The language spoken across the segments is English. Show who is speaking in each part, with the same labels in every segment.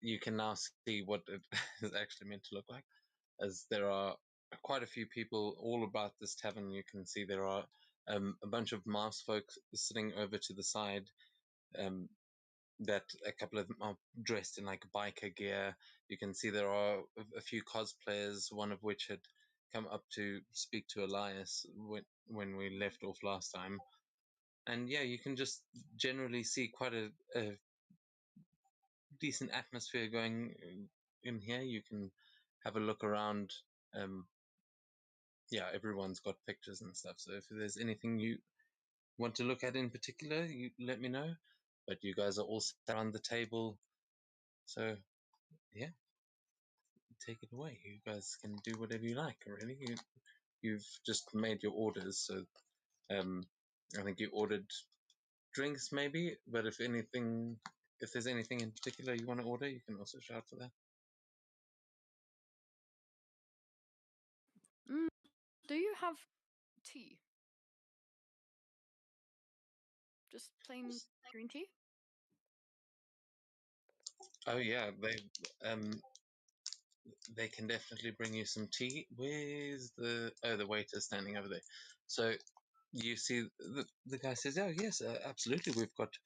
Speaker 1: you can now see what it is actually meant to look like, as there are quite a few people all about this tavern. You can see there are a bunch of mouse folk sitting over to the side, that a couple of them are dressed in like biker gear. You can see there are a few cosplayers, one of which had come up to speak to Elias when we left off last time. And yeah, you can just generally see quite a decent atmosphere going in here. You can have a look around. Yeah, everyone's got pictures and stuff. So if there's anything you want to look at in particular, you let me know. But you guys are all sat around the table, so yeah, take it away. You guys can do whatever you like. Really, you've just made your orders, so I think you ordered drinks maybe. But if there's anything in particular you want to order, you can also shout for that.
Speaker 2: Do you have tea? Just plain green tea?
Speaker 1: Oh yeah, they can definitely bring you some tea. Where's the waiter standing over there? So you see the guy says, "Oh yes, absolutely. We've got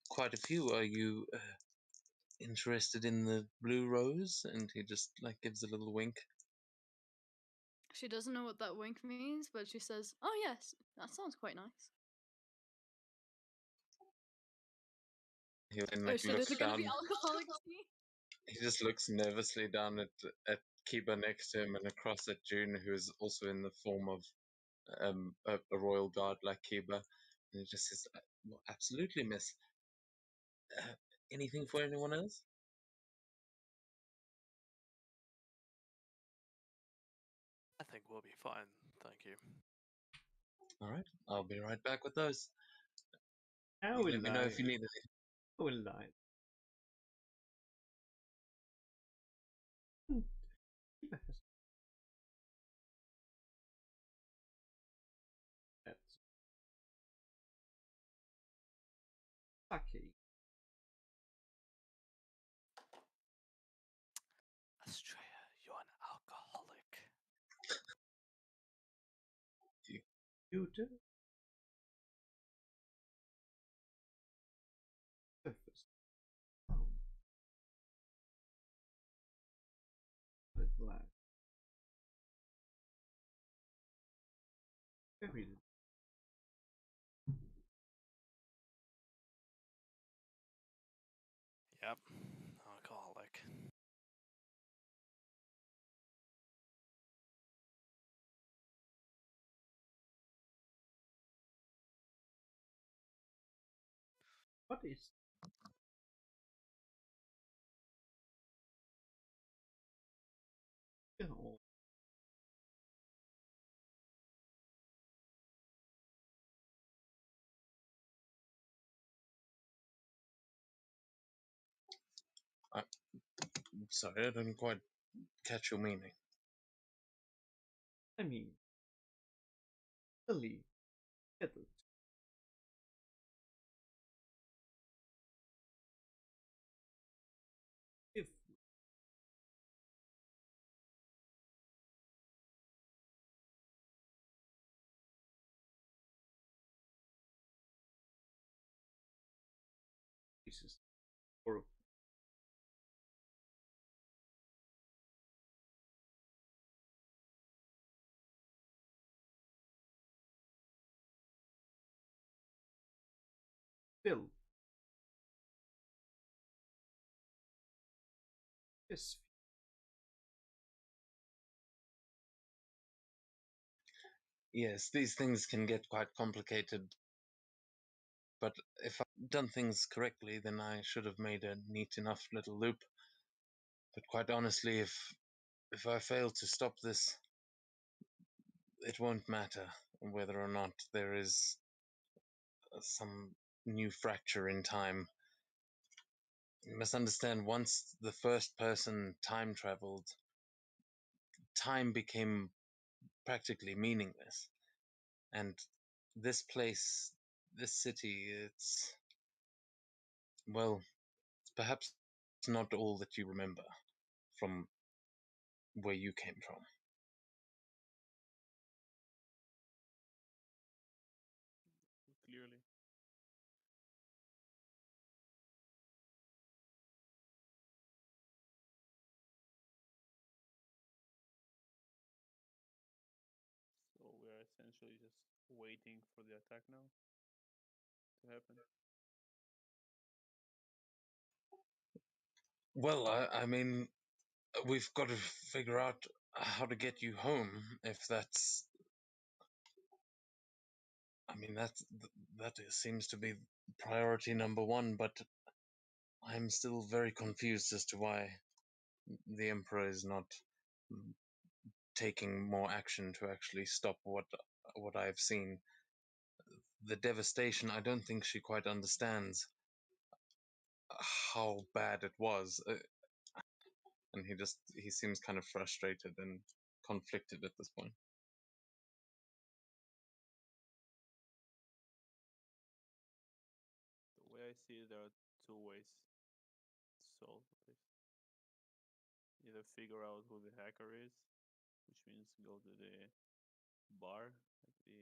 Speaker 1: quite a few. Are you interested in the blue rose?" And he just like gives a little wink.
Speaker 2: She doesn't know what that wink means, but she says, "Oh yes, that sounds quite nice."
Speaker 1: He then
Speaker 2: Oh
Speaker 1: like
Speaker 2: shit, is
Speaker 1: looks
Speaker 2: it gonna be
Speaker 1: down.
Speaker 2: alcoholic tea?
Speaker 1: He just looks nervously down at Kiba next to him and across at June, who is also in the form of a royal guard like Kiba. And he just says, well, "Absolutely, miss. Uh, anything for anyone else?"
Speaker 3: I think we'll be fine, thank you.
Speaker 1: All right, I'll be right back with those.
Speaker 4: How
Speaker 1: Let me know if you need anything.
Speaker 4: How will I? That's Saki.
Speaker 3: Estrella, you're an alcoholic.
Speaker 4: You do? Surface. Oh. Solid black. Very
Speaker 3: Yep, alcoholic.
Speaker 4: What is? Oh.
Speaker 1: I'm sorry, I didn't quite catch your meaning.
Speaker 4: I mean, Italy. Italy. If pieces or Bill. Yes.
Speaker 1: Yes, these things can get quite complicated, but if I've done things correctly, then I should have made a neat enough little loop. But quite honestly, if I fail to stop this, it won't matter whether or not there is some new fracture in time. You must understand, once the first person time traveled, time became practically meaningless. And this place, this city, it's, well, it's perhaps not all that you remember from where you came from.
Speaker 5: Clearly. So we are essentially just waiting for the attack now to happen.
Speaker 1: Well, I mean, we've got to figure out how to get you home. If that's, I mean, seems to be priority number one. But I'm still very confused as to why the Emperor is not taking more action to actually stop what I've seen. The devastation, I don't think she quite understands how bad it was. And he seems kind of frustrated and conflicted at this point.
Speaker 5: The way I see it, there are two ways to solve this. Either figure out who the hacker is, which means go to the bar, like the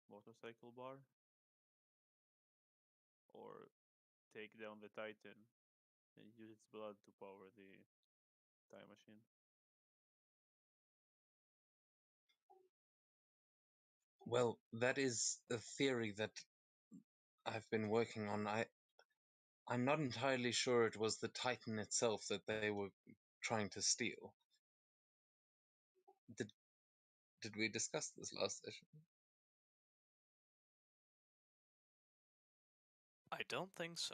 Speaker 5: motorcycle bar, or take down the Titan and use its blood to power the time machine.
Speaker 1: Well, that is a theory that I've been working on. I'm not entirely sure it was the Titan itself that they were trying to steal. Did we discuss this last session?
Speaker 3: I don't think so.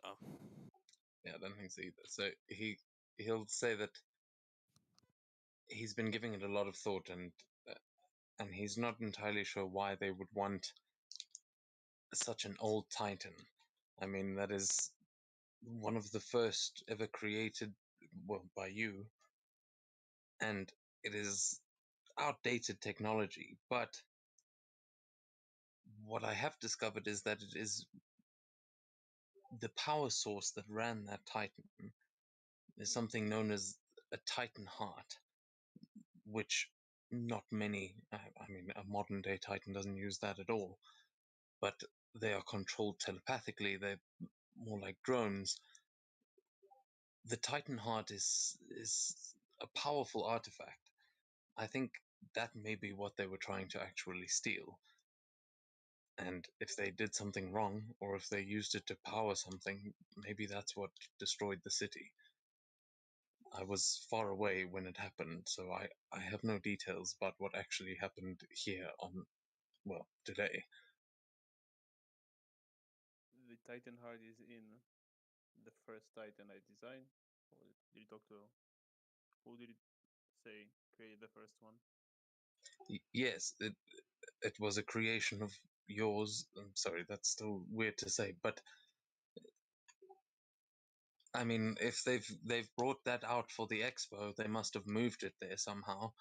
Speaker 1: Yeah, I don't think so either. So he'll say that he's been giving it a lot of thought, and he's not entirely sure why they would want such an old Titan. I mean, that is one of the first ever created, well, by you, and it is outdated technology. But what I have discovered is that it is the power source that ran that Titan is something known as a Titan heart, which not many, I mean, a modern day Titan doesn't use that at all, but they are controlled telepathically. They're more like drones. The Titan heart is a powerful artifact. I think that may be what they were trying to actually steal. And if they did something wrong, or if they used it to power something, maybe that's what destroyed the city. I was far away when it happened, so I have no details about what actually happened here on, well, today.
Speaker 5: The Titan heart is in the first Titan I designed. Or did you talk to who did it say created the first one?
Speaker 1: Yes, it was a creation of yours. I'm sorry, that's still weird to say, but I mean, if they've brought that out for the expo, they must have moved it there somehow.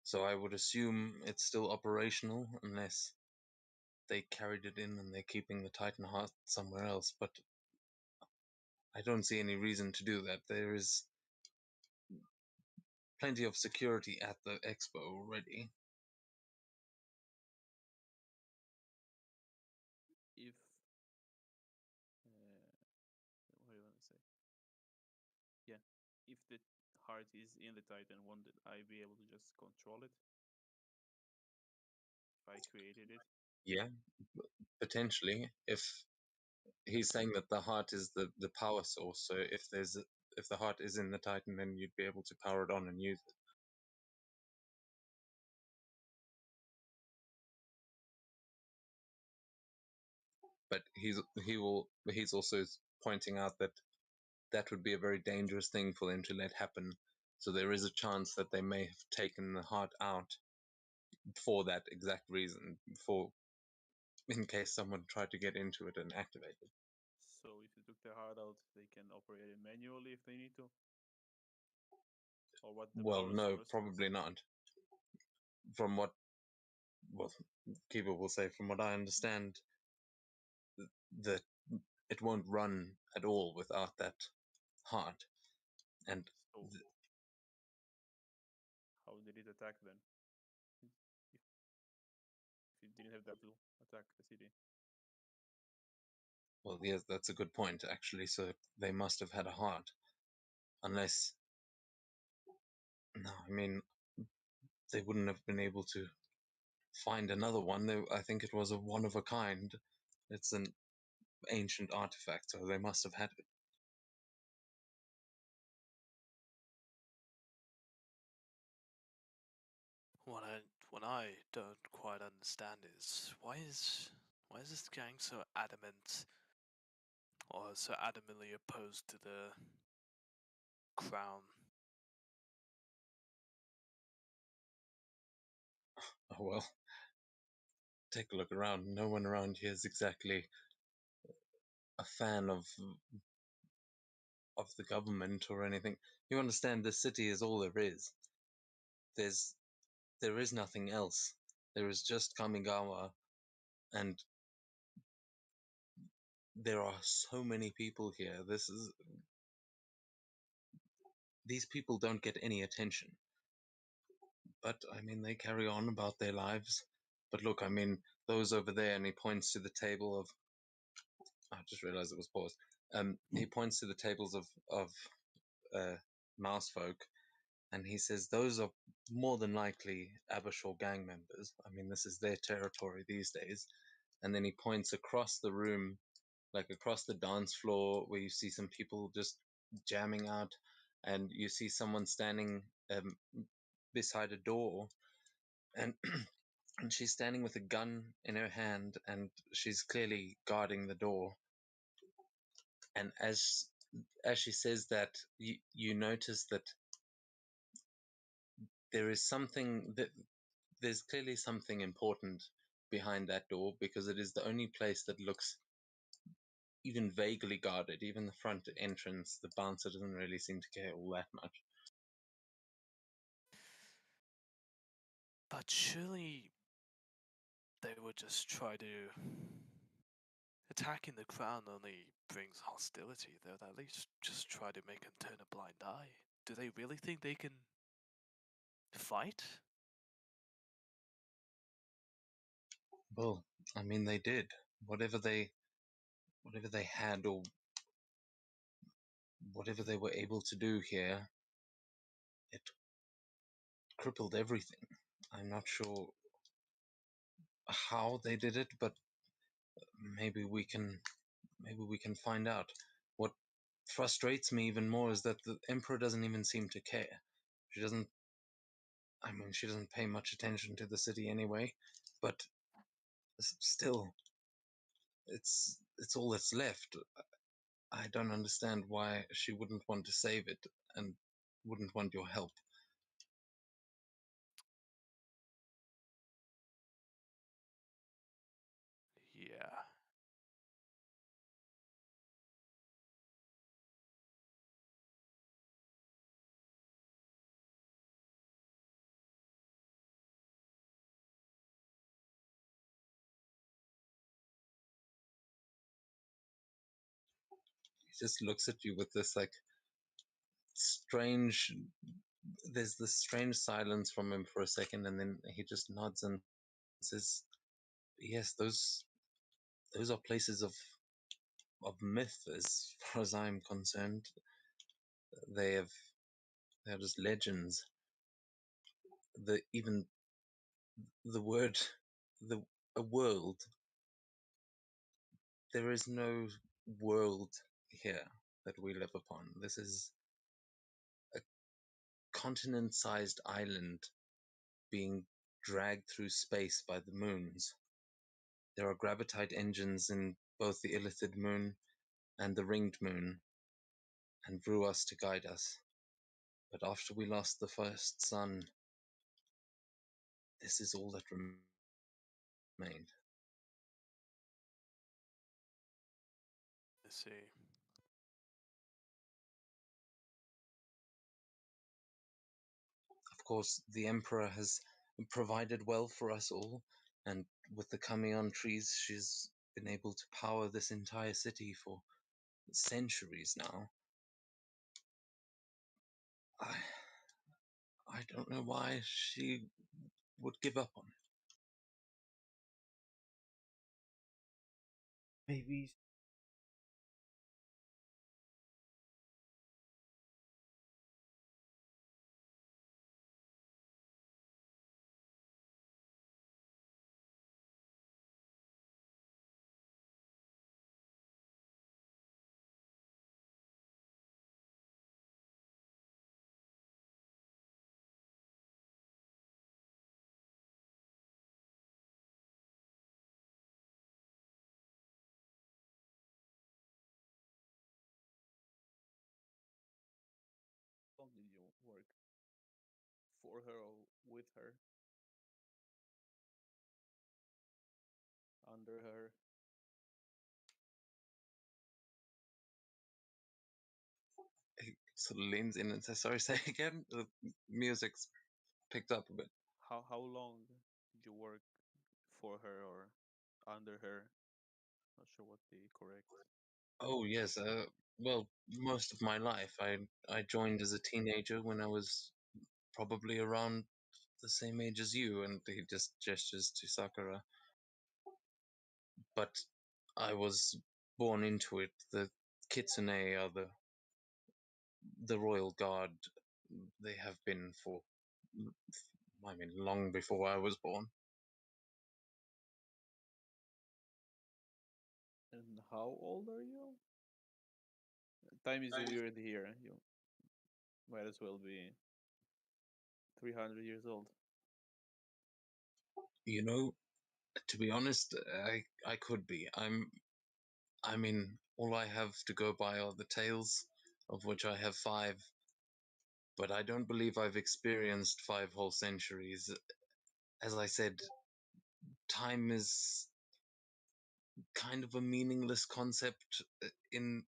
Speaker 1: So I would assume it's still operational, unless they carried it in and they're keeping the Titan heart somewhere else. But I don't see any reason to do that. There is plenty of security at the expo already.
Speaker 5: If what do you want to say? Yeah, if the heart is in the Titan, won't I be able to just control it? If I created it?
Speaker 1: Yeah, potentially. If he's saying that the heart is the power source, so if the heart is in the Titan, then you'd be able to power it on and use it. But he's also pointing out that that would be a very dangerous thing for them to let happen. So there is a chance that they may have taken the heart out for that exact reason, for in case someone tried to get into it and activate it.
Speaker 5: So if you took the heart out, they can operate it manually if they need to? Or what the
Speaker 1: Well,
Speaker 5: power
Speaker 1: no,
Speaker 5: source
Speaker 1: probably
Speaker 5: was?
Speaker 1: not. From what, well, Keeper will say, from what I understand, that it won't run at all without that heart. And
Speaker 5: So how did it attack then? If it didn't have that to attack the city.
Speaker 1: well, yes, that's a good point, actually. So they must have had a heart. Unless, no, I mean, they wouldn't have been able to find another one. I think it was a one of a kind. It's an ancient artifact, so they must have had it.
Speaker 3: What I don't quite understand is why is this gang so adamant or so adamantly opposed to the crown?
Speaker 1: Oh well, take a look around. No one around here is exactly a fan of the government or anything. You understand, this city is all there is. There is nothing else. There is just Kamigawa, and there are so many people here. These people don't get any attention. But I mean, they carry on about their lives. But look, I mean, those over there, and he points to the table of. I just realized it was paused. He points to the tables of mouse folk, and he says those are more than likely Abershore gang members. I mean, this is their territory these days. And then he points across the room, like across the dance floor, where you see some people just jamming out, and you see someone standing beside a door, and and she's standing with a gun in her hand, and she's clearly guarding the door. And as she says that, you notice that there is something that there's clearly something important behind that door, because it is the only place that looks even vaguely guarded. Even the front entrance, the bouncer doesn't really seem to care all that much.
Speaker 3: But surely they would just try to attacking the crown only brings hostility. They would at least just try to make him turn a blind eye. Do they really think they can fight?
Speaker 1: Well, I mean, they did whatever they had, or whatever they were able to do here. It crippled everything. I'm not sure how they did it, but maybe we can find out. What frustrates me even more is that the Emperor doesn't even seem to care. She doesn't. I mean, she doesn't pay much attention to the city anyway, but still, it's all that's left. I don't understand why she wouldn't want to save it and wouldn't want your help.
Speaker 3: Yeah.
Speaker 1: He just looks at you with this like strange. There's this strange silence from him for a second, and then he just nods and says, "Yes, those are places of myth, as far as I'm concerned. They have they're just legends. Even the word the a world. There is no world here that we live upon. This is a continent-sized island being dragged through space by the moons. There are gravitite engines in both the Illithid moon and the ringed moon, and Vruas to guide us. But after we lost the first sun, this is all that remained."
Speaker 3: I see.
Speaker 1: Of course, the Emperor has provided well for us all, and with the Kamion trees, she's been able to power this entire city for centuries now. I don't know why she would give up on it.
Speaker 4: Maybe
Speaker 5: How long did you work for her or with her? Under her?
Speaker 1: He sort of leans in and says, "Sorry, say again." The music's picked up a bit.
Speaker 5: How long did you work for her or under her? Not sure what the correct.
Speaker 1: Oh yes, well, most of my life. I joined as a teenager when I was probably around the same age as you, and he just gestures to Sakura. But I was born into it. The Kitsune are the royal guard. They have been for, I mean, long before I was born.
Speaker 5: And how old are you? Time is weird here. You might as well be 300 years old.
Speaker 1: You know, to be honest, I could be. I mean, all I have to go by are the tales, of which I have five. But I don't believe I've experienced 5 whole centuries. As I said, time is kind of a meaningless concept in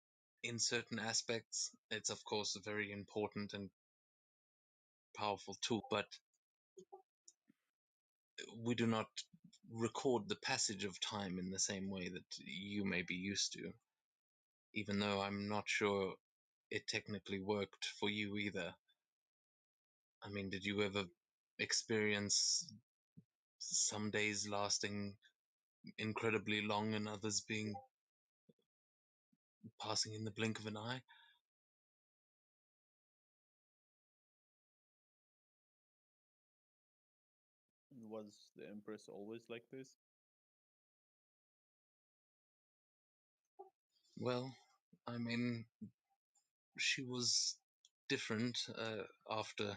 Speaker 1: certain aspects. It's of course a very important and powerful tool, but we do not record the passage of time in the same way that you may be used to, even though I'm not sure it technically worked for you either. I mean, did you ever experience some days lasting incredibly long and others being passing in the blink of an eye?
Speaker 5: Was the Empress always like this?
Speaker 1: Well, I mean, she was different after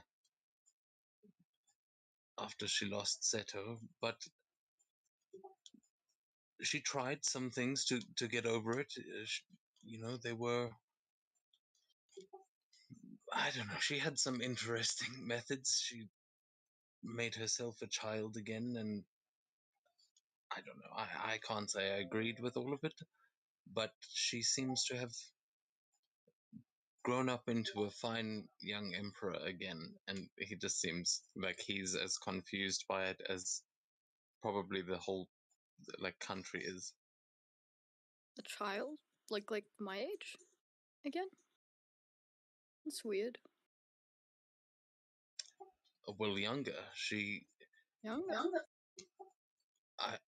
Speaker 1: she lost Seto, but she tried some things to get over it. You know, they were, I don't know. She had some interesting methods. She made herself a child again, and I don't know. I can't say I agreed with all of it, but she seems to have grown up into a fine young emperor again, and he just seems like he's as confused by it as probably the whole like country is.
Speaker 2: A child? Like my age? Again? That's weird.
Speaker 1: Well, younger. She,
Speaker 2: Younger?
Speaker 1: I,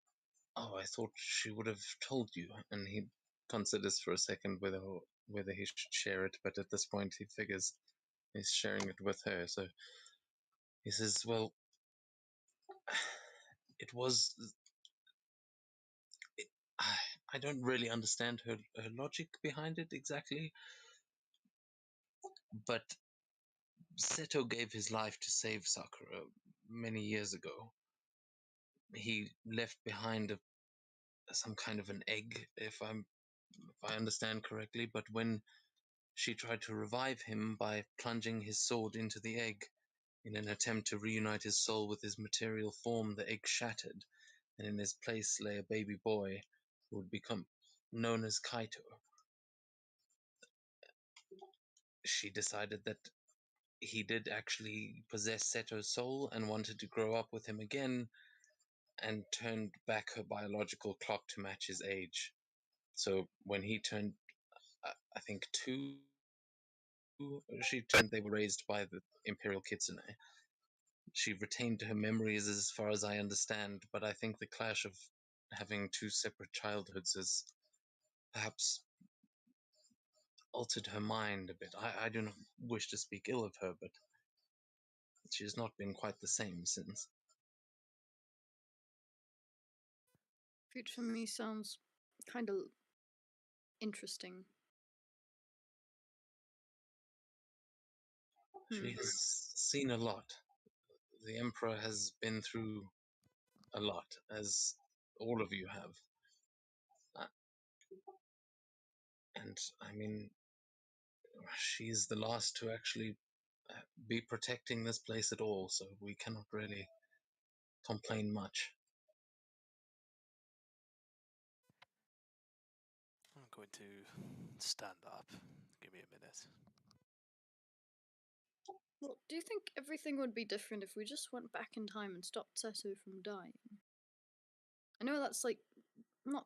Speaker 1: oh, I thought she would have told you. And he considers for a second whether he should share it, but at this point he figures he's sharing it with her. So he says, "Well, it was. It, I don't really understand her logic behind it exactly, but Seto gave his life to save Sakura many years ago. He left behind some kind of an egg, if I understand correctly. But when she tried to revive him by plunging his sword into the egg in an attempt to reunite his soul with his material form, the egg shattered, and in his place lay a baby boy who would become known as Kaito. She decided that he did actually possess Seto's soul and wanted to grow up with him again, and turned back her biological clock to match his age. So when he turned, I think, 2, she turned, they were raised by the Imperial Kitsune. she retained her memories as far as I understand, but I think the clash of having two separate childhoods has perhaps altered her mind a bit. I do not wish to speak ill of her, but she has not been quite the same since.
Speaker 2: Future me sounds kind of interesting.
Speaker 1: She has seen a lot. The Emperor has been through a lot, as all of you have. And I mean, she's the last to actually be protecting this place at all, so we cannot really complain much.
Speaker 3: I'm going to stand up. Give me a minute.
Speaker 2: Well, do you think everything would be different if we just went back in time and stopped Seto from dying? I know that's like not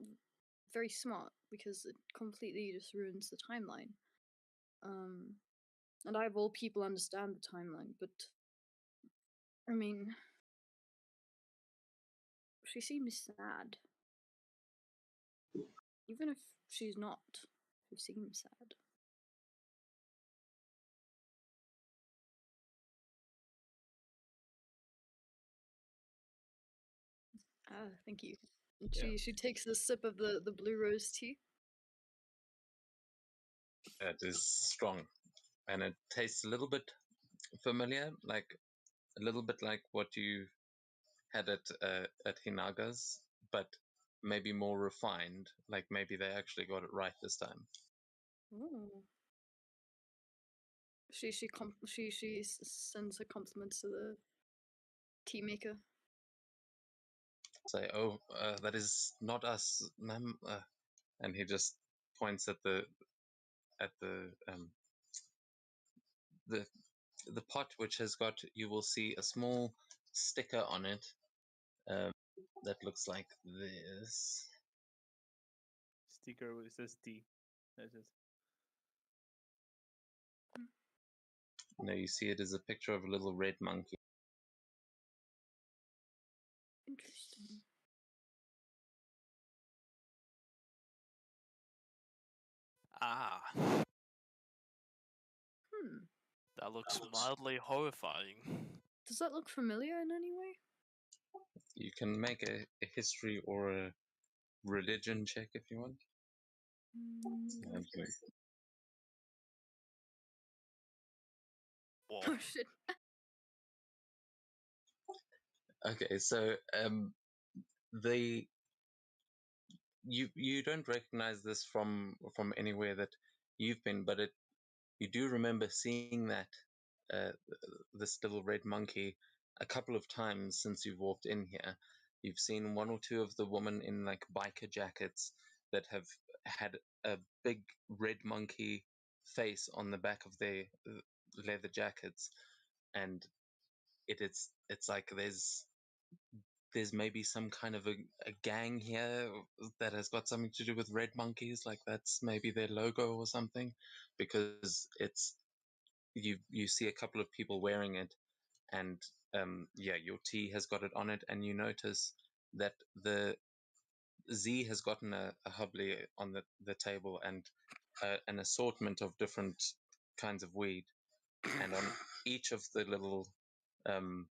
Speaker 2: very smart because it completely just ruins the timeline. And I of all people understand the timeline, but I mean, she seems sad. Even if she's not, she seems sad. Ah, thank you. And she takes a sip of the blue rose tea.
Speaker 1: It is strong, and it tastes a little bit familiar, like a little bit like what you had at Hinaga's, but maybe more refined. Like maybe they actually got it right this time.
Speaker 2: Oh. She sends her compliments to the tea maker.
Speaker 1: Say, oh, that is not us, ma'am. And he just points at the the the pot, which has got, you will see a small sticker on it that looks like this.
Speaker 5: Sticker with says T. That's it.
Speaker 1: Now you see it is a picture of a little red monkey.
Speaker 2: Interesting.
Speaker 3: Ah, that looks mildly horrifying.
Speaker 2: Does that look familiar in any way?
Speaker 1: You can make a history or a religion check if you want.
Speaker 3: Whoa.
Speaker 2: Oh shit.
Speaker 1: Okay, so the you don't recognize this from anywhere that you've been, but you do remember seeing that uh, this little red monkey a couple of times since you've walked in here. You've seen one or two of the women in like biker jackets that have had a big red monkey face on the back of their leather jackets, and it's like there's maybe some kind of a gang here that has got something to do with red monkeys, like that's maybe their logo or something, because it's you see a couple of people wearing it, and yeah, your tea has got it on it, and you notice that the Z has gotten a hubbly on the table and an assortment of different kinds of weed, and on each of the little um,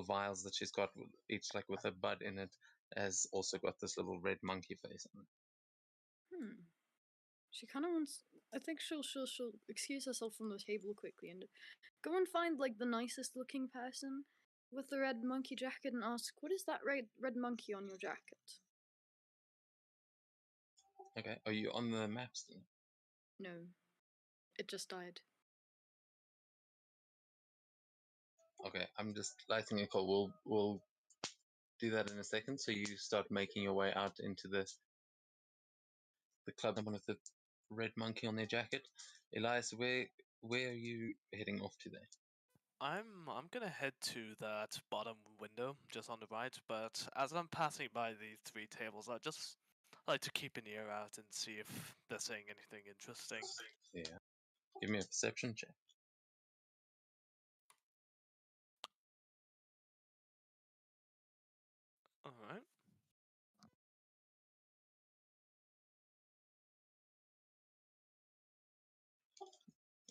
Speaker 1: vials that she's got, each like with a bud in it, has also got this little red monkey face on it.
Speaker 2: She kind of wants. I think she'll excuse herself from the table quickly and go and find like the nicest looking person with the red monkey jacket and ask, "What is that red monkey on your jacket?"
Speaker 1: Okay, are you on the map still?
Speaker 2: No, it just died.
Speaker 1: Okay, I'm just lighting a call. We'll do that in a second. So you start making your way out into the club, one with the red monkey on their jacket. Elias, where are you heading off to there?
Speaker 3: I'm gonna head to that bottom window just on the right, but as I'm passing by the three tables, I just like to keep an ear out and see if they're saying anything interesting.
Speaker 1: Yeah. Give me a perception check.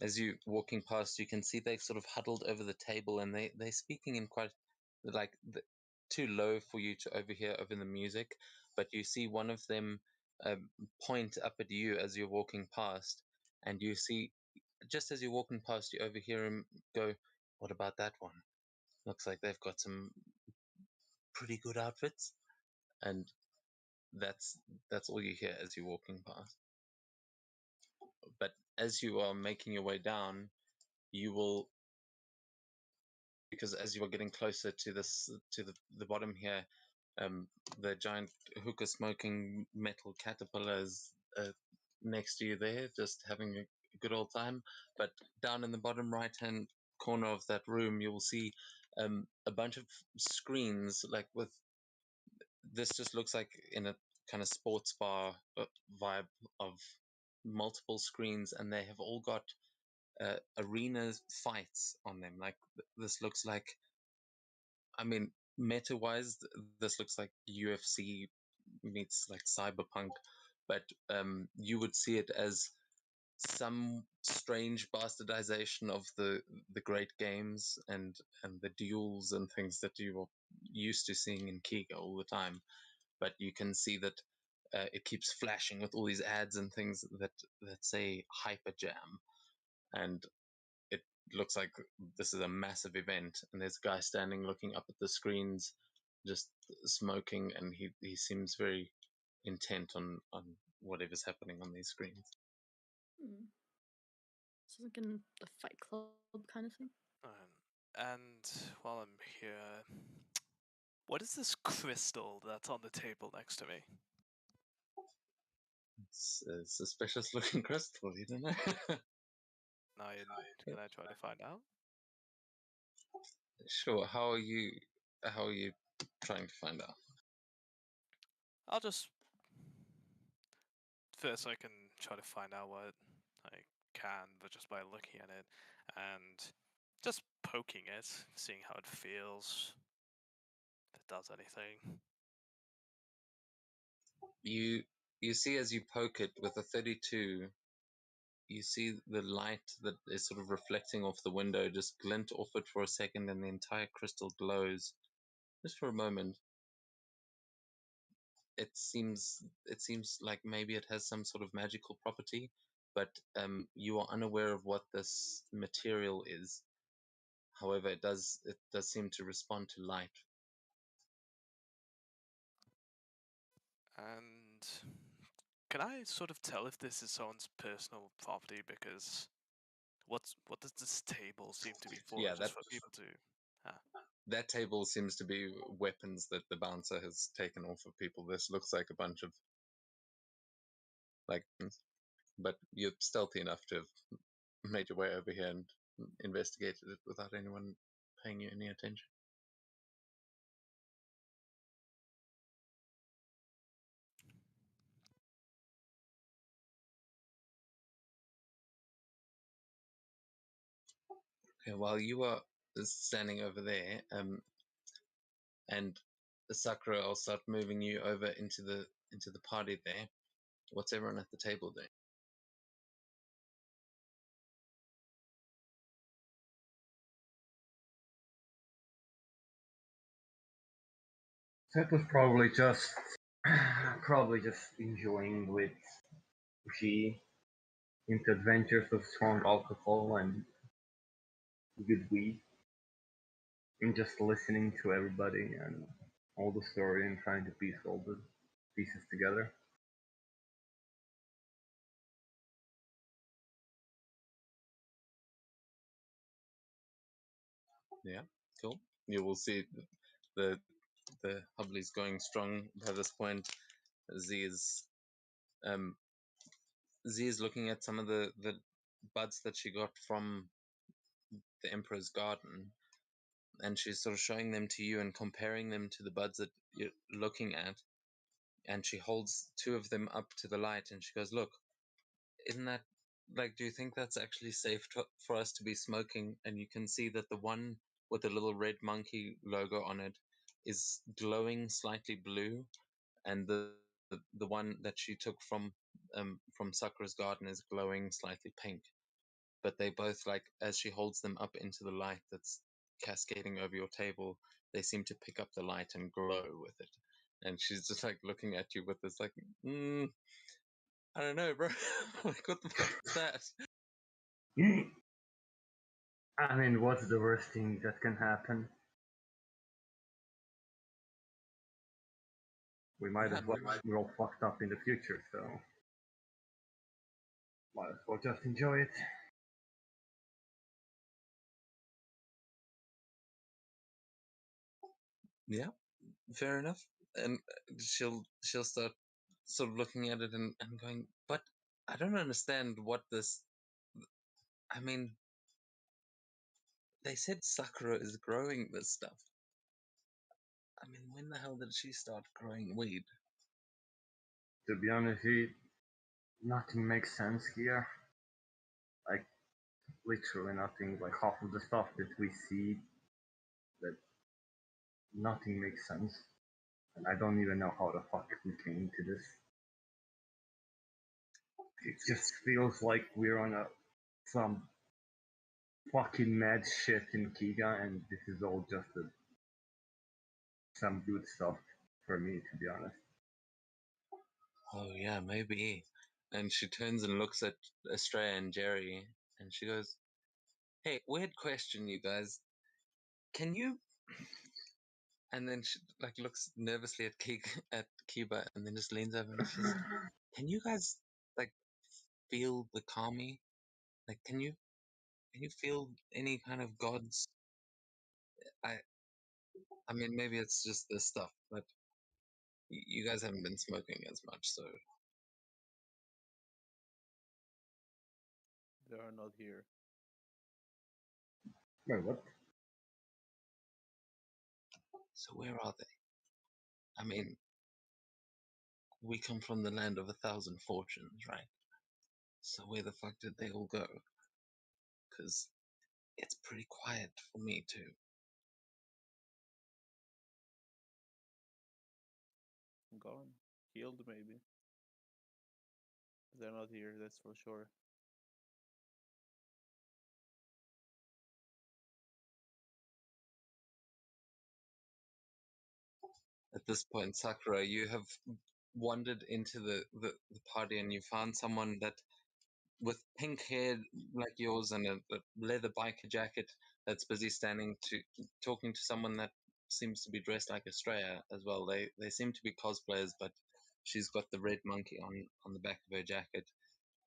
Speaker 1: as you walking past, you can see they've sort of huddled over the table, and they're speaking in quite like too low for you to overhear over the music. But you see one of them point up at you as you're walking past, and you see just as you're walking past, you overhear him go, "What about that one? Looks like they've got some pretty good outfits." And that's that's all you hear as you're walking past. But as you are making your way down, you will, because as you are getting closer to this to the bottom here, the giant hookah smoking metal caterpillar is next to you there, just having a good old time. But down in the bottom right hand corner of that room, you will see a bunch of screens, like with this just looks like in a kind of sports bar vibe of multiple screens, and they have all got arena fights on them. Like this looks like, I mean, meta wise, this looks like UFC meets like cyberpunk, but you would see it as some strange bastardization of the great games and the duels and things that you were used to seeing in Kiga all the time. But you can see that it keeps flashing with all these ads and things that say Hyper Jam, and it looks like this is a massive event. And there's a guy standing looking up at the screens, just smoking, and he seems very intent on whatever's happening on these screens.
Speaker 2: Hmm. So like in the Fight Club kind of thing.
Speaker 3: And while I'm here, what is this crystal that's on the table next to me?
Speaker 1: It's a suspicious looking crystal, you don't know.
Speaker 3: Can I try to find out?
Speaker 1: Sure. How are you trying to find out?
Speaker 3: I'll just first I can try to find out what I can, but just by looking at it and just poking it, seeing how it feels, if it does anything.
Speaker 1: You see as you poke it with a 32, you see the light that is sort of reflecting off the window just glint off it for a second, and the entire crystal glows just for a moment. It seems like maybe it has some sort of magical property, but you are unaware of what this material is. However, it does seem to respond to light.
Speaker 3: And can I sort of tell if this is someone's personal property? Because what does this table seem to be for?
Speaker 1: Yeah,
Speaker 3: Just for people to.
Speaker 1: that table seems to be weapons that the bouncer has taken off of people. This looks like a bunch of like, but you're stealthy enough to have made your way over here and investigated it without anyone paying you any attention. Okay, while you are standing over there, and Sakura, I'll start moving you over into the party there. What's everyone at the table doing?
Speaker 4: That was probably just enjoying with Ushi into adventures of strong alcohol and good weed, and just listening to everybody and all the story and trying to piece all the pieces together.
Speaker 1: Yeah, cool. You will see the the Hubley's going strong by this point. Z is um Z is looking at some of the buds that she got from the Emperor's garden, and she's sort of showing them to you and comparing them to the buds that you're looking at. And she holds two of them up to the light, and she goes, "Look, isn't that like? Do you think that's actually safe for us to be smoking?" And you can see that the one with the little red monkey logo on it is glowing slightly blue, and the one that she took from Sakura's garden is glowing slightly pink. but they both, like, as she holds them up into the light that's cascading over your table, they seem to pick up the light and glow with it. And she's just like looking at you with this like, I don't know, bro. Like, what the fuck is that?
Speaker 4: I mean, what's the worst thing that can happen? We might as well we're all fucked up in the future, so might as well just enjoy it.
Speaker 1: Yeah, fair enough. And she'll start sort of looking at it and going, but I don't understand what this. I mean, they said Sakura is growing this stuff. I mean, when the hell did she start growing weed?
Speaker 4: To be honest, nothing makes sense here. Like, literally nothing. Like, half of the stuff that we see, that nothing makes sense. And I don't even know how the fuck we came to this. It just feels like we're on some fucking mad shit in Kiga, and this is all just some good stuff for me, to be honest.
Speaker 1: Oh yeah, maybe. And she turns and looks at Estrella and Jerry, and she goes, "Hey, weird question, you guys. Can you?" And then she like looks nervously at Kiba, and then just leans over and she says, "Can you guys like feel the kami? Like, can you feel any kind of gods? I I mean, maybe it's just this stuff, but you guys haven't been smoking as much, so
Speaker 5: They are not here.
Speaker 4: Wait, what?
Speaker 1: where are they? I mean, we come from the land of 1,000 fortunes, right? So where the fuck did they all go? Because it's pretty quiet for me too."
Speaker 5: Gone. Killed, maybe. They're not here, that's for sure.
Speaker 1: At this point, Sakura, you have wandered into the party and you found someone that with pink hair like yours and a leather biker jacket that's busy standing to talking to someone that seems to be dressed like Estrella as well. They seem to be cosplayers, but she's got the red monkey on the back of her jacket.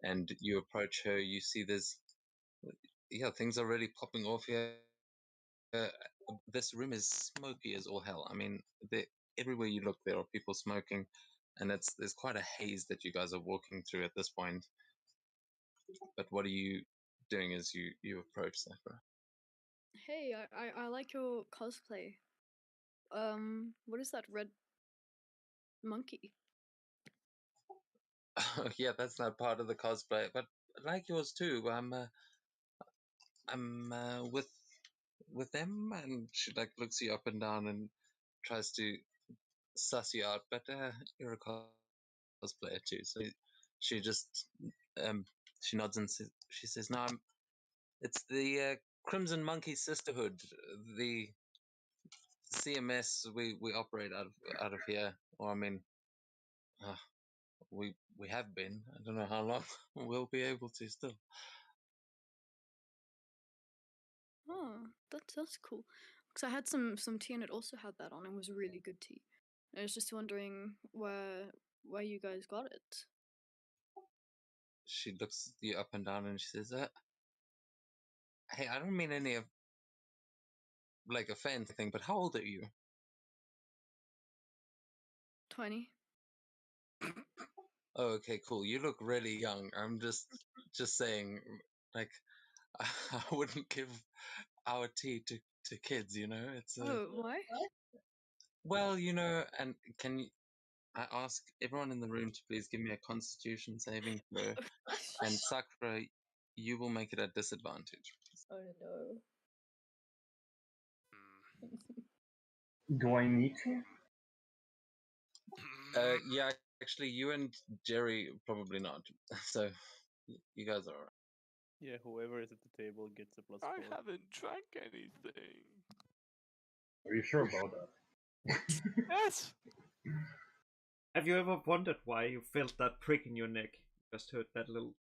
Speaker 1: And you approach her, you see there's things are really popping off here. Uh, this room is smoky as all hell. I mean, everywhere you look, there are people smoking, and there's quite a haze that you guys are walking through at this point. But what are you doing as you approach Sakura?
Speaker 2: Hey, I like your cosplay. What is that red monkey?
Speaker 1: Yeah, that's not part of the cosplay, but like yours too. I'm with them, and she like looks you up and down and tries to suss you out. But you're a cosplayer too, so she just um she nods and she says, "No, it's the Crimson Monkey Sisterhood, the CMS. We operate out of here, or I mean, uh, we have been. I don't know how long we'll be able to still."
Speaker 2: Oh, that's cool. Because I had some tea and it also had that on. It was really good tea. I was just wondering where you guys got it.
Speaker 1: She looks you up and down and she says, "Hey, I don't mean any of like offense thing, but how old are you?"
Speaker 2: 20.
Speaker 1: "Oh, okay, cool. You look really young. I'm just saying, like, I wouldn't give our tea to kids. It's a
Speaker 2: Oh, why?
Speaker 1: well, and can you? I ask everyone in the room to please give me a Constitution saving throw, and Sakura, you will make it at disadvantage.
Speaker 2: Oh no.
Speaker 4: Do I need to?
Speaker 1: Yeah, actually, you and Jerry probably not. So you guys are alright.
Speaker 5: Yeah, whoever is at the table gets a +4.
Speaker 3: I haven't drank anything.
Speaker 4: Are you sure about that?
Speaker 3: Yes.
Speaker 6: Have you ever wondered why you felt that prick in your neck? Just heard that little.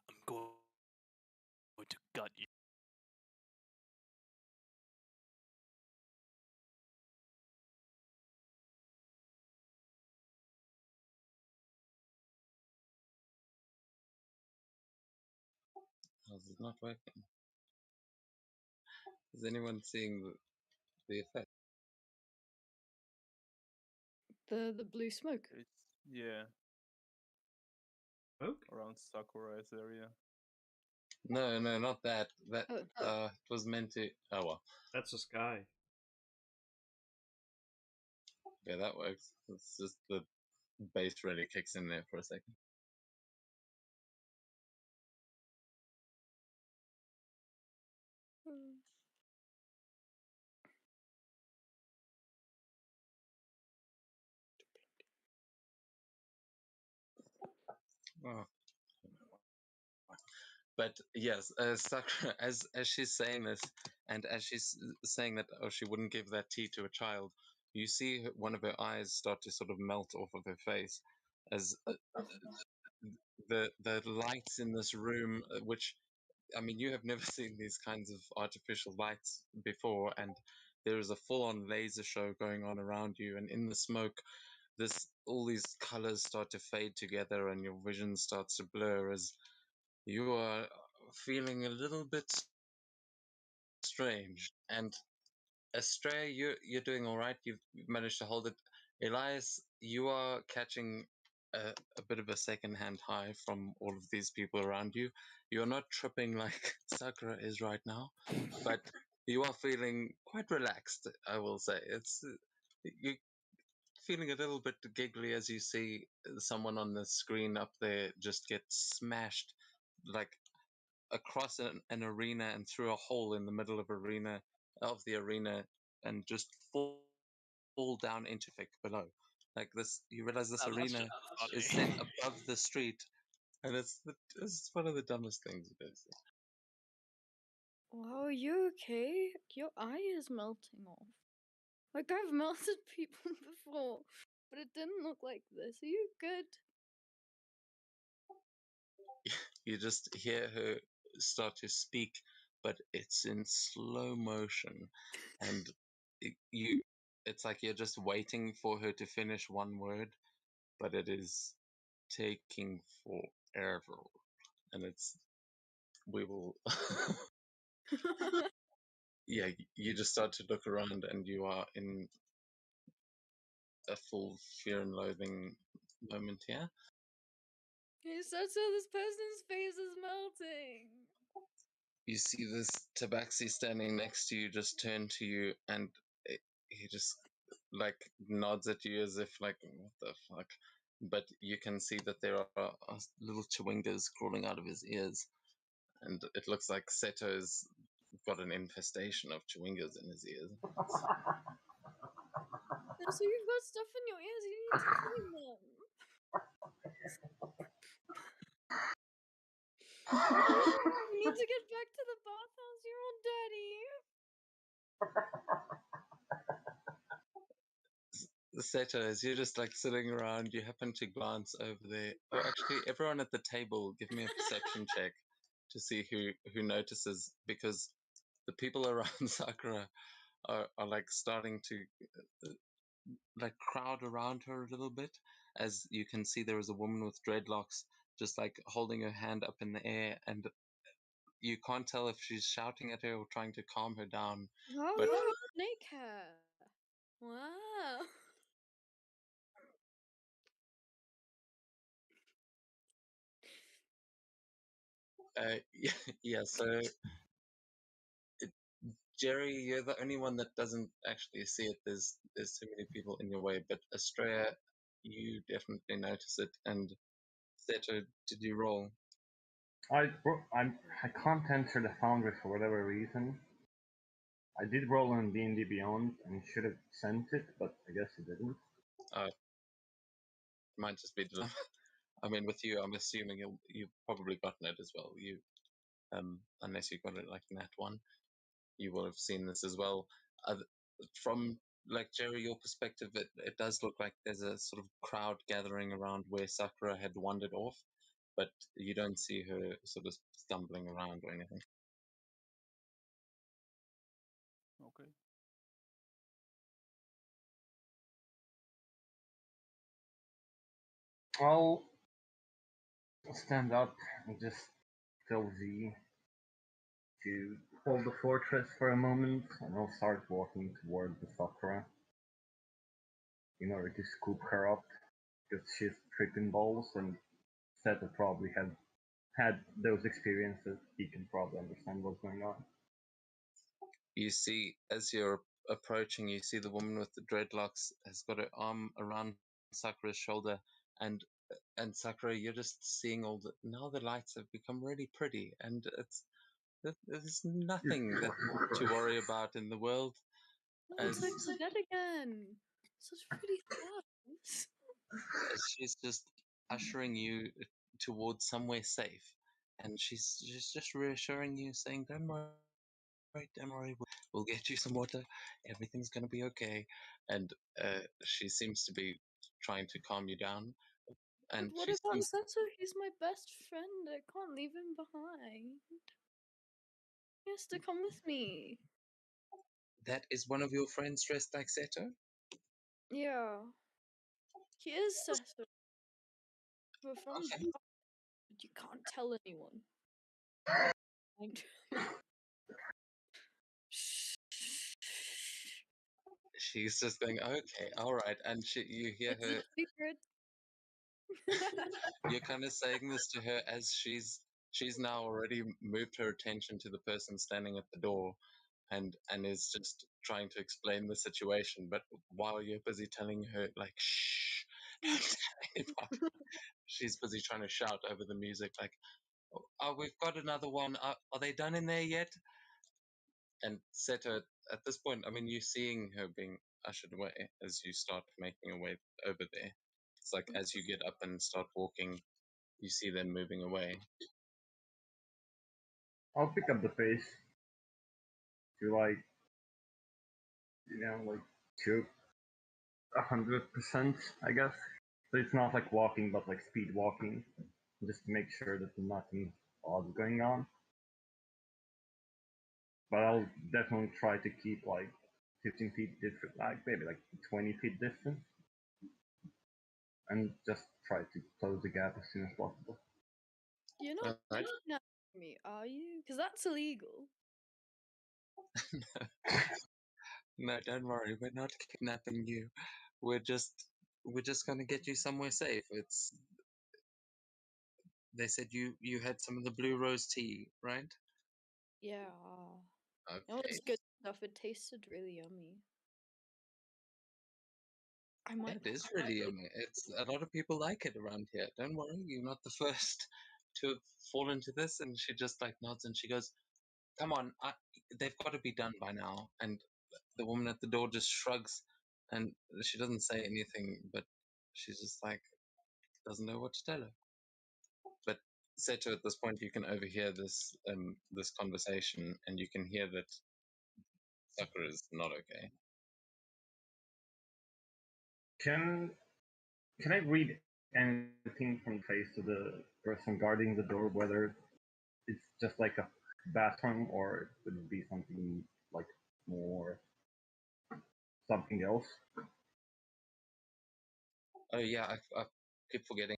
Speaker 3: I'm going to gut you.
Speaker 1: How's it not working? Is anyone seeing the effect?
Speaker 2: The blue smoke.
Speaker 5: It's yeah,
Speaker 6: Smoke?
Speaker 5: around Sakura's area.
Speaker 1: No, not that. That
Speaker 2: Oh.
Speaker 1: it was meant to. Oh well,
Speaker 6: That's a sky.
Speaker 1: yeah, that works. It's just the bass really kicks in there for a second. Oh. But yes, Sakura, as she's saying this, and as she's saying that, oh, she wouldn't give that tea to a child. You see one of her eyes start to sort of melt off of her face, as the lights in this room, which I mean, you have never seen these kinds of artificial lights before, and there is a full-on laser show going on around you, and in the smoke, this all these colors start to fade together, and your vision starts to blur as you are feeling a little bit strange. And Astrea, you're doing all right. You've managed to hold it. Elias, you are catching a bit of a second-hand high from all of these people around you. You're not tripping like Sakura is right now, but you are feeling quite relaxed. I will say it's you feeling a little bit giggly as you see someone on the screen up there just get smashed like across an arena and through a hole in the middle of the arena and just fall down into thick below. Like this, you realize this
Speaker 3: That's
Speaker 1: arena
Speaker 3: just
Speaker 1: is set
Speaker 3: funny.
Speaker 1: above the street, and it's one of the dumbest things it is.
Speaker 2: Wow, are you okay? Your eye is melting off. Like, I've melted people before, but it didn't look like this. Are you good?
Speaker 1: You just hear her start to speak, but it's in slow motion, and you. It's like you're just waiting for her to finish one word, but it is taking forever, and it's we will. Yeah, you just start to look around, and you are in a full fear and loathing moment here.
Speaker 2: He said so this person's face is melting.
Speaker 1: You see this tabaxi standing next to you just turn to you, and he just like nods at you as if like, what the fuck? But you can see that there are little chewingas crawling out of his ears, and it looks like Seto's got an infestation of chewingas in his ears.
Speaker 2: So you've got stuff in your ears, you need to clean them. You need to get back to the bathhouse, you're all dirty.
Speaker 1: Seto, as you're just like sitting around, you happen to glance over there. Oh, actually, everyone at the table, give me a perception check to see who notices, because the people around Sakura are like starting to like crowd around her a little bit. As you can see, there is a woman with dreadlocks just like holding her hand up in the air, and you can't tell if she's shouting at her or trying to calm her down.
Speaker 2: Wow,
Speaker 1: But
Speaker 2: you have snake hair. Wow.
Speaker 1: yeah, yeah, so Jerry, you're the only one that doesn't actually see it. There's too many people in your way, but Estrella, you definitely notice it. And Seto, did you roll?
Speaker 4: I can't enter the Foundry for whatever reason. I did roll on D&D Beyond and should have sent it, but I guess it didn't.
Speaker 1: It might just be I mean, with you, I'm assuming you've probably gotten it as well. Unless you got it like Nat 1, you will have seen this as well. From like Jerry, your perspective, it does look like there's a sort of crowd gathering around where Sakura had wandered off, but you don't see her sort of stumbling around or anything.
Speaker 5: Okay.
Speaker 4: I'll stand up and just tell Z to hold the fortress for a moment, and I'll start walking toward the Sakura in order to scoop her up, because she's tripping balls, and Seta probably had those experiences. He can probably understand what's going on.
Speaker 1: You see, as you're approaching, you see the woman with the dreadlocks has got her arm around Sakura's shoulder, and Sakura, you're just seeing all the now the lights have become really pretty, and there's nothing to worry about in the world.
Speaker 2: Oh, it's like the dead again. Such pretty flowers.
Speaker 1: As she's just ushering you towards somewhere safe, and she's just reassuring you, saying, "Don't worry, we'll get you some water. Everything's gonna be okay." And she seems to be trying to calm you down. And
Speaker 2: But what
Speaker 1: she
Speaker 2: about
Speaker 1: seems
Speaker 2: Seto? He's my best friend. I can't leave him behind. He has to come with me.
Speaker 1: that is one of your friends dressed like Seto.
Speaker 2: Yeah. He is Seto. We're from
Speaker 1: Okay.
Speaker 2: the but you can't tell anyone. Shh.
Speaker 1: She's just going, okay, all right, and you hear
Speaker 2: It's
Speaker 1: her.
Speaker 2: a secret.
Speaker 1: You're kind of saying this to her as she's now already moved her attention to the person standing at the door, and is just trying to explain the situation. But while you're busy telling her like, shh, don't tell anyone, she's busy trying to shout over the music like, oh, we've got another one. Are they done in there yet? And Seto, at this point, I mean, you're seeing her being ushered away as you start making your way over there. It's like as you get up and start walking, you see them moving away.
Speaker 4: I'll pick up the pace to like, like to 100%, I guess. So it's not like walking, but like speed walking, just to make sure that nothing odd going on. But I'll definitely try to keep like 15 feet different, like maybe like 20 feet distance, and just try to close the gap as soon as possible.
Speaker 2: You're not
Speaker 1: Right?
Speaker 2: kidnapping me, are you? Because that's illegal.
Speaker 1: No, don't worry. We're not kidnapping you. We're just gonna get you somewhere safe. It's They said you had some of the blue rose tea, right?
Speaker 2: Yeah. It
Speaker 1: Okay.
Speaker 2: was good stuff. It tasted really yummy. I might.
Speaker 1: It is really yummy. It's a lot of people like it around here. Don't worry, you're not the first to have fallen into this. And she just like nods and she goes, "Come on, they've got to be done by now." And the woman at the door just shrugs, and she doesn't say anything, but she's just like doesn't know what to tell her. But Seto, at this point, you can overhear this conversation, and you can hear that Sakura is not okay.
Speaker 4: Can can I read anything from the face of the person guarding the door, whether it's just like a bathroom or would it be something like more something else?
Speaker 1: Oh yeah, I keep forgetting.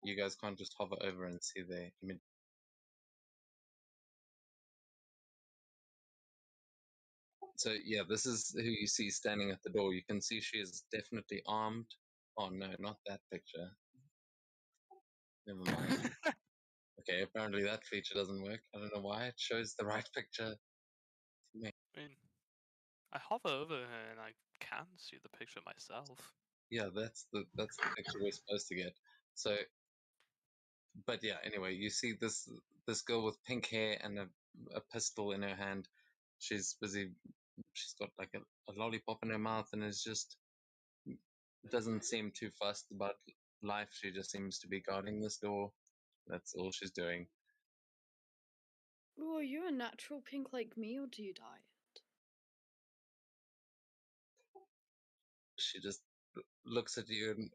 Speaker 1: You guys can't just hover over and see their image. So yeah, this is who you see standing at the door. You can see she is definitely armed. Oh no, not that picture. Never mind. Okay, apparently that feature doesn't work. I don't know why it shows the right picture to me.
Speaker 3: I mean, I hover over her and I can see the picture myself.
Speaker 1: Yeah, that's the picture we're supposed to get. So, but yeah, anyway, you see this girl with pink hair and a pistol in her hand. She's busy. She's got like a lollipop in her mouth and is just doesn't seem too fussed about life, she just seems to be guarding this door. That's all she's doing.
Speaker 2: Oh, are you a natural pink like me, or do you dye it?
Speaker 1: She just looks at you and,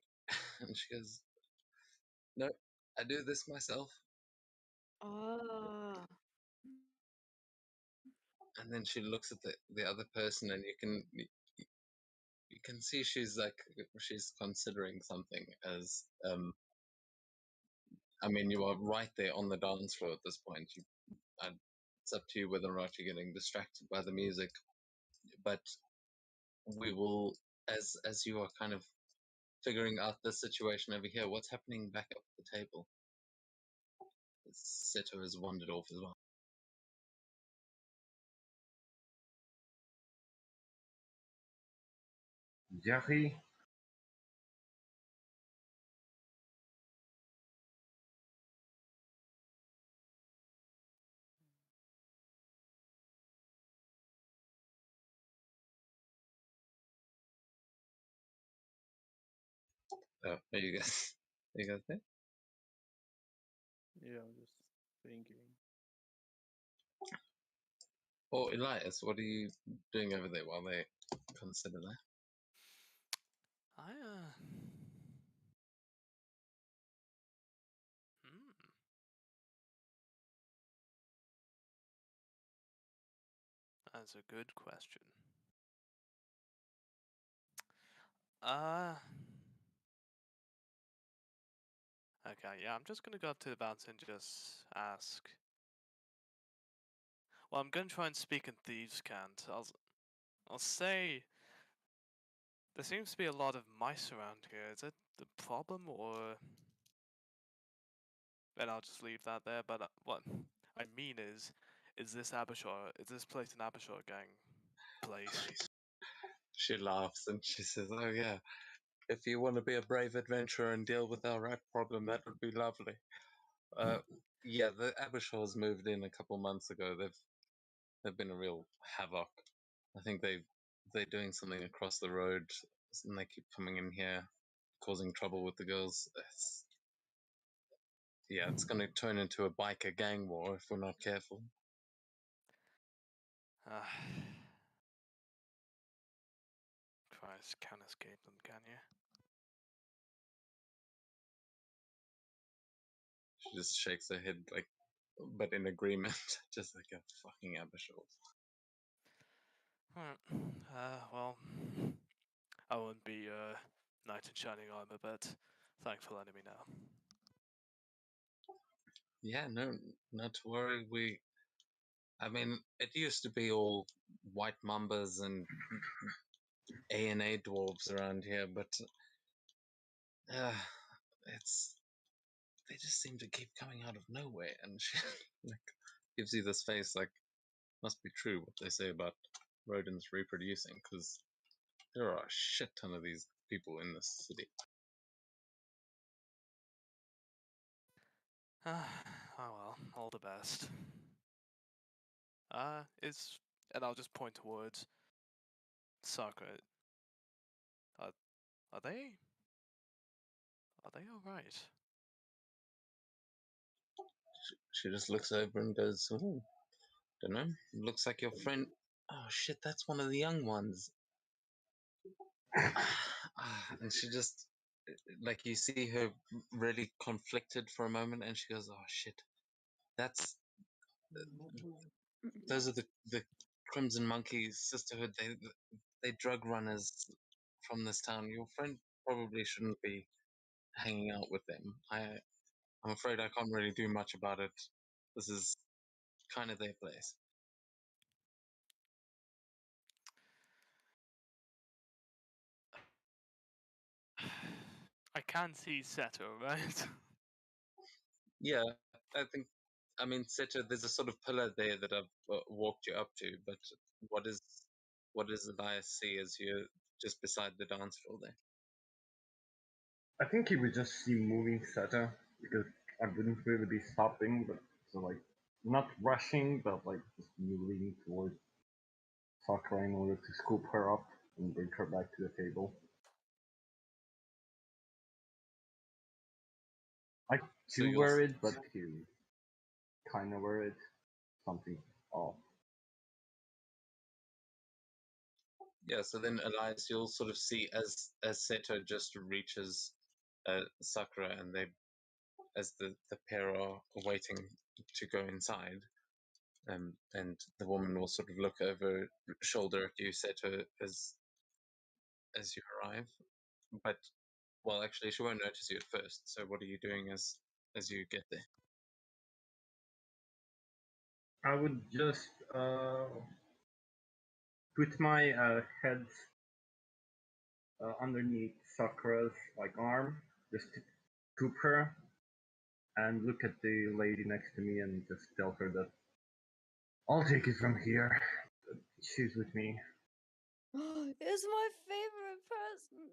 Speaker 1: and she goes, "No, I do this myself."
Speaker 2: Ah.
Speaker 1: And then she looks at the other person, and you can see she's considering something. As I mean, you are right there on the dance floor at this point. It's up to you whether or not you're getting distracted by the music. But we will, as you are kind of figuring out the situation over here, what's happening back up the table? Seto has wandered off as well.
Speaker 4: Jerry,
Speaker 1: Oh, are you guys, are you guys there?
Speaker 5: Yeah, I'm just thinking.
Speaker 1: Oh, Elias, what are you doing over there while they consider that?
Speaker 3: I That's a good question. Okay, yeah, I'm just gonna go up to the bouncer and just ask. Well, I'm gonna try and speak in thieves' cant. I'll say there seems to be a lot of mice around here. Is it the problem, or? And I'll just leave that there. But what I mean is this Abishar? Is this place an Abishar gang place?
Speaker 1: She laughs and she says, "Oh yeah, if you want to be a brave adventurer and deal with our rat problem, that would be lovely." Uh, yeah, the Abishals moved in a couple months ago. They've been a real havoc. I think they're doing something across the road, and they keep coming in here, causing trouble with the girls. It's going to turn into a biker gang war if we're not careful.
Speaker 3: Christ, can't escape them, can you?
Speaker 1: She just shakes her head but in agreement, just like a fucking Abishal.
Speaker 3: Well, I won't be knight in shining armor, but thanks for letting me know.
Speaker 1: Yeah, no, not to worry. I mean, it used to be all white mambas and A&A dwarves around here, but it's they just seem to keep coming out of nowhere, and she like gives you this face like must be true what they say about rodents reproducing, because there are a shit ton of these people in this city.
Speaker 3: Oh well, all the best. And I'll just point towards Sakura. Are they all right?
Speaker 1: She just looks over and goes, "Oh, don't know. Looks like your friend. Oh shit, that's one of the young ones." And she just like you see her really conflicted for a moment, and she goes, "Oh shit, that's those are the Crimson Monkey Sisterhood. They drug runners from this town. Your friend probably shouldn't be hanging out with them. I'm afraid I can't really do much about it. This is kind of their place."
Speaker 3: I can see Seto, right?
Speaker 1: Yeah, I think. I mean, Seto, there's a sort of pillar there that I've walked you up to, but what is what does Elias see as you're just beside the dance floor there?
Speaker 4: I think he would just see moving Seta because I wouldn't really be stopping, but so like not rushing, but like just moving towards Sakura in order to scoop her up and bring her back to the table.
Speaker 1: So
Speaker 4: too
Speaker 1: you'll
Speaker 4: worried, but too kind of worried. Something off.
Speaker 1: Yeah, so then Elias, you'll sort of see as Seto just reaches Sakura, and they, as the pair are waiting to go inside, and the woman will sort of look over her shoulder at you, Seto, as you arrive. But well, actually, she won't notice you at first. So what are you doing as you get there?
Speaker 4: I would just put my head underneath Sakura's like arm, just to scoop her, and look at the lady next to me and just tell her that I'll take it from here. She's with me.
Speaker 2: It's my favorite person.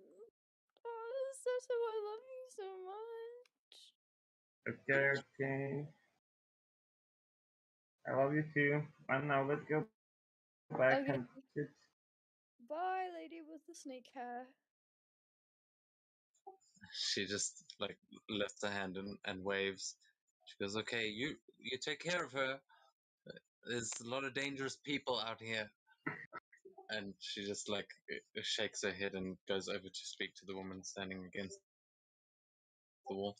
Speaker 2: Oh, Soto, I love you so much.
Speaker 4: Okay, okay. I love you too. And now let's go back
Speaker 2: Okay.
Speaker 4: and sit.
Speaker 2: Bye, lady with the snake hair.
Speaker 1: She just like lifts her hand and waves. She goes, "Okay, you take care of her. There's a lot of dangerous people out here." And she just like shakes her head and goes over to speak to the woman standing against the wall.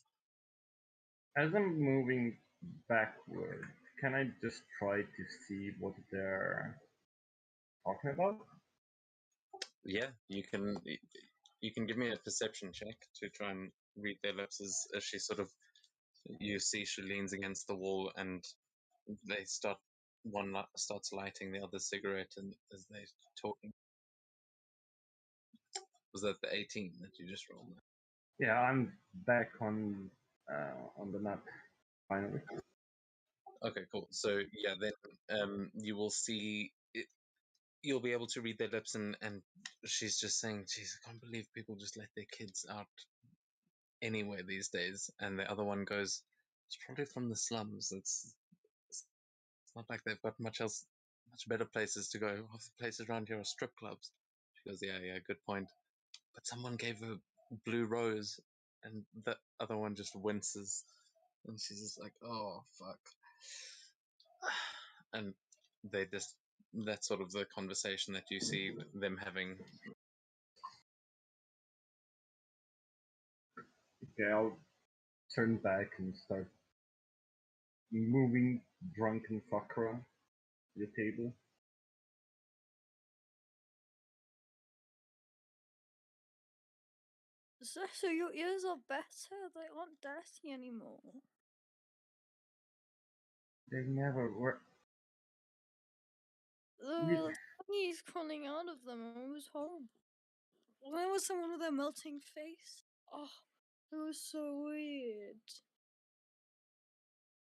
Speaker 4: As I'm moving backward, can I just try to see what they're talking about?
Speaker 1: Yeah, you can give me a perception check to try and read their lips as she sort of, you see she leans against the wall and they start, starts lighting the other cigarette, and as they talking. Was that the 18 that you just rolled?
Speaker 4: Yeah, I'm back on the map finally.
Speaker 1: Okay, cool. So yeah, then you will see it, you'll be able to read their lips, and she's just saying, "Geez, I can't believe people just let their kids out anywhere these days." And the other one goes, "It's probably from the slums. It's not like they've got much better places to go. Half the places around here are strip clubs." She goes, "Yeah, yeah, good point. But someone gave her blue rose," and the other one just winces, and she's just like, "Oh fuck." And they just, that's sort of the conversation that you see them having.
Speaker 4: Okay, I'll turn back and start moving drunken Sakura to the table.
Speaker 2: So your ears are better? They aren't dirty anymore.
Speaker 4: They never were.
Speaker 2: The honey's crawling out of them. It was horrible. There was someone with a melting face. Oh, it was so weird.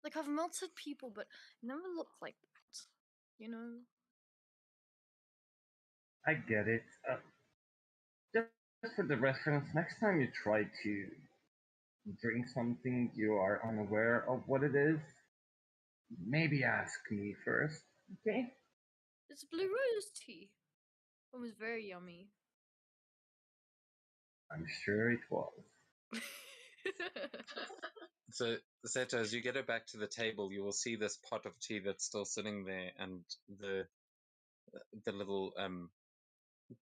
Speaker 2: Like, I've melted people, but it never looked like that. You know?
Speaker 4: I get it. Just for the reference, next time you try to drink something you are unaware of what it is, maybe ask me first, okay?
Speaker 2: It's blue rose tea. It was very yummy.
Speaker 4: I'm sure it was.
Speaker 1: So, Seto, as you get her back to the table, you will see this pot of tea that's still sitting there, and the little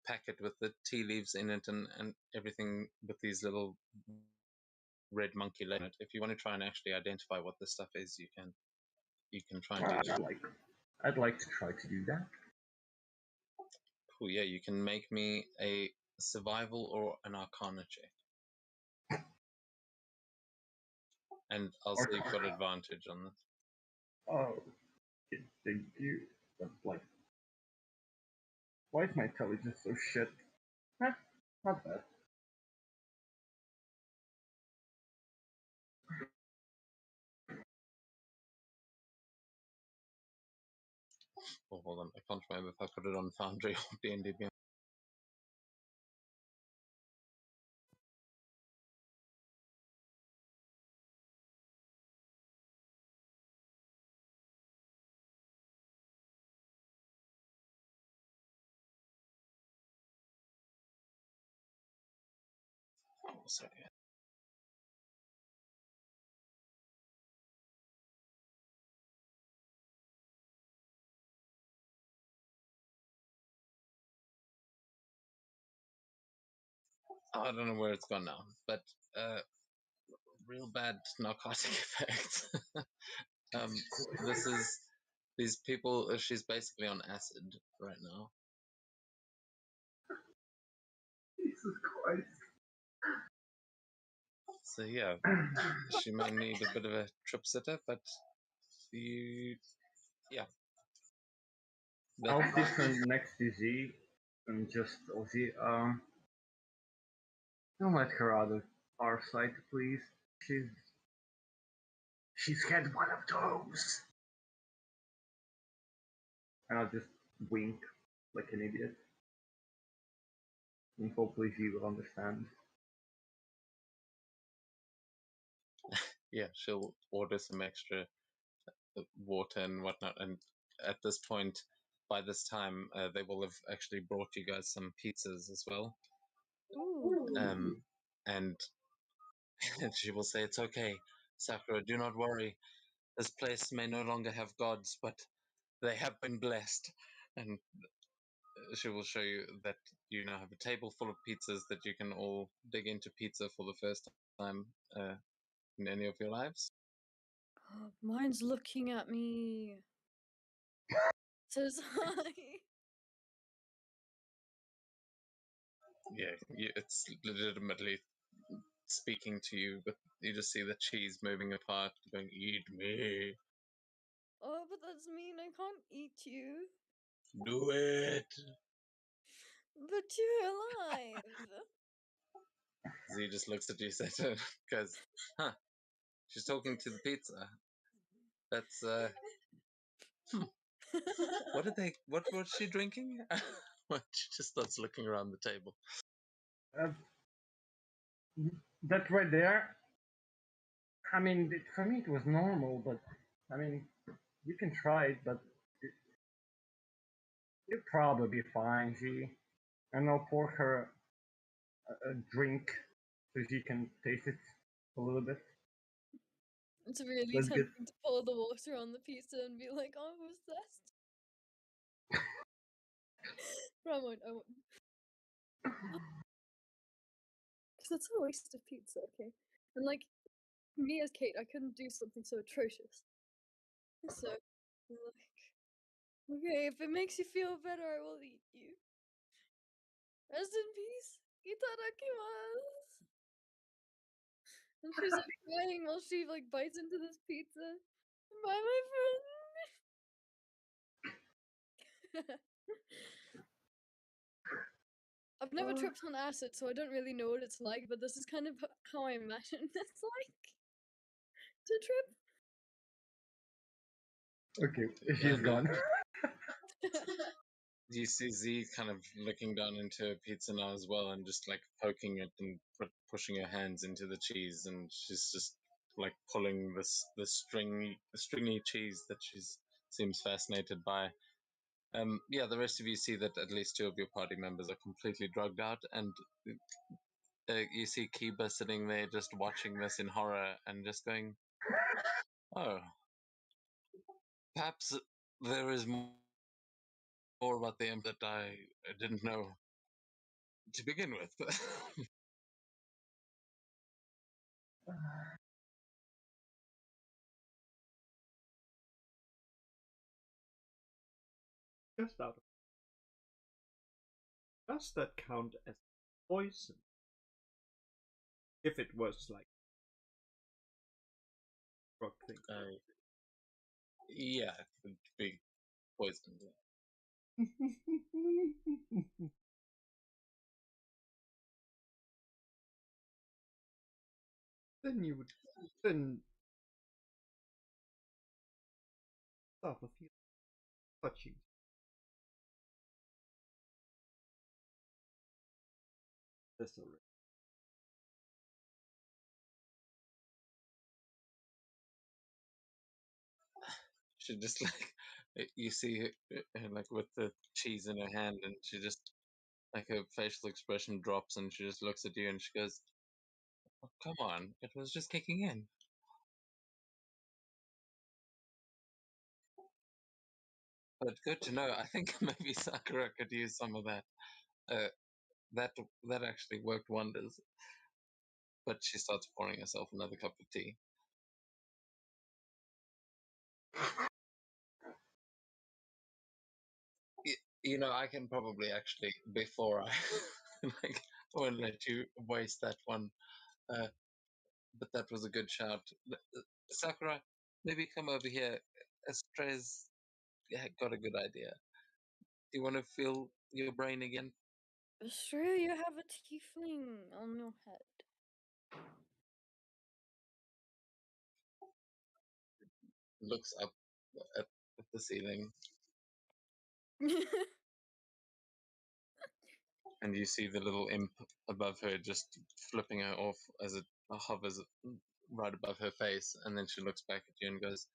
Speaker 1: packet with the tea leaves in it, and everything with these little red monkey legs in it. If you want to try and actually identify what this stuff is, you can try and do that.
Speaker 4: I'd like to try to do that.
Speaker 1: Cool. Yeah, you can make me a survival or an arcana check, and I'll say you've got advantage on this.
Speaker 4: Oh, thank you. But like, why is my intelligence so shit? Huh, not bad.
Speaker 1: Oh, hold on, I can't remember if I put it on Foundry or D&D Beyond. Oh, sorry. I don't know where it's gone now, but real bad narcotic effects. This is these people. She's basically on acid right now.
Speaker 4: Jesus Christ.
Speaker 1: So yeah, she may need a bit of a trip sitter, but yeah.
Speaker 4: I'll sit next to Z and just Z. Don't let her out of our sight, please. She's had one of those. And I'll just wink like an idiot. And hopefully she will understand.
Speaker 1: Yeah, she'll order some extra water and whatnot. And at this point, by this time, they will have actually brought you guys some pizzas as well.
Speaker 2: Ooh.
Speaker 1: And she will say, "It's okay, Sakura, do not worry. This place may no longer have gods, but they have been blessed." And she will show you that you now have a table full of pizzas that you can all dig into pizza for the first time in any of your lives.
Speaker 2: Mine's looking at me. Says hi.
Speaker 1: Yeah, it's legitimately speaking to you, but you just see the cheese moving apart, going, "Eat me,
Speaker 2: Oh, but that's mean. I can't eat you.
Speaker 1: do it."
Speaker 2: But you're alive.
Speaker 1: Z just looks at you, goes, "Huh? She's talking to the pizza. That's what did they? What was she drinking?" She just starts looking around the table.
Speaker 4: That right there. I mean, for me it was normal, but I mean, you can try it, but you'll probably be fine, G. And I'll pour her a drink so she can taste it a little bit.
Speaker 2: It's really
Speaker 4: That's good.
Speaker 2: tempting to pour the water on the pizza and be like, "Oh, I'm obsessed." But I won't. Because that's a waste of pizza, okay? And like, me as Kate, I couldn't do something so atrocious. So, I'm like, okay, if it makes you feel better, I will eat you. Rest in peace. Itadakimasu. And she's like crying while she like bites into this pizza. Bye, my friend. I've never tripped on acid, so I don't really know what it's like, but this is kind of how I imagine it's like to trip.
Speaker 4: Okay, she's gone.
Speaker 1: You see Z kind of looking down into her pizza now as well, and just like poking it and pushing her hands into the cheese, and she's just like pulling the stringy cheese that she seems fascinated by. Yeah, the rest of you see that at least two of your party members are completely drugged out, and you see Kiba sitting there just watching this in horror and just going, "Oh, perhaps there is more about the that I didn't know to begin with."
Speaker 6: Just out of does that count as poison? If it was like drug thing.
Speaker 1: Yeah, it could be poisoned.
Speaker 6: Then you would then start to feel touching. That's alright.
Speaker 1: She just you see her like with the cheese in her hand, and she just like her facial expression drops, and she just looks at you and she goes, "Oh, come on, it was just kicking in." But good to know. I think maybe Sakura could use some of that that actually worked wonders. But she starts pouring herself another cup of tea. You know, I can probably actually, before I like, I won't let you waste that one. But that was a good shout. Sakura, maybe come over here. Estre's got a good idea. Do you want to feel your brain again?
Speaker 2: Sure, you have a tiefling on your head.
Speaker 1: Looks up at the ceiling, and you see the little imp above her just flipping her off as it hovers right above her face, and then she looks back at you and goes,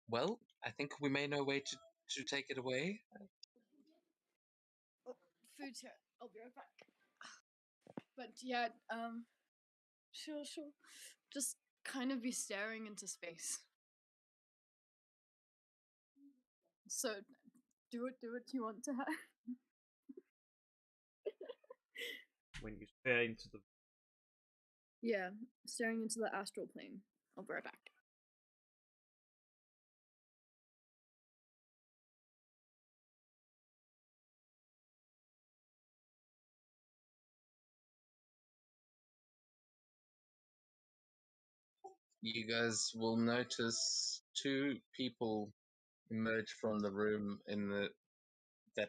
Speaker 1: "Well, I think we may know a way to take it away."
Speaker 2: Oh, food's here. I'll be right back. But yeah, she'll just kind of be staring into space. So do what you want to her.
Speaker 6: When you stare into the
Speaker 2: Yeah, staring into the astral plane. I'll be right back.
Speaker 1: You guys will notice two people emerge from the room that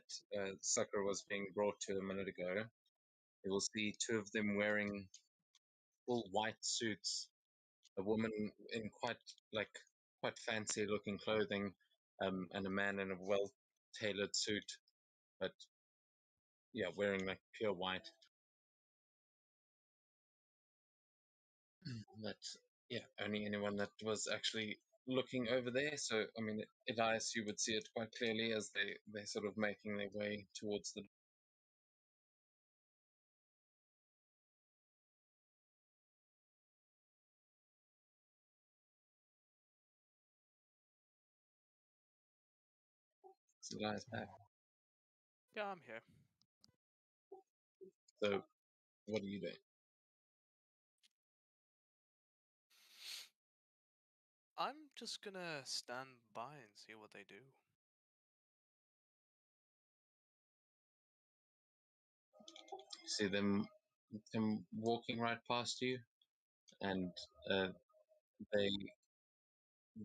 Speaker 1: Sakura was being brought to a minute ago. You will see two of them wearing full white suits. A woman in quite fancy looking clothing, and a man in a well tailored suit, but yeah, wearing like pure white. But yeah, only anyone that was actually looking over there. So I mean, Elias, you would see it quite clearly as they're sort of making their way towards the. So Elias back.
Speaker 3: Yeah, I'm here.
Speaker 1: So what are you doing?
Speaker 3: I'm just gonna stand by and see what they do.
Speaker 1: You see them walking right past you, and uh, they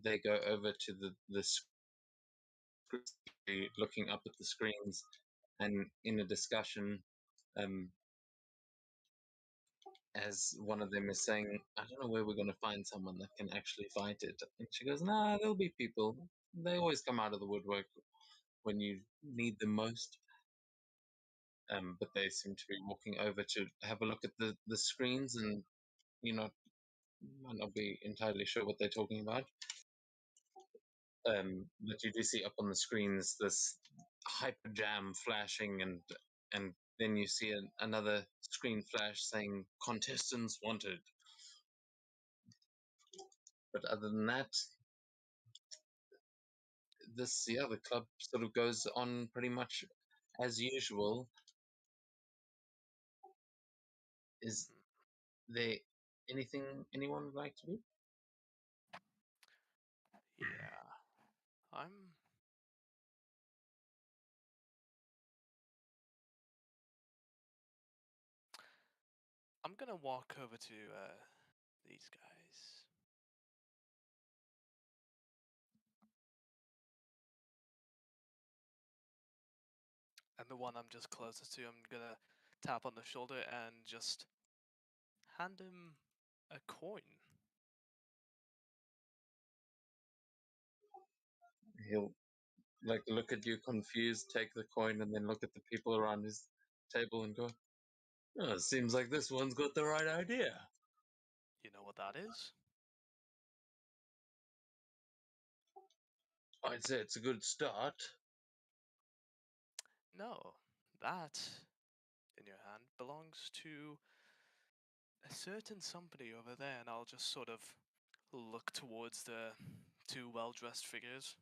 Speaker 1: they go over to the looking up at the screens, and in a discussion, um, as one of them is saying, "I don't know where we're going to find someone that can actually fight it," and she goes, "Nah, there'll be people. They always come out of the woodwork when you need them most." But they seem to be walking over to have a look at the screens, and you know, might not be entirely sure what they're talking about. But you do see up on the screens this hyper jam flashing, and then you see another screen flash saying contestants wanted. But other than that, the club sort of goes on pretty much as usual. Is there anything anyone would like to do?
Speaker 3: Yeah, I'm. I'm gonna walk over to these guys. And the one I'm just closest to, I'm gonna tap on the shoulder and just hand him a coin.
Speaker 1: He'll like look at you confused, take the coin, and then look at the people around his table and go, "Oh, it seems like this one's got the right idea."
Speaker 3: You know what that is?
Speaker 1: I'd say it's a good start.
Speaker 3: No, that in your hand belongs to a certain somebody over there, and I'll just sort of look towards the two well-dressed figures.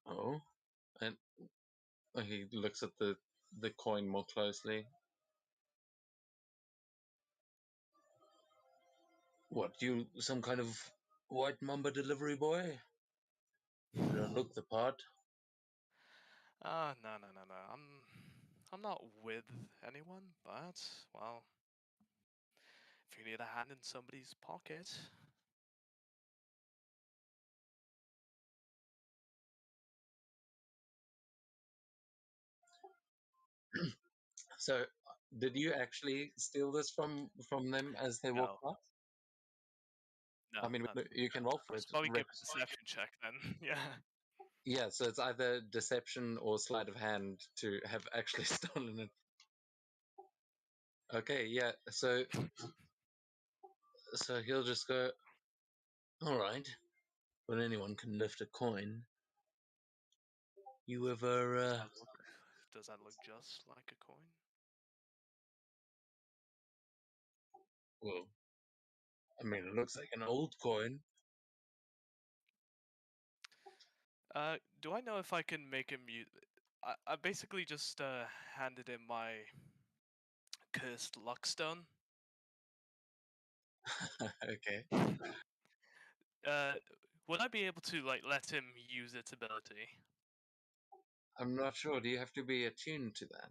Speaker 1: Oh, and he looks at the coin more closely. What, you some kind of white mamba delivery boy? You don't look the part.
Speaker 3: No. I'm not with anyone, but well, if you need a hand in somebody's pocket,
Speaker 1: So, did you actually steal this from them as they
Speaker 3: no,
Speaker 1: walked past?
Speaker 3: no.
Speaker 1: I mean,
Speaker 3: no.
Speaker 1: you can roll for it.
Speaker 3: Just probably give a deception check then. Yeah.
Speaker 1: Yeah, so it's either deception or sleight of hand to have actually stolen it. Okay, yeah. So he'll just go. All right. When anyone can lift a coin. You ever?
Speaker 3: Does that look just like a coin?
Speaker 1: Well, I mean, it looks like an old coin.
Speaker 3: Do I know if I can make him use? I basically just handed him my cursed luck stone.
Speaker 1: Okay.
Speaker 3: Would I be able to like let him use its ability?
Speaker 1: I'm not sure. Do you have to be attuned to that?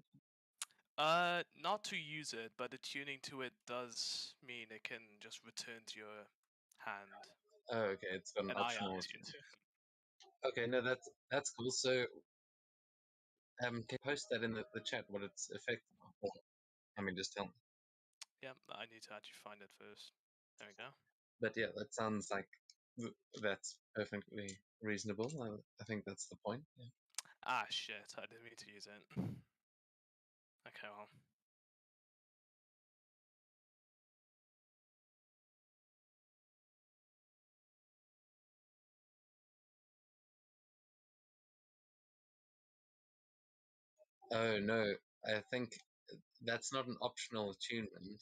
Speaker 3: Not to use it, but attuning to it does mean it can just return to your hand,
Speaker 1: Oh, okay. It's got an
Speaker 3: and I am
Speaker 1: optional.
Speaker 3: attuned to it.
Speaker 1: Okay, no, that's cool. So, can you post that in the chat? What its effect? Or, I mean, just tell me.
Speaker 3: Yeah, I need to actually find it first. There we go.
Speaker 1: But yeah, that sounds like that's perfectly reasonable. I think that's the point. Yeah.
Speaker 3: Ah, shit! I didn't mean to use it. Okay, well.
Speaker 1: Oh no, I think that's not an optional attunement.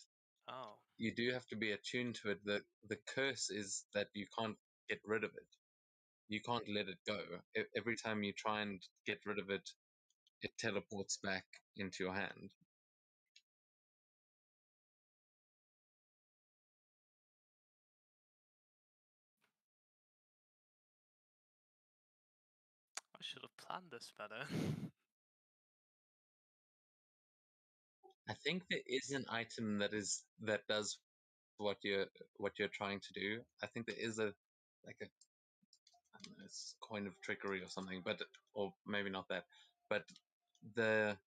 Speaker 3: Oh.
Speaker 1: You do have to be attuned to it. The curse is that you can't get rid of it. You can't let it go. Every time you try and get rid of it, it teleports back into your hand.
Speaker 3: I should have planned this better.
Speaker 1: I think there is an item that does what you're trying to do. I think there is a like a I don't know, it's coin of trickery or something, but or maybe not that. But the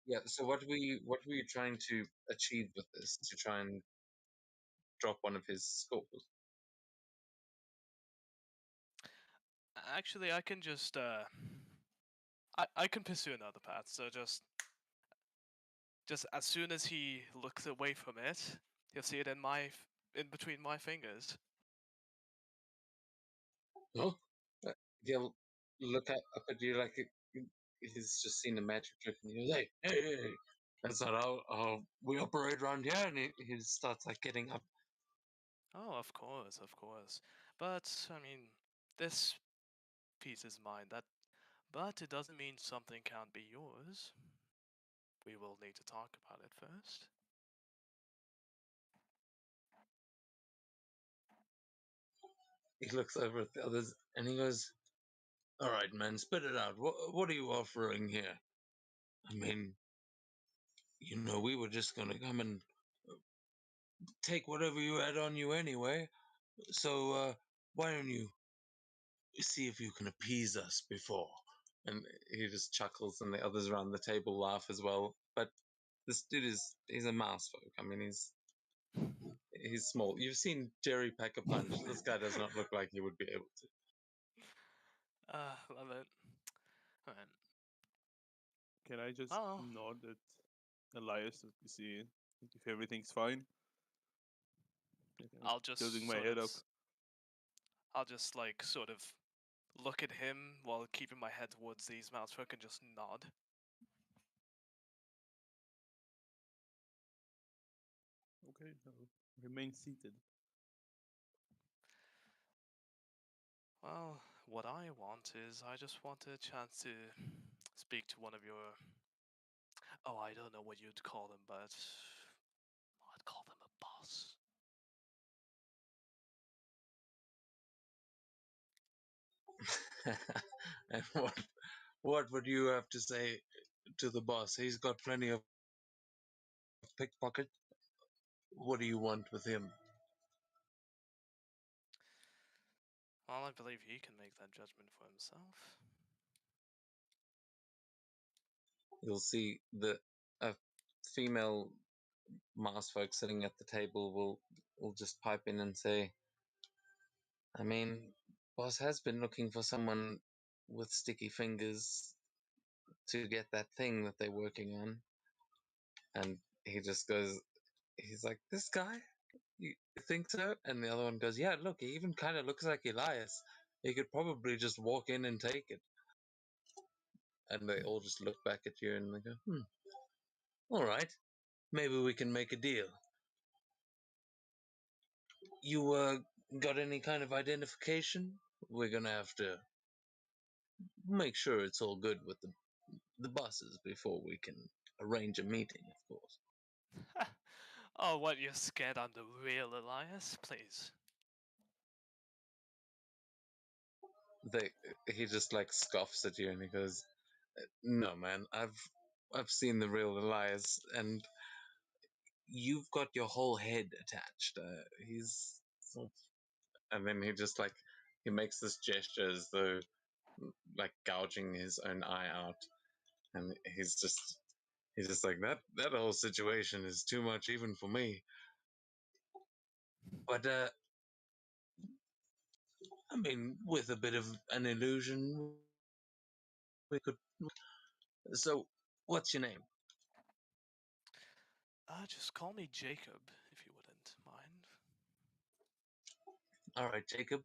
Speaker 1: yeah. So what were you trying to achieve with this? To try and drop one of his scores?
Speaker 3: Actually, I can just I can pursue another path. So just as soon as he looks away from it, he'll see it in between my fingers.
Speaker 1: Oh, he'll look up at you like he's just seen a magic trick, and he's like, "Hey, that's not how we operate around here." And he starts like getting up.
Speaker 3: Oh, of course, of course. But I mean, this piece is mine. But it doesn't mean something can't be yours. We will need to talk about it first.
Speaker 1: He looks over at the others and he goes, "All right, man, spit it out. What are you offering here? I mean, we were just gonna come and take whatever you had on you anyway. So why don't you see if you can appease us before?" And he just chuckles, and the others around the table laugh as well. But this dude he's a mouse folk. I mean, he's small. You've seen Jerry pack a punch. This guy does not look like he would be able to.
Speaker 3: Love it. Alright.
Speaker 5: Can I just
Speaker 3: Oh,
Speaker 5: nod at Elias to see if everything's fine? Like, I'm
Speaker 3: I'll just
Speaker 5: tilting my
Speaker 3: sort
Speaker 5: head
Speaker 3: of,
Speaker 5: up.
Speaker 3: I'll just like sort of look at him while keeping my head towards these mousefolk and just nod.
Speaker 5: Okay, I'll remain seated.
Speaker 3: Well, what I want is I just want a chance to speak to one of your. Oh, I don't know what you'd call them, but I'd call them a boss.
Speaker 1: And what would you have to say to the boss? He's got plenty of pickpocket. What do you want with him?
Speaker 3: Well, I believe he can make that judgment for himself.
Speaker 1: You'll see the a female masked folk sitting at the table will just pipe in and say, I mean, boss has been looking for someone with sticky fingers to get that thing that they're working on. And he just goes, he's like, this guy? You think so? And the other one goes, yeah, look, he even kind of looks like Elias. He could probably just walk in and take it. And they all just look back at you and they go, all right, maybe we can make a deal. You got any kind of identification? We're gonna have to make sure it's all good with the bosses before we can arrange a meeting, of course.
Speaker 3: Oh, what, you're scared I'm the real Elias? Please.
Speaker 1: They he just like scoffs at you and he goes, no man, I've seen the real Elias and you've got your whole head attached. He's and then he just like he makes this gesture as though like gouging his own eye out, and he's just like that whole situation is too much even for me. But I mean, with a bit of an illusion, we could. So, what's your name?
Speaker 3: Just call me Jacob, if you wouldn't mind.
Speaker 1: All right, Jacob.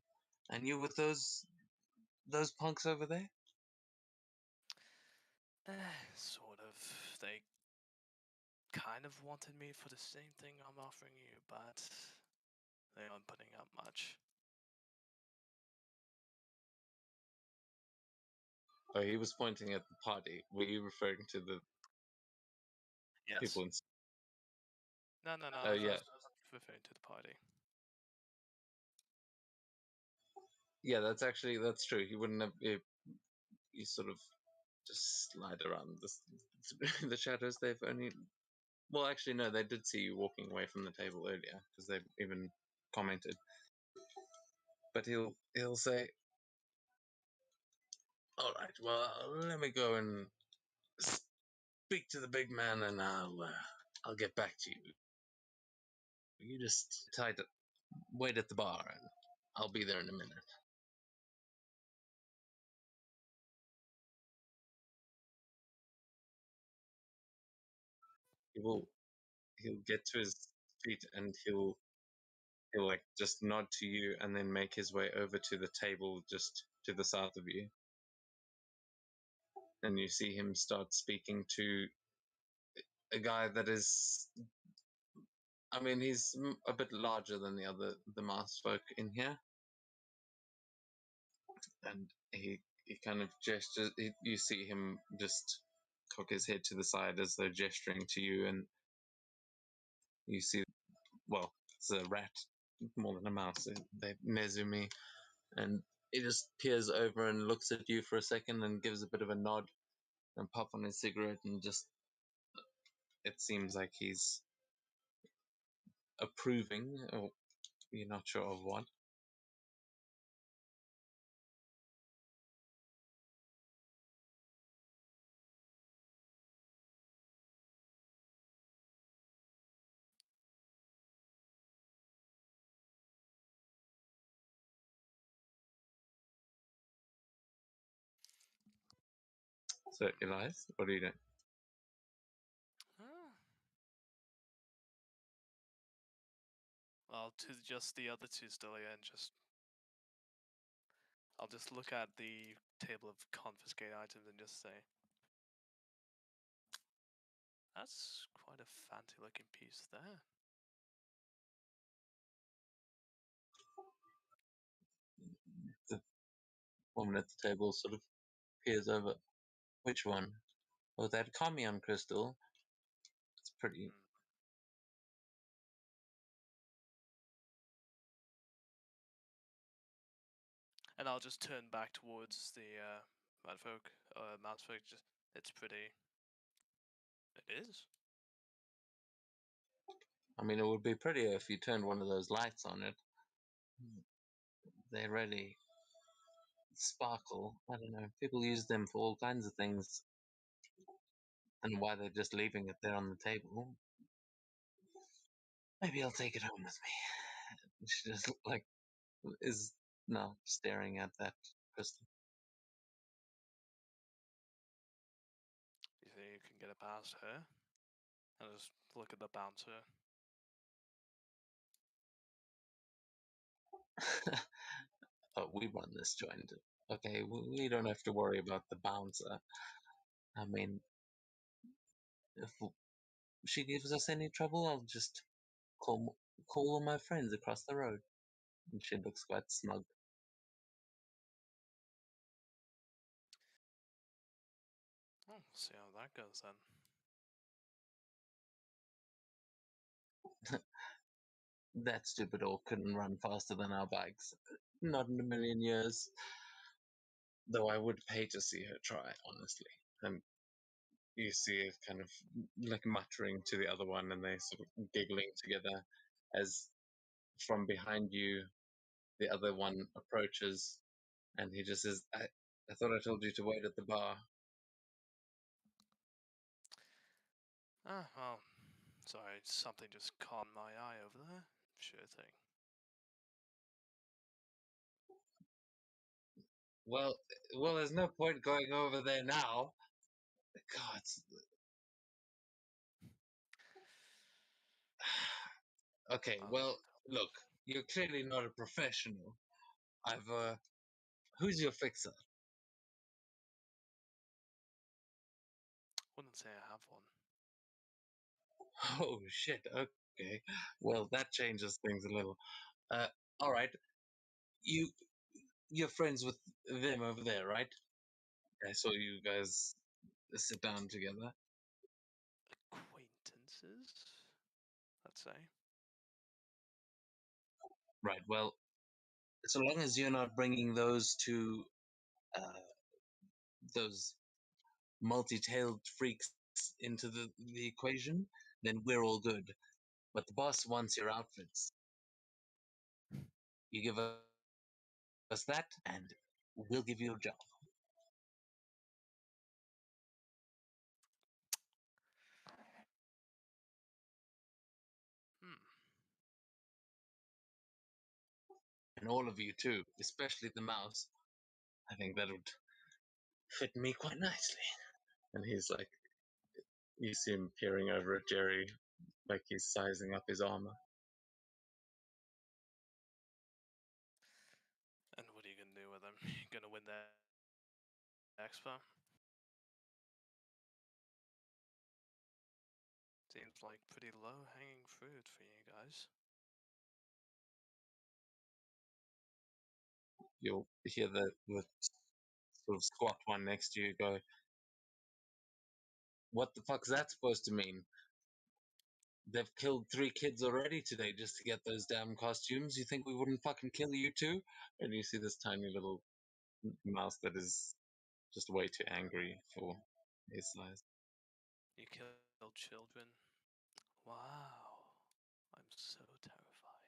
Speaker 1: And you with those punks over there?
Speaker 3: Sort of. They kind of wanted me for the same thing I'm offering you, but they aren't putting up much.
Speaker 1: Oh, he was pointing at the party. Were you referring to the
Speaker 3: Yes.
Speaker 1: people in?
Speaker 3: No,
Speaker 1: Oh
Speaker 3: I
Speaker 1: yeah,
Speaker 3: was referring to the party.
Speaker 1: yeah. That's true. He wouldn't have. You sort of just slide around the shadows. They've only. Well, actually, no. They did see you walking away from the table earlier because they even commented. But he'll say, "All right, well, let me go and speak to the big man, and I'll get back to you. You just wait at the bar, and I'll be there in a minute." He will. He'll get to his feet, and he'll like just nod to you, and then make his way over to the table just to the south of you, and you see him start speaking to a guy that is. I mean, he's a bit larger than the masked folk in here, and he kind of gestures. You see him just cock his head to the side as though gesturing to you, and you see, well, it's a rat more than a mouse. They Nezumi, and he just peers over and looks at you for a second and gives a bit of a nod and puff on his cigarette, and just it seems like he's approving, or you're not sure of what. So, Elias, what are you doing?
Speaker 3: Huh? Well, to just the other two still and just I'll just look at the table of confiscated items and just say, that's quite a fancy looking piece there.
Speaker 1: woman at the table sort of peers over. Which one? Oh, that Carmion crystal. It's pretty.
Speaker 3: Hmm. And I'll just turn back towards the Madfolk. Madfolk, just it's pretty. It is.
Speaker 1: I mean, it would be prettier if you turned one of those lights on it. They really sparkle. I don't know. People use them for all kinds of things. I don't know why they're just leaving it there on the table. Maybe I'll take it home with me. She just like is now staring at that crystal.
Speaker 3: You think you can get it past her? And just look at the bouncer.
Speaker 1: Oh, we run this joint. Okay, we don't have to worry about the bouncer. I mean, if she gives us any trouble, I'll just call all my friends across the road. And she looks quite smug.
Speaker 3: Oh, we'll see how that goes then.
Speaker 1: That stupid orc couldn't run faster than our bikes. Not in a million years. Though I would pay to see her try, honestly. And you see it kind of like muttering to the other one, and they sort of giggling together as from behind you, the other one approaches, and he just says, I thought I told you to wait at the bar.
Speaker 3: Ah, well, sorry, something just caught my eye over there. Sure thing.
Speaker 1: Well, there's no point going over there now. God, okay,
Speaker 3: I'll
Speaker 1: well, look, you're clearly not a professional. Who's your fixer?
Speaker 3: wouldn't say I have one.
Speaker 1: Oh shit. Okay. Well, that changes things a little. Uh, all right. You you're friends with them over there, right? I saw you guys sit down together.
Speaker 3: Acquaintances, let's say.
Speaker 1: Right. Well, so long as you're not bringing those multi-tailed freaks into the equation, then we're all good. But the boss wants your outfits. You give us that, and we'll give you a job.
Speaker 3: Hmm.
Speaker 1: And all of you too, especially the mouse. I think that would fit me quite nicely. And he's like, you see him peering over at Jerry, like he's sizing up his armor.
Speaker 3: And what are you gonna do with him? You gonna win the expo? Seems like pretty low-hanging fruit for you guys.
Speaker 1: You'll hear the sort of squat one next to you go, what the fuck's that supposed to mean? They've killed 3 kids already today just to get those damn costumes. You think we wouldn't fucking kill you too? And you see this tiny little mouse that is just way too angry for his size.
Speaker 3: You killed children. Wow. I'm so terrified.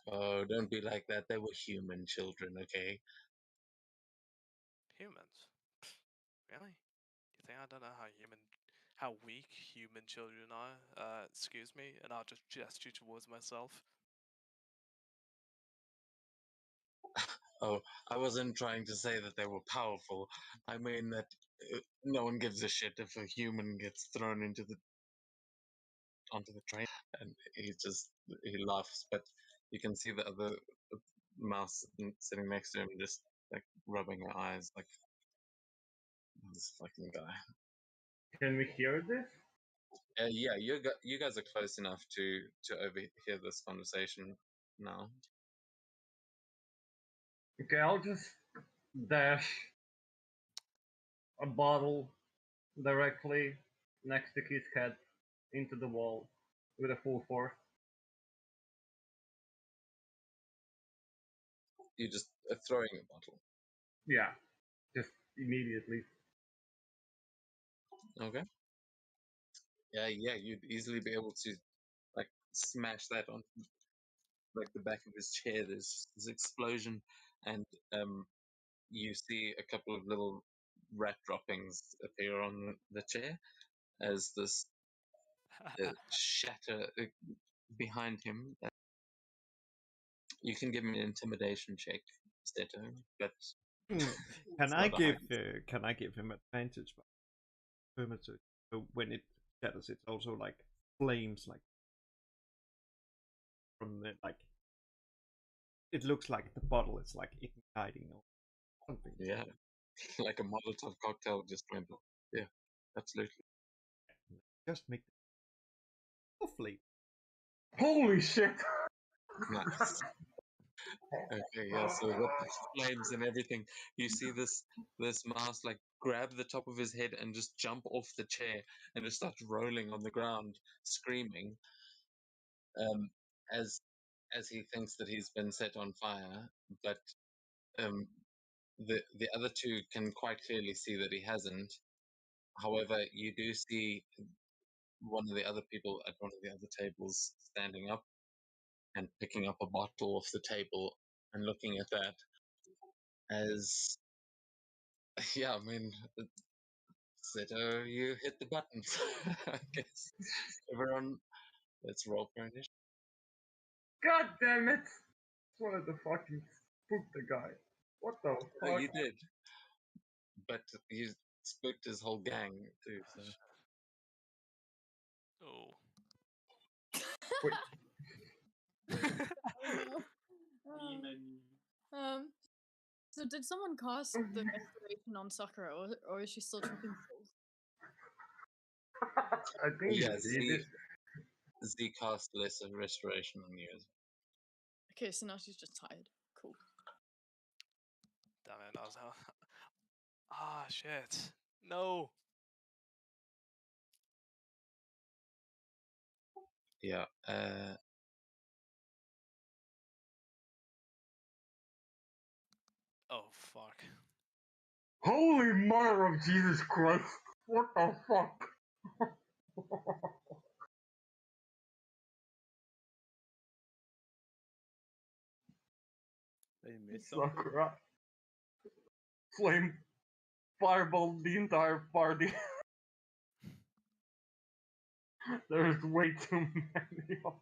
Speaker 1: Oh, don't be like that. They were human children, okay?
Speaker 3: Humans? Really? You think I don't know how weak human children are? Excuse me, and I'll just gesture towards myself.
Speaker 1: Oh, I wasn't trying to say that they were powerful. I mean that no one gives a shit if a human gets thrown onto the train, and he laughs. But you can see the other mouse sitting next to him, just like rubbing her eyes, like this fucking guy.
Speaker 4: Can we hear this?
Speaker 1: Yeah, you guys are close enough to overhear this conversation now.
Speaker 4: Okay, I'll just dash a bottle directly next to his head into the wall with a full force.
Speaker 1: You just throwing a bottle.
Speaker 4: Yeah, just immediately.
Speaker 1: Okay. Yeah, you'd easily be able to like smash that on like the back of his chair. There's this explosion, and you see a couple of little rat droppings appear on the chair as this shatter behind him. You can give me an intimidation check, Steto, but
Speaker 6: Can
Speaker 1: it's
Speaker 6: I
Speaker 1: not a high.
Speaker 6: give him advantage by affirmative? So when it shatters, it's also like flames, like from the like. It looks like the bottle is like igniting or something.
Speaker 1: Yeah, like a Molotov cocktail just went off. Yeah, absolutely.
Speaker 6: Just make hopefully.
Speaker 4: Holy shit!
Speaker 1: Nice. Okay, yeah. So with the flames and everything, you see this mouse like grab the top of his head and just jump off the chair and just start rolling on the ground, screaming. Um, as as he thinks that he's been set on fire, but um, the other two can quite clearly see that he hasn't. However, you do see one of the other people at one of the other tables standing up and picking up a bottle off the table and looking at that as yeah, I mean, Seto, you hit the button. I guess everyone, let's roll for initiative.
Speaker 4: God damn it! Just wanted to fucking spook the guy. What the
Speaker 1: Oh,
Speaker 4: fuck?
Speaker 1: you did, but you spooked his whole gang too. So
Speaker 3: Oh.
Speaker 4: Wait,
Speaker 2: Oh, no. So did someone cast the restoration on Sakura, or is she still tripping souls?
Speaker 4: I think
Speaker 1: yeah,
Speaker 4: he did.
Speaker 1: Z cast lesser restoration on you.
Speaker 2: Okay, so now she's just tired. Cool.
Speaker 3: Damn it, I was ah, shit. No.
Speaker 1: Yeah.
Speaker 3: Oh, fuck.
Speaker 4: Holy mother of Jesus Christ! What the fuck?
Speaker 5: They missed something.
Speaker 4: Sakura. Flame fireball the entire party. There's way too many of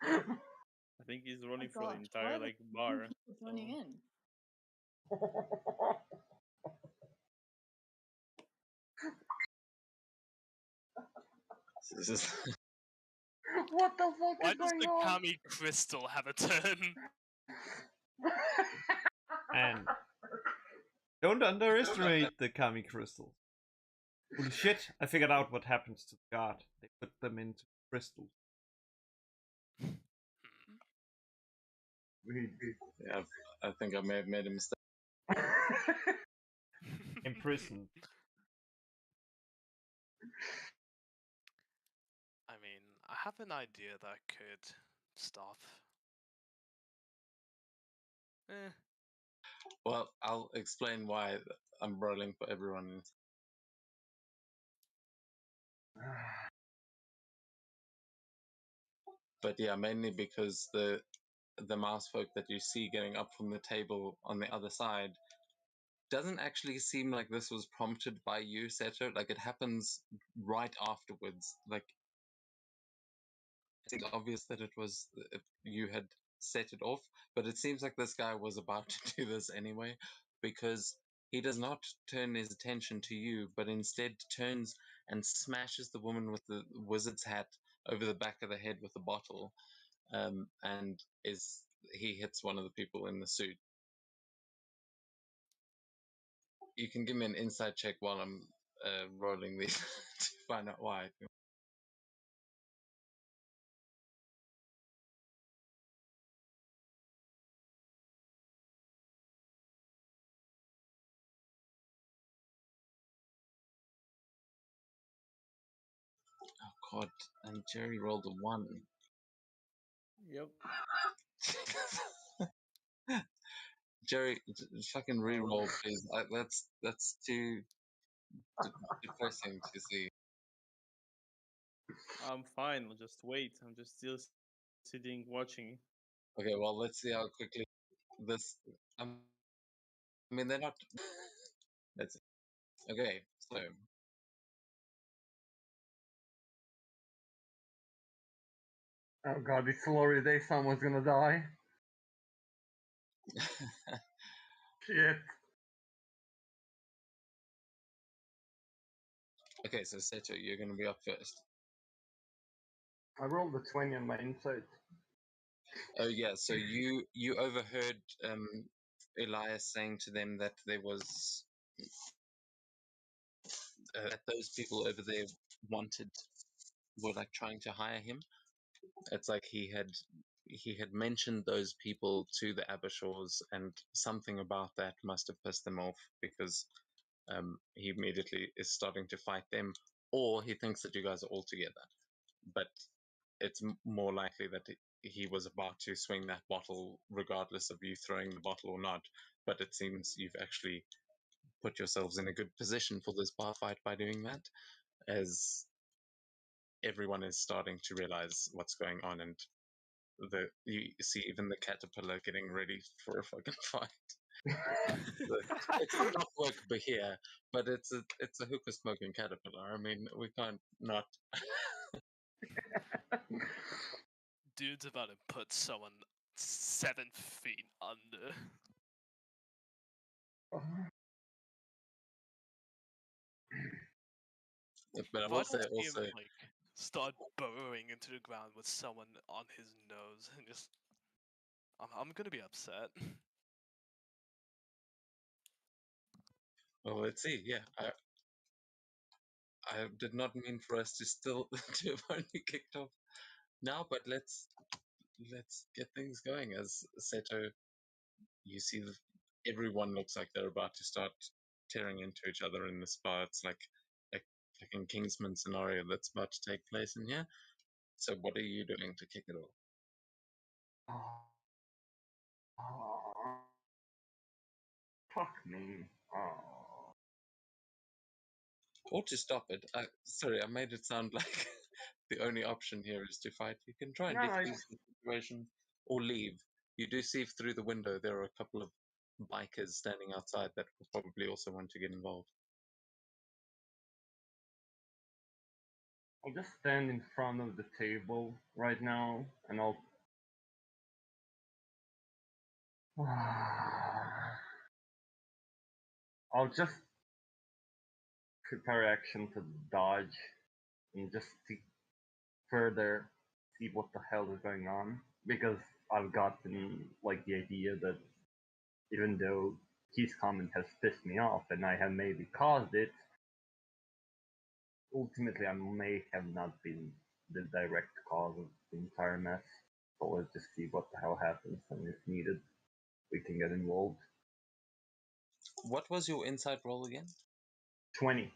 Speaker 5: I think he's running
Speaker 2: Oh
Speaker 5: for the
Speaker 2: gosh, why
Speaker 5: entire
Speaker 2: are there
Speaker 5: like
Speaker 2: so many
Speaker 5: bar.
Speaker 2: people joining
Speaker 5: so-
Speaker 2: in?
Speaker 1: This is
Speaker 4: What the fuck
Speaker 3: Why
Speaker 4: is
Speaker 3: does
Speaker 4: going
Speaker 3: the
Speaker 4: on?
Speaker 3: Kami crystal have a turn?
Speaker 6: And don't underestimate the Kami crystals. Holy shit, I figured out what happens to the guard. They put them into crystals.
Speaker 1: yeah. I think I may have made a mistake.
Speaker 6: Imprisoned.
Speaker 3: I mean, I have an idea that could stop. Eh.
Speaker 1: Well, I'll explain why I'm rolling for everyone. But yeah, mainly because the mouse folk that you see getting up from the table on the other side doesn't actually seem like this was prompted by you, Seto. Like it happens right afterwards. Like it's obvious that it was you had set it off, but it seems like this guy was about to do this anyway because he does not turn his attention to you, but instead turns and smashes the woman with the wizard's hat over the back of the head with a bottle, and he hits one of the people in the suit. You can give me an inside check while I'm rolling these to find out why. God, and Jerry rolled a 1.
Speaker 5: Yep.
Speaker 1: Jerry, fucking re-roll, please. That's too depressing to see.
Speaker 5: I'm fine. I'll just wait. I'm just still sitting watching.
Speaker 1: Okay, well, let's see how quickly this. I mean, they're not. Let's see. Okay, so
Speaker 4: Oh god, it's Lori Day, someone's gonna die. Shit.
Speaker 1: okay, so Seto, you're gonna be up first.
Speaker 4: I rolled a 20 on my insight.
Speaker 1: Oh yeah, so you overheard Elias saying to them that there was that those people over there were like trying to hire him. It's like he had mentioned those people to the Abershaws, and something about that must have pissed them off because he immediately is starting to fight them, or he thinks that you guys are all together. But it's more likely that he was about to swing that bottle, regardless of you throwing the bottle or not. But it seems you've actually put yourselves in a good position for this bar fight by doing that, as everyone is starting to realize what's going on, and you see even the caterpillar getting ready for a fucking fight. It's a clockwork behir, but it's a hookah smoking caterpillar. I mean, we can't not.
Speaker 3: Dude's about to put someone 7 feet under.
Speaker 1: But I
Speaker 3: Why
Speaker 1: will say
Speaker 3: don't he
Speaker 1: also,
Speaker 3: like start burrowing into the ground with someone on his nose and just? I'm gonna be upset.
Speaker 1: well, let's see. Yeah, I did not mean for us to still to have only kicked off now, but let's get things going. As Seto, you see everyone looks like they're about to start tearing into each other in the spa. It's like a fucking Kingsman scenario that's about to take place in here. So what are you doing to kick it off?
Speaker 4: Oh, fuck me. Oh.
Speaker 1: Or to stop it. Sorry, I made it sound like the only option here is to fight. You can try and
Speaker 4: No,
Speaker 1: defuse the situation or leave. You do see through the window there are a couple of bikers standing outside that will probably also want to get involved.
Speaker 4: I'll just stand in front of the table right now and I'll. I'll just prepare action to dodge and just to further see what the hell is going on, because I've gotten like the idea that even though his comment has pissed me off and I have maybe caused it, ultimately I may have not been the direct cause of the entire mess. So let's just see what the hell happens, and if needed, we can get involved.
Speaker 1: What was your insight roll again?
Speaker 4: 20.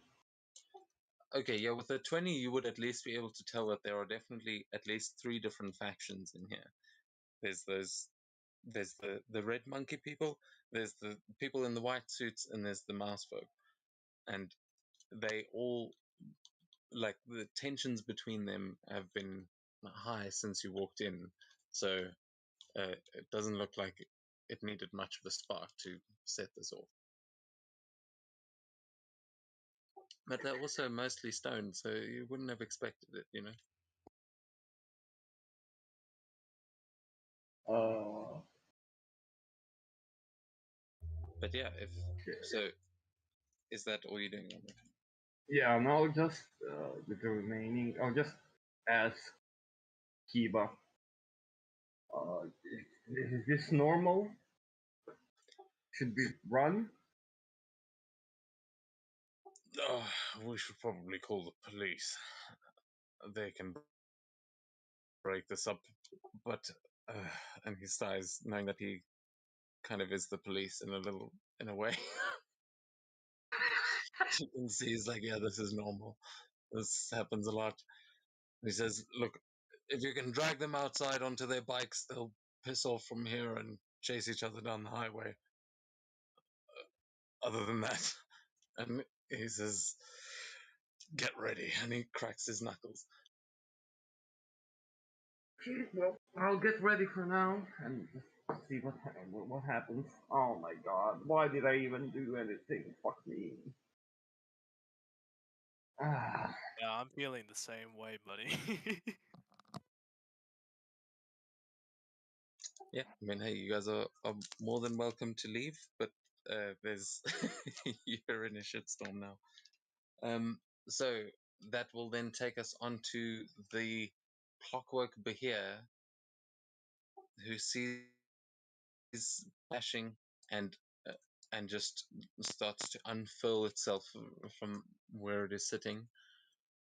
Speaker 1: Okay, yeah, with a 20, you would at least be able to tell that there are definitely at least 3 different factions in here. There's the red monkey people, there's the people in the white suits, and there's the mouse folk. And they all, like, the tensions between them have been high since you walked in. So it doesn't look like it needed much of a spark to set this off. But they're also mostly stoned, so you wouldn't have expected it, you know? But yeah, if so, is that all you're doing?
Speaker 4: Yeah, and I'll just, with the remaining, I'll just ask Kiba, is this normal? Should we run?
Speaker 1: Oh, we should probably call the police. They can break this up. But, and he sighs, knowing that he kind of is the police in a way. You can see he's like, yeah, this is normal. This happens a lot. He says, "Look, if you can drag them outside onto their bikes, they'll piss off from here and chase each other down the highway. Other than that," and he says, "Get ready," and he cracks his knuckles.
Speaker 4: Well, I'll get ready for now and just see what happens. Oh my god, why did I even do anything? Fuck me. Ah,
Speaker 3: Yeah, I'm feeling the same way, buddy.
Speaker 1: Yeah, I mean, hey, you guys are more than welcome to leave, but there's you're in a shitstorm now. So that will then take us on to the Clockwork Behir, who sees flashing and uh, and just starts to unfurl itself from where it is sitting,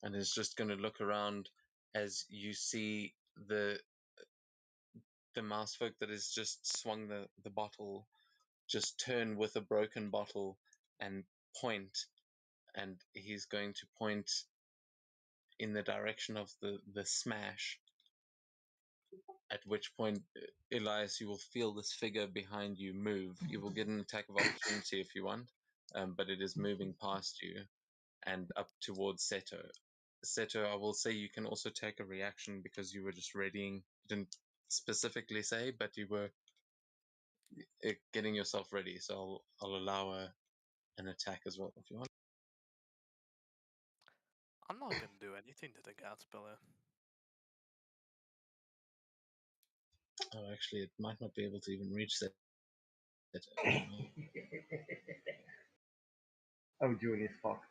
Speaker 1: and is just going to look around as you see the mouse folk that has just swung the bottle just turn with a broken bottle and point, and he's going to point in the direction of the smash, at which point, Elias, you will feel this figure behind you move. You will get an attack of opportunity if you want, but it is moving past you and up towards Seto. Seto, I will say you can also take a reaction because you were just readying. You didn't specifically say, but you were getting yourself ready. So I'll allow an attack as well if you want.
Speaker 3: I'm not gonna do anything to the Caterpillar.
Speaker 1: Oh, actually, it might not be able to even reach that.
Speaker 4: oh, June is fucked.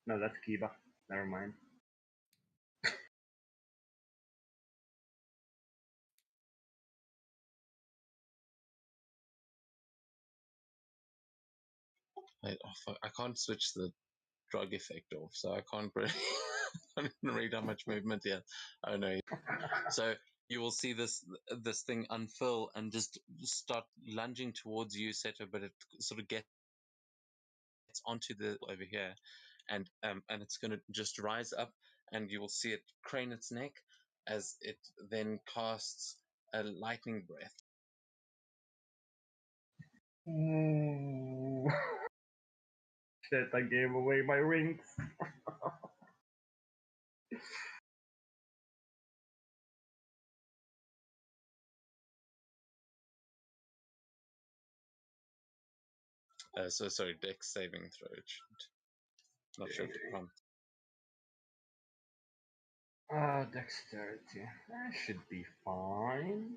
Speaker 4: No, that's Kiba. Never mind.
Speaker 1: I can't switch the drug effect off, so I can't really I didn't read how much movement yet. Oh no. So you will see this thing unfurl and just start lunging towards you, Seto, but it sort of gets onto the over here, and it's going to just rise up, and you will see it crane its neck as it then casts a lightning breath.
Speaker 4: Ooh. Shit, I gave away my rings.
Speaker 1: So sorry, Dex saving throw. Not sure if it prompts.
Speaker 4: Dexterity. That should be fine.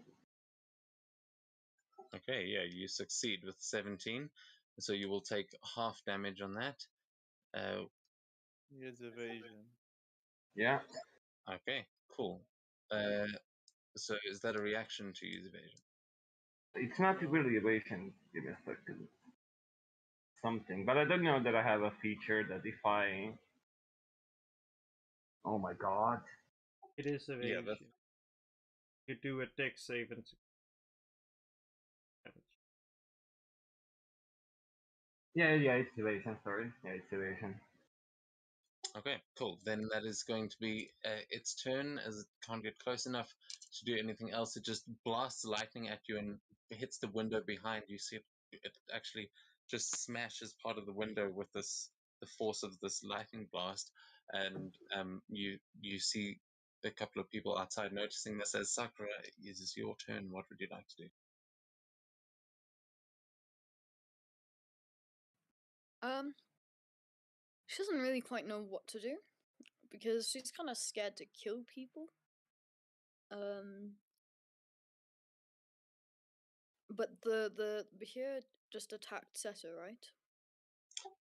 Speaker 1: Okay, yeah, you succeed with 17, so you will take half damage on that.
Speaker 5: He has evasion.
Speaker 4: Yeah.
Speaker 1: Okay, cool. So is that a reaction to use evasion?
Speaker 4: It's not really evasion. Give me a second. Something. But I don't know that I have a feature that if I... Oh my god.
Speaker 6: It is
Speaker 1: Yeah,
Speaker 6: evasion.
Speaker 1: that's
Speaker 6: You do a dex save and damage.
Speaker 4: Yeah, it's evasion, sorry. Yeah, it's evasion.
Speaker 1: okay. Cool. Then that is going to be its turn, as it can't get close enough to do anything else. It just blasts lightning at you and hits the window behind you. See, it actually just smashes part of the window with the force of this lightning blast, and you see a couple of people outside noticing this. As Sakura, it is your turn. What would you like to do?
Speaker 2: She doesn't really quite know what to do because she's kind of scared to kill people. But the Behir just attacked Seto, right?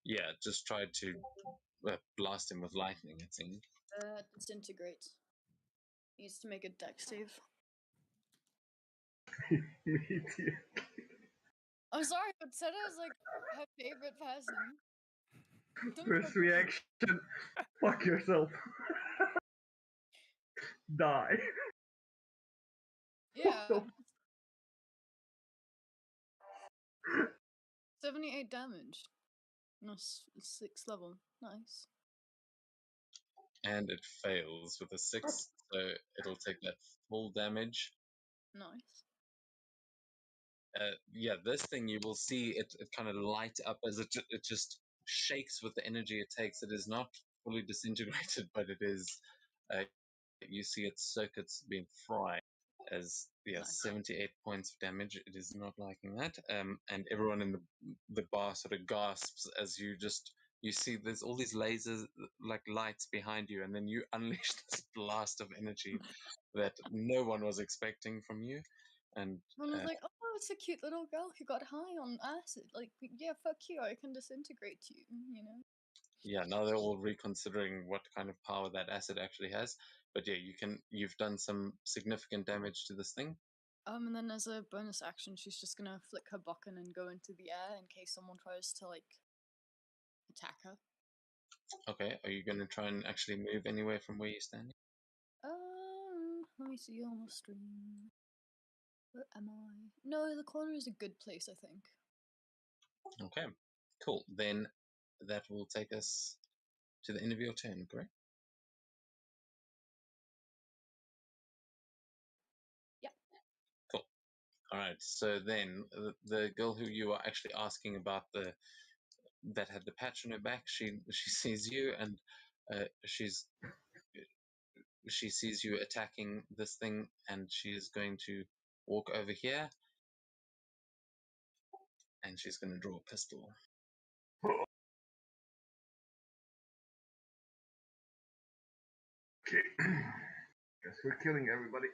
Speaker 1: Yeah, just tried to blast him with lightning, it seems.
Speaker 2: Disintegrate. Needs to make a dex save. I'm sorry, but Seto is like her favorite person. Don't
Speaker 4: First
Speaker 2: judge me.
Speaker 4: reaction. Fuck yourself. Die.
Speaker 2: Yeah.
Speaker 4: What
Speaker 2: 78 damage. No, 6th level. Nice.
Speaker 1: and it fails with a 6, so it'll take that full damage.
Speaker 2: Nice.
Speaker 1: Yeah, this thing you will see it kind of light up as it just shakes with the energy it takes. It is not fully disintegrated, but it is. You see its circuits being fried as
Speaker 2: Nice.
Speaker 1: 78 points of damage. It is not liking that. And everyone in the bar sort of gasps as you see there's all these lasers like lights behind you, and then you unleash this blast of energy that no one was expecting from you. And
Speaker 2: One was like, "Oh, it's a cute little girl who got high on acid. Like, yeah, fuck you. I can disintegrate you. You know."
Speaker 1: yeah, now they're all reconsidering what kind of power that acid actually has. But yeah, you've done some significant damage to this thing.
Speaker 2: And then as a bonus action, she's just gonna flick her bokken and go into the air in case someone tries to like attack her.
Speaker 1: Okay, are you going to try and actually move anywhere from where you're standing?
Speaker 2: Let me see on the stream. Where am I? No, the corner is a good place, I think.
Speaker 1: Okay, cool. Then that will take us to the end of your turn, correct?
Speaker 2: Yeah.
Speaker 1: Cool. All right. So then the girl who you are actually asking about that had the patch on her back, she sees you and she sees you attacking this thing, and she is going to walk over here, and she's going to draw a pistol.
Speaker 4: Okay. Guess we're killing everybody.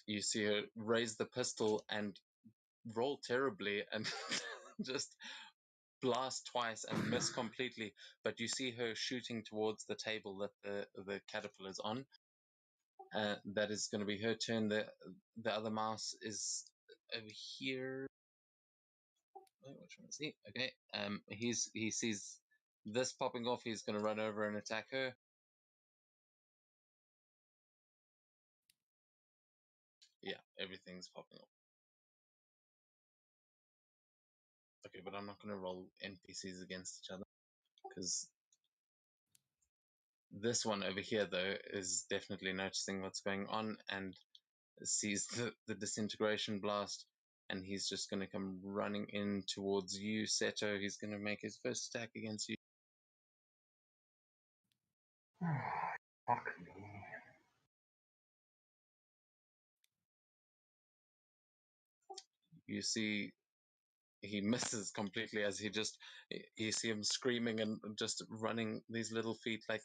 Speaker 1: You see her raise the pistol and roll terribly and just blast twice and miss completely, but you see her shooting towards the table that the caterpillar's on. That is going to be her turn. The other mouse is over here. Oh, which one is he? Okay. He sees this popping off. He's going to run over and attack her. Yeah, everything's popping off. Okay, but I'm not going to roll NPCs against each other because this one over here though is definitely noticing what's going on and sees the disintegration blast, and he's just going to come running in towards you, Seto. He's going to make his first attack against you.
Speaker 4: Fuck me.
Speaker 1: You see he misses completely as you see him screaming and just running these little feet. Like,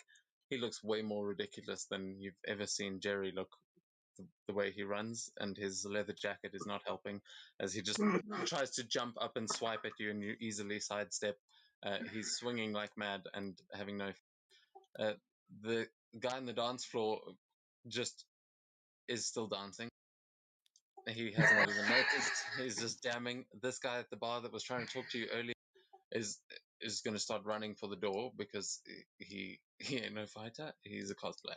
Speaker 1: he looks way more ridiculous than you've ever seen Jerry look, the way he runs, and his leather jacket is not helping as he just tries to jump up and swipe at you, and you easily sidestep. He's swinging like mad and having no. The guy on the dance floor just is still dancing. He has not even noticed. He's just jamming. This guy at the bar that was trying to talk to you earlier is going to start running for the door because he ain't no fighter. He's a cosplayer.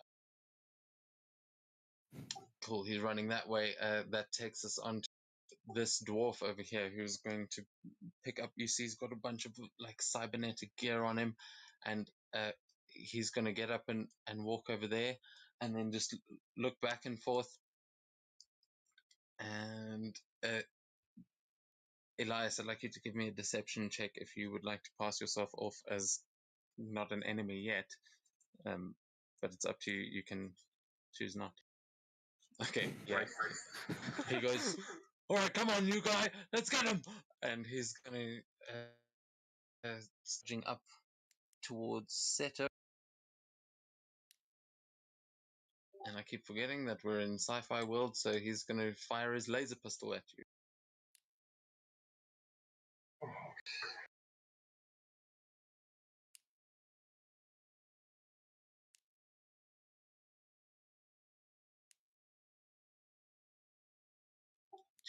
Speaker 1: Cool. He's running that way. That takes us on to this dwarf over here who's going to pick up. You see, he's got a bunch of like cybernetic gear on him, and he's going to get up and walk over there, and then just look back and forth. And Elias, I'd like you to give me a deception check if you would like to pass yourself off as not an enemy yet. But it's up to you. You can choose not. Okay, yeah. He goes, all right, come on, you guy, let's get him. And he's going to surging up towards Seto. And I keep forgetting that we're in sci-fi world, so he's going to fire his laser pistol at you.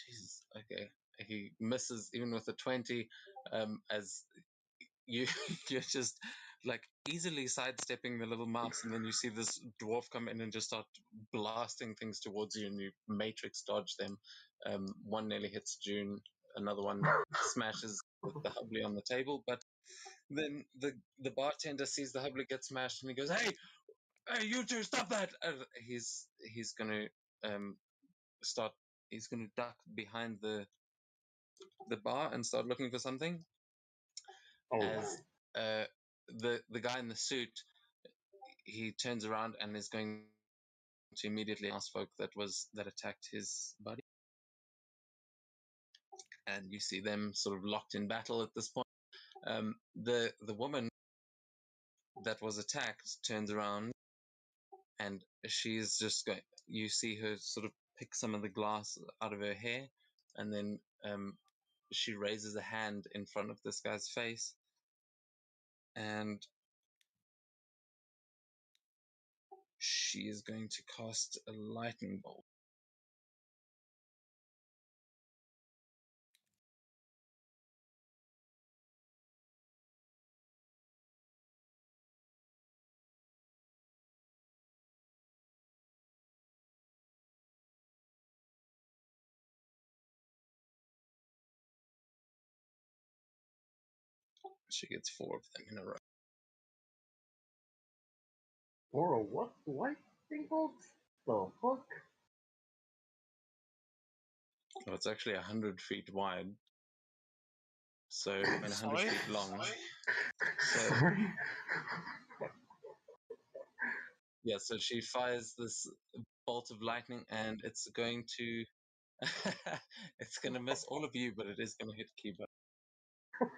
Speaker 1: Jesus. Okay. He misses even with a 20, as you you're just like easily sidestepping the little mouse, and then you see this dwarf come in and just start blasting things towards you, and you matrix dodge them. One nearly hits June, another one smashes with the hubbly on the table. But then the bartender sees the hubbly get smashed, and he goes, "Hey, hey, you two, stop that!" And he's gonna start. He's gonna duck behind the bar and start looking for something.
Speaker 4: Oh,
Speaker 1: As the guy in the suit, he turns around and is going to immediately ask folk that attacked his buddy. And you see them sort of locked in battle at this point. The woman that was attacked turns around, and she's just going. You see her sort of pick some of the glass out of her hair, and then she raises a hand in front of this guy's face, and she is going to cast a lightning bolt. She gets 4 of them in a row.
Speaker 4: or what? Lightning bolts? The fuck?
Speaker 1: Well, it's actually 100 feet wide, so and 100
Speaker 3: Sorry?
Speaker 1: feet long. So
Speaker 4: Sorry.
Speaker 1: yeah, so she fires this bolt of lightning, and it's going to it's going to miss all of you, but it is going to hit Kiba.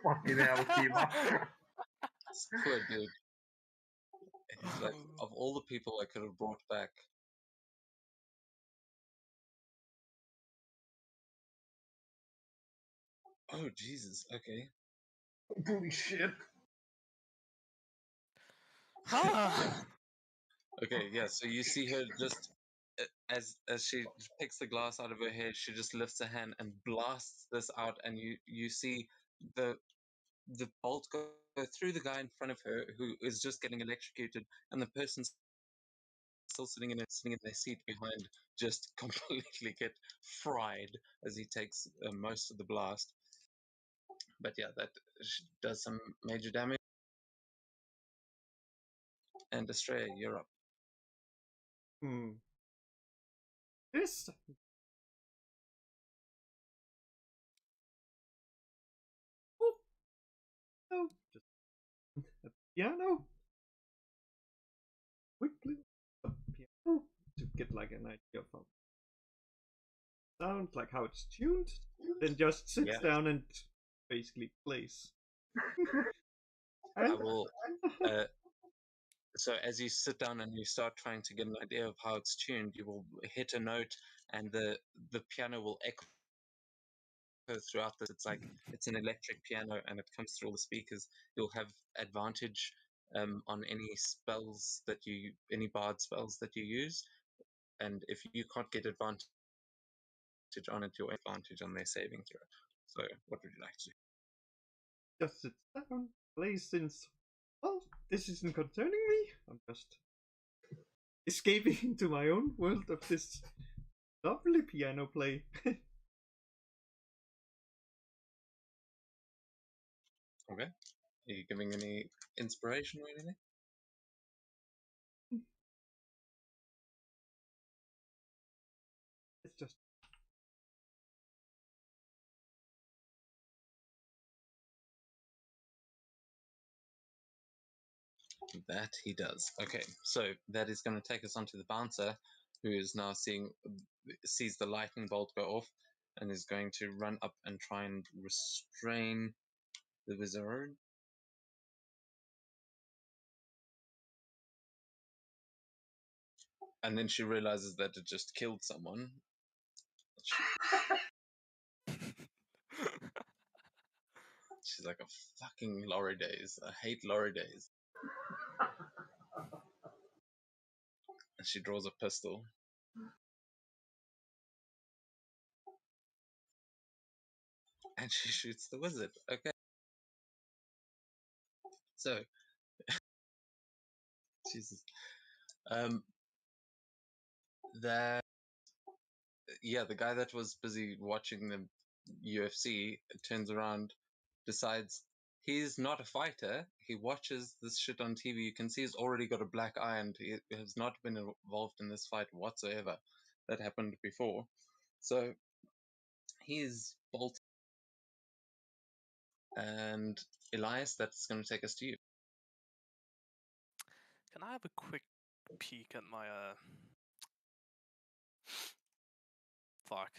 Speaker 4: Fucking hell, Kiba.
Speaker 1: It's poor dude. He's like, of all the people I could have brought back. Oh Jesus! Okay.
Speaker 4: Holy shit.
Speaker 3: Ah!
Speaker 1: Okay. Yeah. So you see her just as she picks the glass out of her hair, she just lifts her hand and blasts this out, and you see the bolt go through the guy in front of her who is just getting electrocuted, and the person still sitting in their seat behind just completely get fried as he takes most of the blast. But yeah, that does some major damage. And Australia, you're up.
Speaker 6: This. Oh, no, just a piano. Quickly, a piano to get like an idea of how it sounds, like how it's tuned. Then just sits
Speaker 1: Yeah.
Speaker 6: down and basically plays.
Speaker 1: I will. So as you sit down and you start trying to get an idea of how it's tuned, you will hit a note, and the piano will echo throughout this. It's like it's an electric piano, and it comes through all the speakers. You'll have advantage on any spells any bard spells that you use, and if you can't get advantage on it, you'll advantage on their saving throw. So, what would you like to do?
Speaker 6: Just sits down, plays since. Well, this isn't concerning me. I'm just escaping into my own world of this lovely piano play.
Speaker 1: Okay. Are you giving any inspiration or anything?
Speaker 6: It's just
Speaker 1: That he does. Okay, so that is going to take us onto the bouncer, who is now sees the lightning bolt go off, and is going to run up and try and restrain the wizard. And then she realizes that it just killed someone. She's like, a fucking Laurie Days. I hate Laurie Days. And she draws a pistol. And she shoots the wizard. Okay. So, Jesus. That, yeah, the guy that was busy watching the UFC turns around decides he's not a fighter. He watches this shit on TV. You can see he's already got a black eye and he has not been involved in this fight whatsoever. That happened before. So he's bolted. And Elias, that's going to take us to you.
Speaker 3: Can I have a quick peek at my fuck?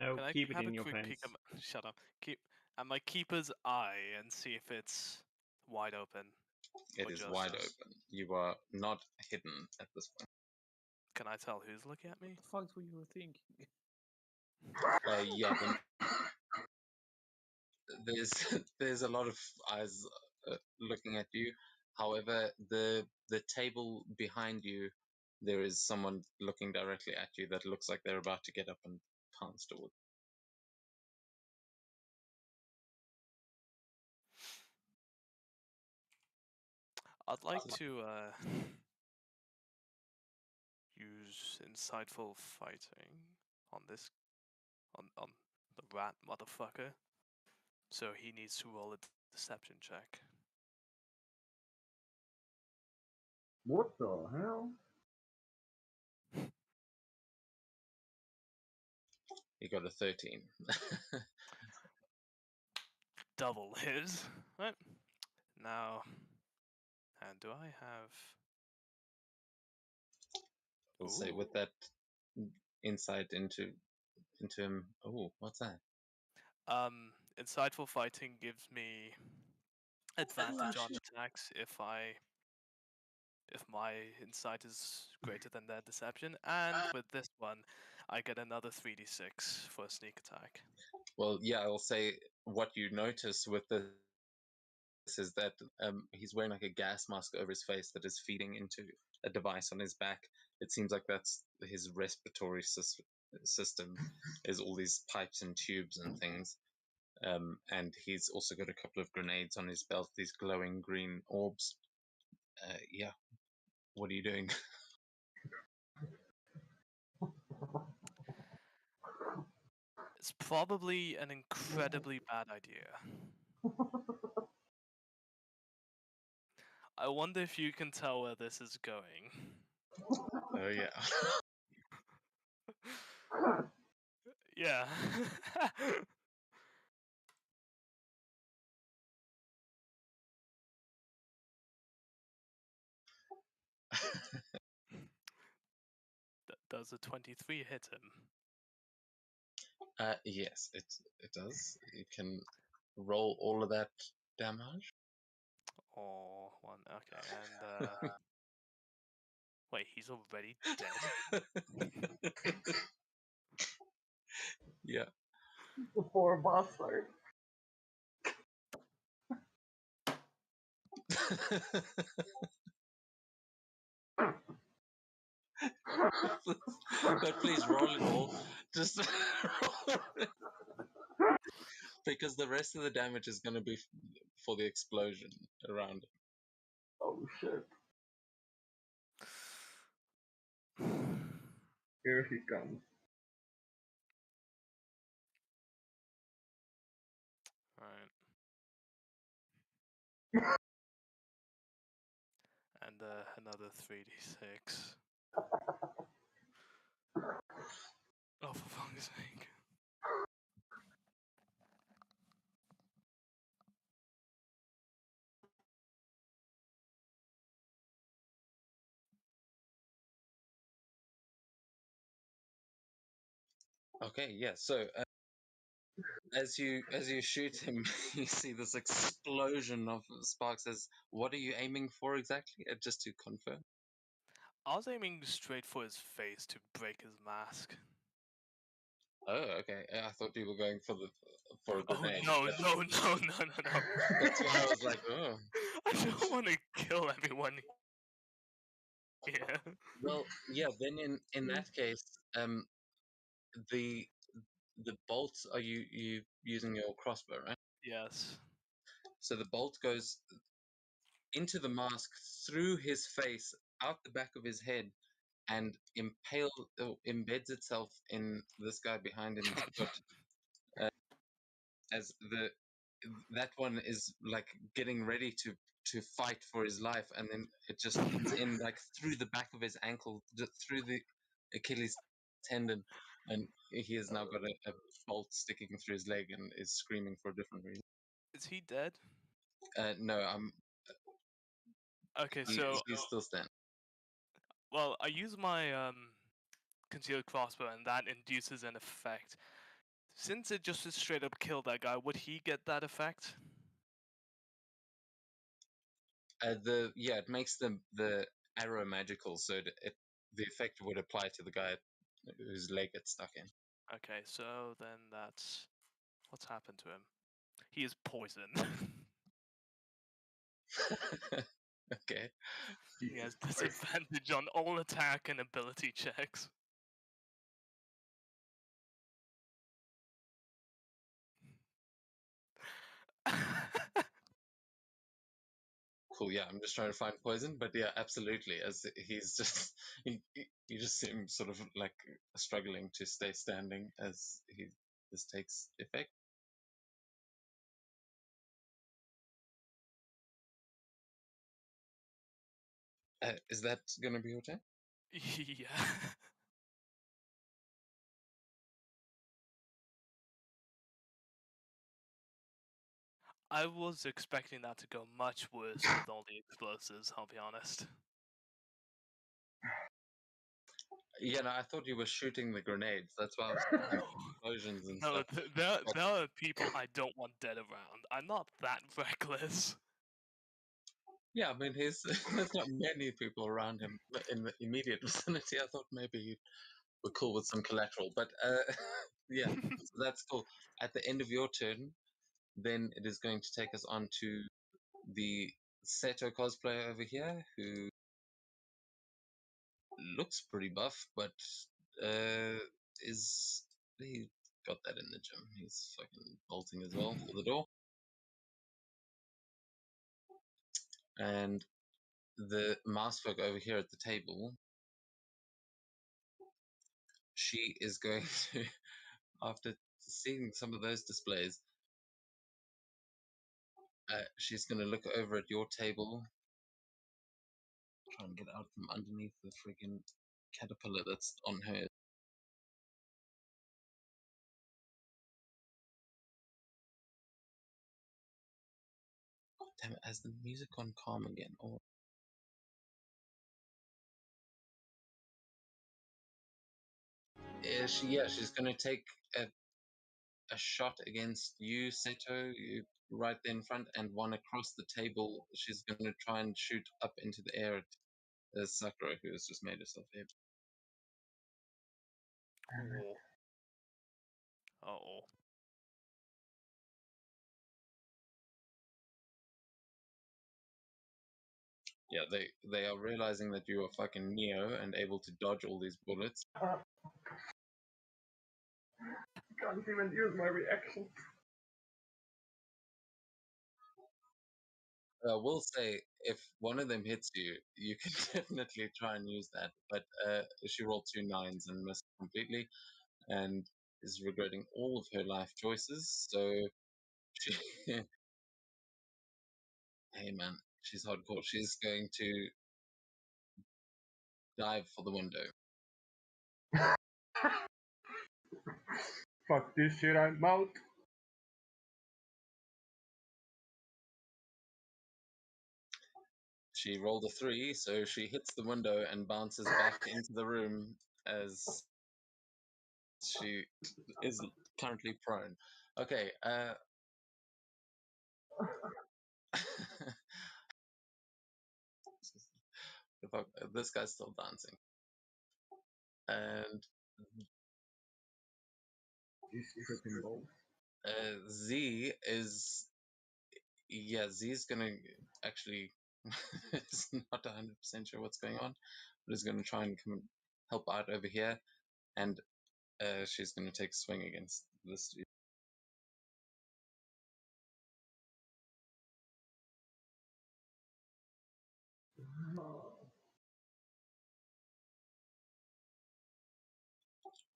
Speaker 6: No,
Speaker 3: Can I
Speaker 6: keep it
Speaker 3: have
Speaker 6: in
Speaker 3: a
Speaker 6: your
Speaker 3: quick
Speaker 6: pants.
Speaker 3: peek at my, shut up. Keep at my keeper's eye and see if it's wide open.
Speaker 1: It
Speaker 3: Or
Speaker 1: is
Speaker 3: just-
Speaker 1: wide open. You are not hidden at this point.
Speaker 3: Can I tell who's looking at me?
Speaker 5: What the fuck were you thinking?
Speaker 1: Yeah, there's a lot of eyes looking at you. However, the table behind you, there is someone looking directly at you that looks like they're about to get up and pounce towards.
Speaker 3: I'd like to use insightful fighting on this on the rat motherfucker. So he needs to roll a deception check.
Speaker 4: What the hell?
Speaker 1: You got a 13.
Speaker 3: Double his. Right. Now, and do I have?
Speaker 1: We'll say with
Speaker 3: Ooh.
Speaker 1: that insight into him. Oh, what's that?
Speaker 3: Insightful fighting gives me advantage on attacks if my insight is greater than their deception, and with this one, I get another 3d6 for a sneak attack.
Speaker 1: Well, yeah, I'll say what you notice with this is that he's wearing like a gas mask over his face that is feeding into a device on his back. It seems like that's his respiratory system, is all these pipes and tubes and things. And he's also got a couple of grenades on his belt, these glowing green orbs. Yeah, what are you doing?
Speaker 3: It's probably an incredibly bad idea. I wonder if you can tell where this is going.
Speaker 1: Oh yeah.
Speaker 3: Yeah. Does a 23 hit him?
Speaker 1: Yes, it does. You can roll all of that damage.
Speaker 3: Or one, okay, and wait, he's already dead?
Speaker 1: Yeah.
Speaker 4: Before boss fight.
Speaker 1: But please roll it all. Just roll it. Because the rest of the damage is going to be for the explosion around it.
Speaker 4: Oh shit. Here he comes.
Speaker 3: Right. And another 3d6. Oh, for fuck's sake.
Speaker 1: Okay, yeah. So as you shoot him, you see this explosion of sparks. What are you aiming for exactly? Just to confirm.
Speaker 3: I was aiming straight for his face to break his mask.
Speaker 1: Oh, okay. I thought you were going for a
Speaker 3: Oh,
Speaker 1: grenade.
Speaker 3: no.
Speaker 1: That's why I was like, oh.
Speaker 3: I don't want to kill everyone here.
Speaker 1: Well, yeah. Then in that case, the bolts, are you using your crossbow, right?
Speaker 3: Yes.
Speaker 1: So the bolt goes into the mask, through his face, out the back of his head, and embeds itself in this guy behind him's foot. as that one is like getting ready to fight for his life, and then it just comes in like through the back of his ankle, through the Achilles tendon, and he has now got a bolt sticking through his leg and is screaming for a different reason.
Speaker 3: Is he dead?
Speaker 1: No,
Speaker 3: Okay, so
Speaker 1: he's still standing.
Speaker 3: well, I use my concealed crossbow, and that induces an effect. Since it just straight up killed that guy, would he get that effect?
Speaker 1: It makes the arrow magical, so the effect would apply to the guy whose leg gets stuck in.
Speaker 3: Okay, so then that's what's happened to him. He is poisoned.
Speaker 1: Okay.
Speaker 3: He has
Speaker 4: Jesus Christ.
Speaker 3: disadvantage on all attack and ability checks.
Speaker 1: Cool. Yeah, I'm just trying to find poison, but yeah, absolutely. As he's just he just seems sort of like struggling to stay standing as this takes effect. Is that gonna be your turn?
Speaker 3: Yeah. I was expecting that to go much worse with all the explosives, I'll be honest.
Speaker 1: Yeah, no, I thought you were shooting the grenades. That's why I was thinking explosions and
Speaker 3: No,
Speaker 1: stuff.
Speaker 3: there are people I don't want dead around. I'm not that reckless.
Speaker 1: Yeah, I mean, there's not many people around him in the immediate vicinity. I thought maybe you were cool with some collateral, but yeah, so that's cool. At the end of your turn, then it is going to take us on to the Seto cosplayer over here, who looks pretty buff, but is he got that in the gym? He's fucking bolting as well for the door. And the mousefolk over here at the table, she is going to, after seeing some of those displays, she's going to look over at your table, try and get out from underneath the freaking caterpillar that's on her. Damn it, has the music gone calm again? Or she's going to take a shot against you, Seto, you right there in front, and one across the table. She's going to try and shoot up into the air at Sakura, who has just made herself here.
Speaker 3: Oh. Uh-oh.
Speaker 1: Yeah, they are realizing that you are fucking Neo and able to dodge all these bullets.
Speaker 4: Can't even use my reaction.
Speaker 1: I will say, if one of them hits you, you can definitely try and use that. But she rolled 2 9s and missed completely, and is regretting all of her life choices. So she, hey man, she's hardcore. She's going to dive for the window.
Speaker 4: Fuck this shit, I'm out.
Speaker 1: She rolled a 3, so she hits the window and bounces back into the room as she is currently prone. Okay, this guy's still dancing. And
Speaker 4: These tripping balls.
Speaker 1: Z is, yeah, Z's gonna actually is not 100% sure what's going on, but is gonna try and come and help out over here, and she's gonna take a swing against this dude.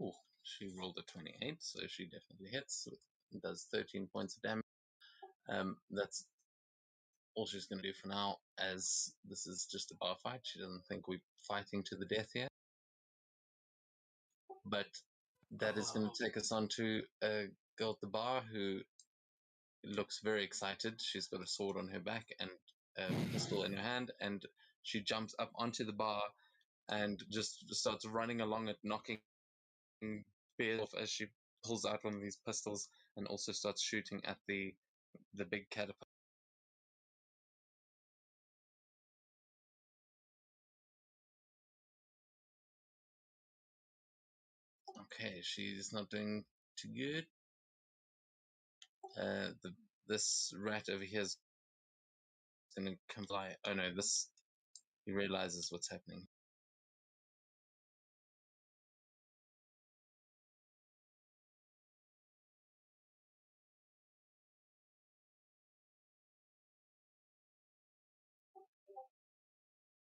Speaker 1: Oh, she rolled a 28, so she definitely hits with does 13 points of damage. That's all she's going to do for now, as this is just a bar fight. She doesn't think we're fighting to the death here. But that is going to take us on to a girl at the bar who looks very excited. She's got a sword on her back and a pistol in her hand, and she jumps up onto the bar and just starts running along it, knocking bears off as she pulls out one of these pistols, and also starts shooting at the big caterpillar. Okay, she's not doing too good. This rat over here is gonna come fly. Oh no, he realizes what's happening.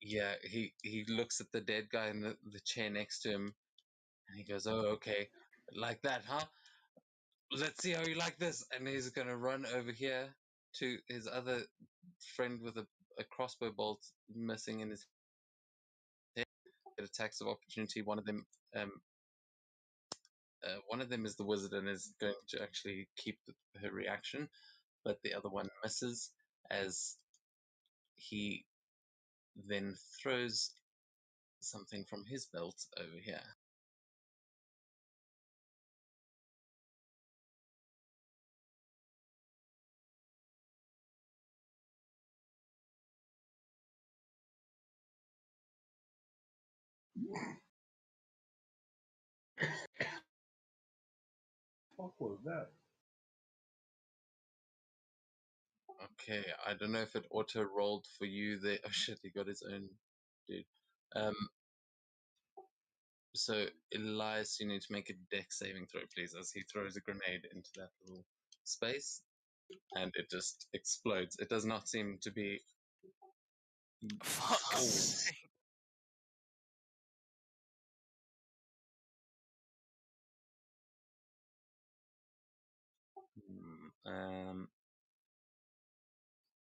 Speaker 1: Yeah, he looks at the dead guy in the chair next to him, and he goes, "Oh, okay, like that, huh? Let's see how you like this." And he's gonna run over here to his other friend with a crossbow bolt missing in his head. Get attacks of opportunity. One of them is the wizard and is going to actually keep her reaction, but the other one misses as he then throws something from his belt over here.
Speaker 4: What was that?
Speaker 1: Okay, I don't know if it auto rolled for you there. Oh shit, he got his own dude. So Elias, you need to make a dex saving throw, please, as he throws a grenade into that little space, and it just explodes. It does not seem to be.
Speaker 3: Fuck's
Speaker 1: Oh,
Speaker 3: sake.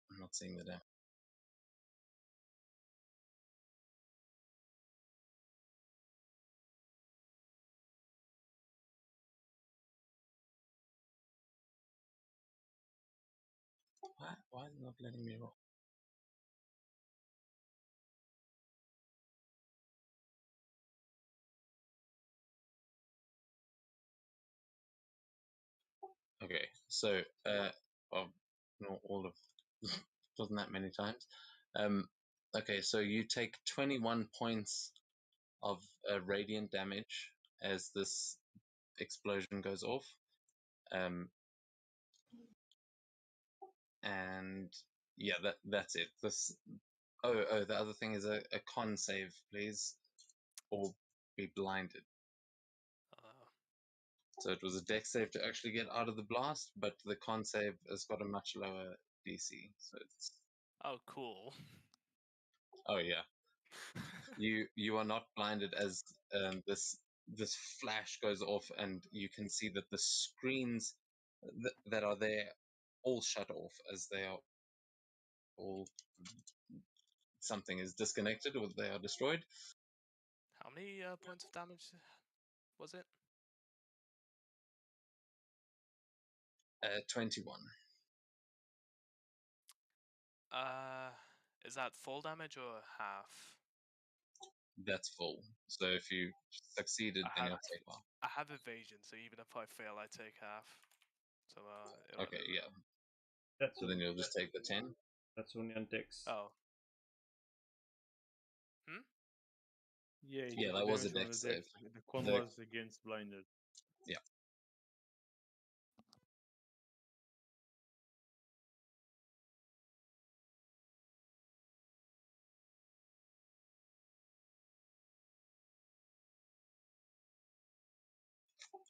Speaker 1: I'm not seeing the damage. Why is it not letting me roll? Okay, so well, not all of wasn't that many times. Okay, so you take 21 points of radiant damage as this explosion goes off. And yeah, that's it. The other thing is a con save, please, or be blinded. So it was a dex save to actually get out of the blast, but the con save has got a much lower DC. So it's
Speaker 3: Oh, cool.
Speaker 1: oh yeah, you are not blinded as this flash goes off, and you can see that the screens that are there all shut off as they are all something is disconnected or they are destroyed.
Speaker 3: How many points of damage was it?
Speaker 1: 21.
Speaker 3: Is that full damage or half?
Speaker 1: That's full. So if you succeeded,
Speaker 3: I
Speaker 1: then
Speaker 3: have
Speaker 1: you'll take one.
Speaker 3: I have evasion, so even if I fail, I take half. So
Speaker 1: Okay, yeah.
Speaker 6: That's
Speaker 1: So then you'll just take the 10.
Speaker 6: That's only on Dex.
Speaker 3: Oh. Hmm?
Speaker 5: Yeah, it
Speaker 1: Yeah,
Speaker 5: took
Speaker 1: that was a
Speaker 5: damage on
Speaker 1: dex
Speaker 5: the dex.
Speaker 1: save.
Speaker 5: The con
Speaker 1: The-
Speaker 5: was against blinded.
Speaker 1: Yeah.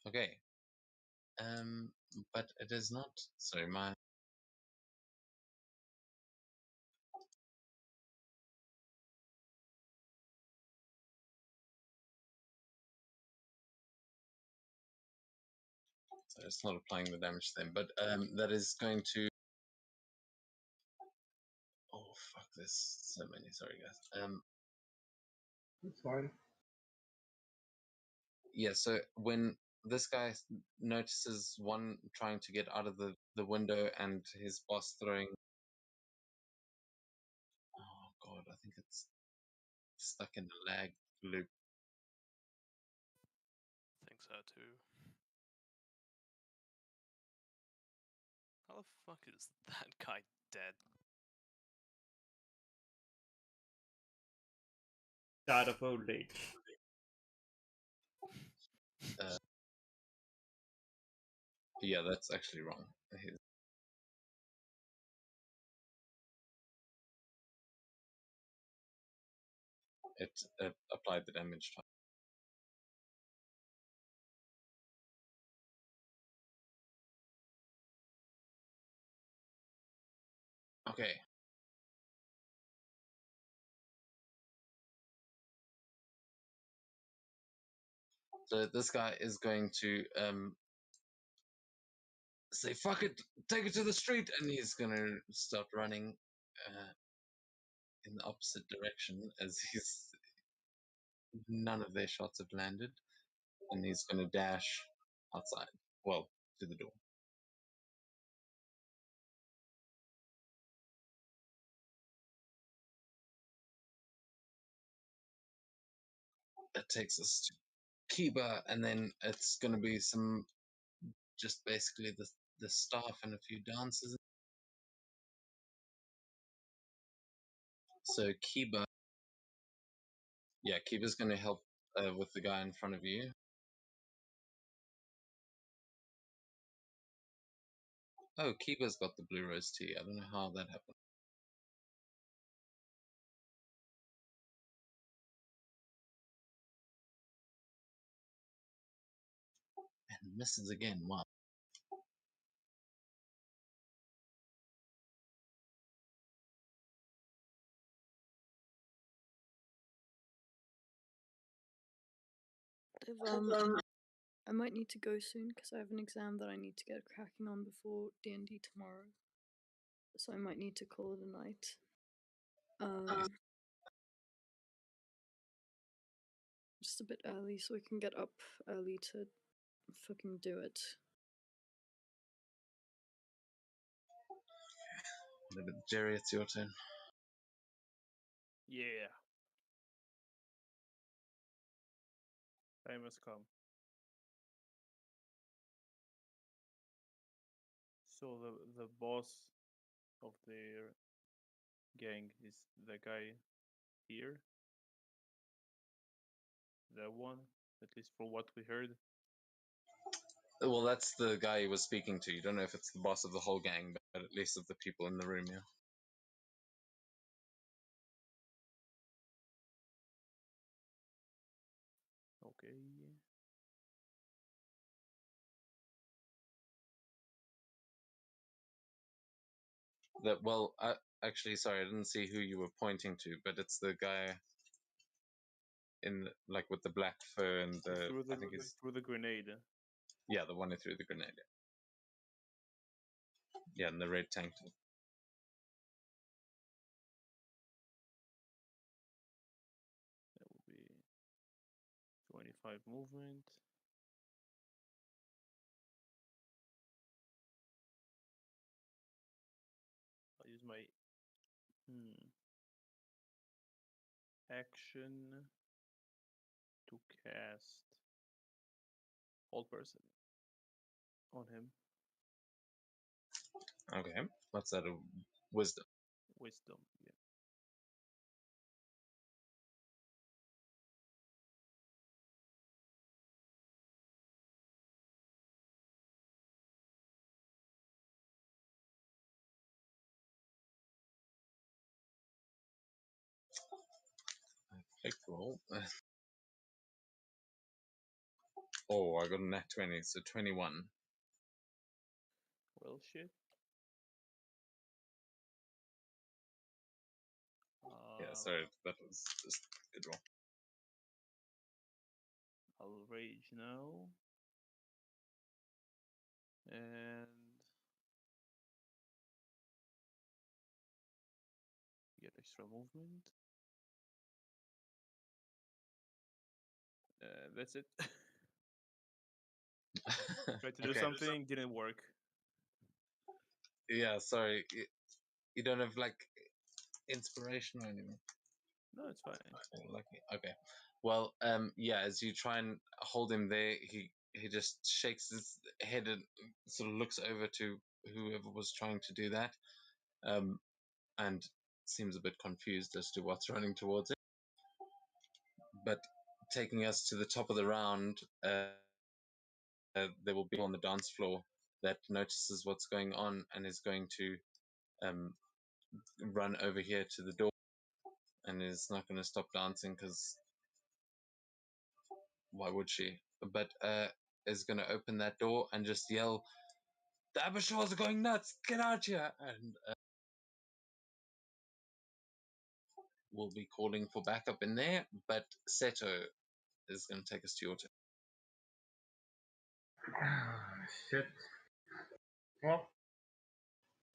Speaker 1: Okay. But it is not. Sorry, my. So it's not applying the damage to them, but that is going to. Oh fuck! There's so many. Sorry, guys.
Speaker 4: That's fine.
Speaker 1: Yeah. So when this guy notices one trying to get out of the window and his boss throwing. Oh god! I think it's stuck in a lag loop.
Speaker 3: I think so too. How the fuck is that guy dead?
Speaker 6: Died of old age.
Speaker 1: Yeah, that's actually wrong. It applied the damage. Okay. So this guy is going to say "fuck it, take it to the street," and he's gonna start running in the opposite direction as none of their shots have landed, and he's gonna dash outside. Well, to the door. That takes us to Kiba, and then it's gonna be just basically the staff and a few dancers. So Kiba, yeah, Kiba's going to help with the guy in front of you. Oh, Kiba's got the blue rose tea. I don't know how that happened. And misses again. Wow.
Speaker 2: If, I might need to go soon because I have an exam that I need to get cracking on before D&D tomorrow. So I might need to call it a night. Just a bit early so I can get up early to fucking do it.
Speaker 1: Jerry, it's your turn.
Speaker 5: Yeah. Time has come. So the boss of their gang is the guy here. That one, at least for what we heard.
Speaker 1: Well, that's the guy he was speaking to. You don't know if it's the boss of the whole gang, but at least of the people in the room, yeah.
Speaker 5: Okay.
Speaker 1: Well, actually, sorry, I didn't see who you were pointing to, but it's the guy in like with the black fur and the. I think it's
Speaker 5: through the grenade.
Speaker 1: yeah, the one who threw the grenade. Yeah, and the red tank top.
Speaker 5: That would be 25 movement. I'll use my action to cast Hold Person on him.
Speaker 1: Okay, what's that? A wisdom.
Speaker 5: Wisdom, yeah.
Speaker 1: Click roll. Oh, I got a nat 20, so 21.
Speaker 5: Well, shit.
Speaker 1: Yeah, sorry, that was just a good roll.
Speaker 5: I'll rage now. And get extra movement. That's it. Tried to do
Speaker 1: Okay.
Speaker 5: something, didn't work.
Speaker 1: Yeah, sorry. You don't have like inspiration or anything.
Speaker 5: No, it's fine.
Speaker 1: Lucky. Okay. Well, yeah. As you try and hold him there, he just shakes his head and sort of looks over to whoever was trying to do that, and seems a bit confused as to what's running towards it. But taking us to the top of the round, there will be on the dance floor that notices what's going on and is going to um, run over here to the door and is not going to stop dancing because why would she? But is going to open that door and just yell, "The Abershaw's are going nuts! Get out here!" And we'll be calling for backup in there. But Seto is going to take us to your turn.
Speaker 4: Shit. Well,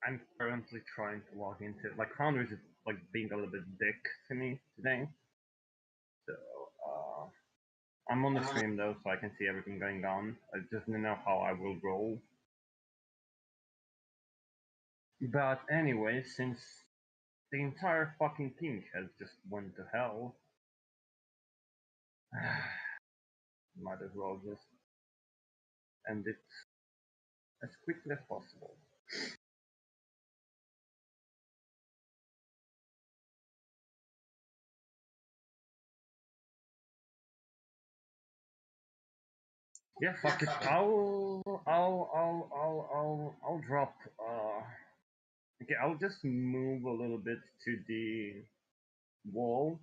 Speaker 4: I'm currently trying to log into like Founders is like being a little bit dick to me today. So I'm on the stream though, so I can see everything going on. I just don't know how I will roll. But anyway, since the entire fucking thing has just went to hell, might as well just end it as quickly as possible. Yeah, fuck it. I'll drop. Okay, I'll just move a little bit to the wall,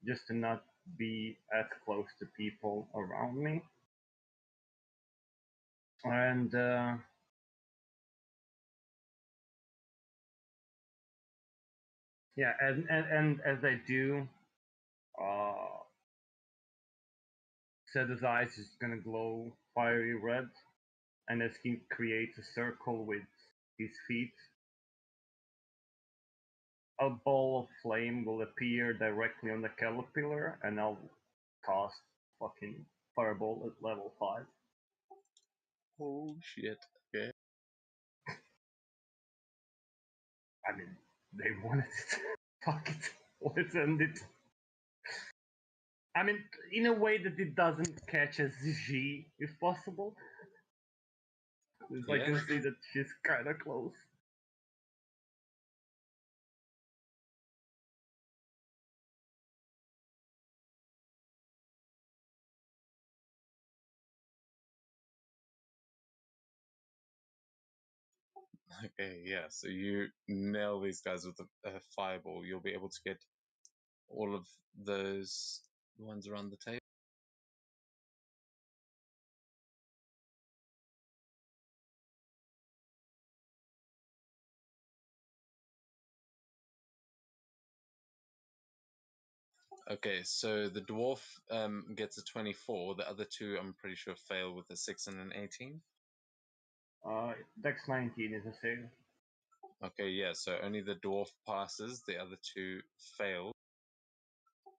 Speaker 4: just to not be as close to people around me. And yeah, and as I do, Seda's eyes is gonna glow fiery red, and as he creates a circle with his feet, a ball of flame will appear directly on the caterpillar, and I'll cast fucking fireball at level 5.
Speaker 1: Oh shit! Okay.
Speaker 4: I mean, they wanted it. Fuck it. Let's end it. I mean, in a way that it doesn't catch as G, if possible. Because I can see that she's kinda close.
Speaker 1: Okay, yeah. So you nail these guys with a fireball. You'll be able to get all of those ones around the table. Okay, so the dwarf gets a 24. The other two, I'm pretty sure, fail with a 6 and an 18.
Speaker 4: Dex 19 is a save.
Speaker 1: Okay, yeah. So only the dwarf passes. The other two fail.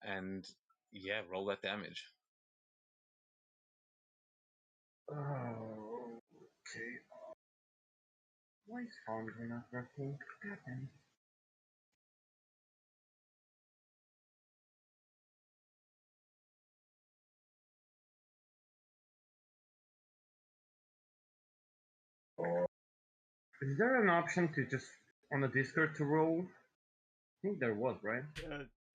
Speaker 1: And yeah, roll that damage.
Speaker 4: Oh, okay. Why is Foundry not working? Goddamn. Is there an option to just on the Discord to roll? I think there was, right?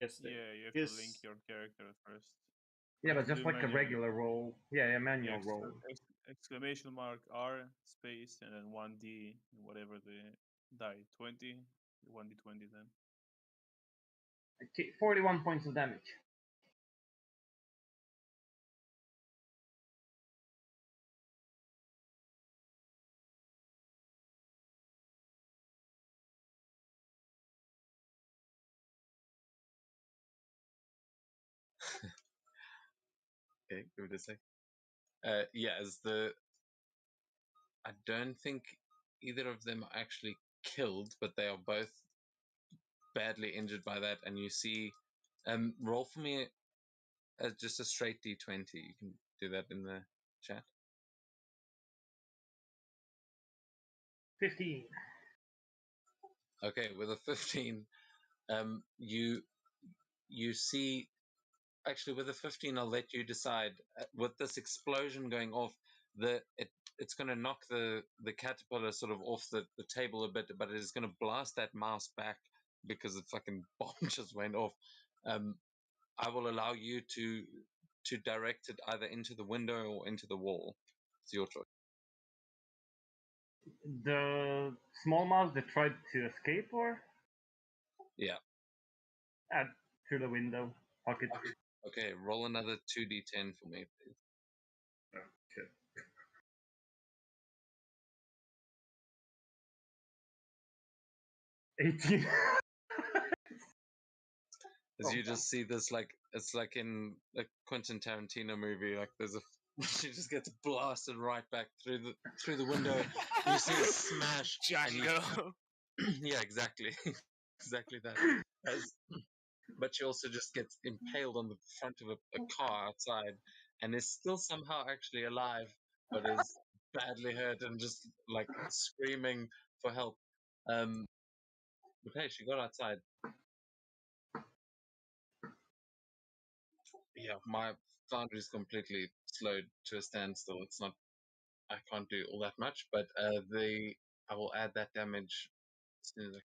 Speaker 6: Yes,
Speaker 5: Yeah, you have to link your character first.
Speaker 4: Yeah,
Speaker 5: You
Speaker 4: but
Speaker 5: have to
Speaker 4: just
Speaker 5: do
Speaker 4: like a
Speaker 5: manually.
Speaker 4: regular roll. Yeah, a manual
Speaker 5: Yeah,
Speaker 4: roll.
Speaker 5: exclamation mark R space and then 1D, whatever the die, 20, 1D20 then.
Speaker 4: Okay, 41 points of damage.
Speaker 1: Okay, give it a sec. Yeah, as I don't think either of them are actually killed, but they are both badly injured by that. And you see, roll for me just a straight d20. You can do that in the chat.
Speaker 4: 15.
Speaker 1: Okay, with a 15, you see. Actually, with a 15, I'll let you decide. With this explosion going off, it's going to knock the caterpillar sort of off the table a bit, but it is going to blast that mouse back because the fucking bomb just went off. I will allow you to direct it either into the window or into the wall. It's your choice.
Speaker 4: The small mouse that tried to escape, or?
Speaker 1: Yeah.
Speaker 4: Through the window. Pocket.
Speaker 1: Okay, roll another 2d10 for me, please.
Speaker 4: Okay. 18.
Speaker 1: As you just see this, like it's like in a Quentin Tarantino movie. Like there's a she just gets blasted right back through the window. You see a smash.
Speaker 3: Django.
Speaker 1: Yeah, exactly, exactly that. But she also just gets impaled on the front of a car outside, and is still somehow actually alive, but is badly hurt and just like screaming for help. But hey, she got outside. Yeah, my foundry is completely slowed to a standstill. It's not. I can't do all that much, but I will add that damage as soon as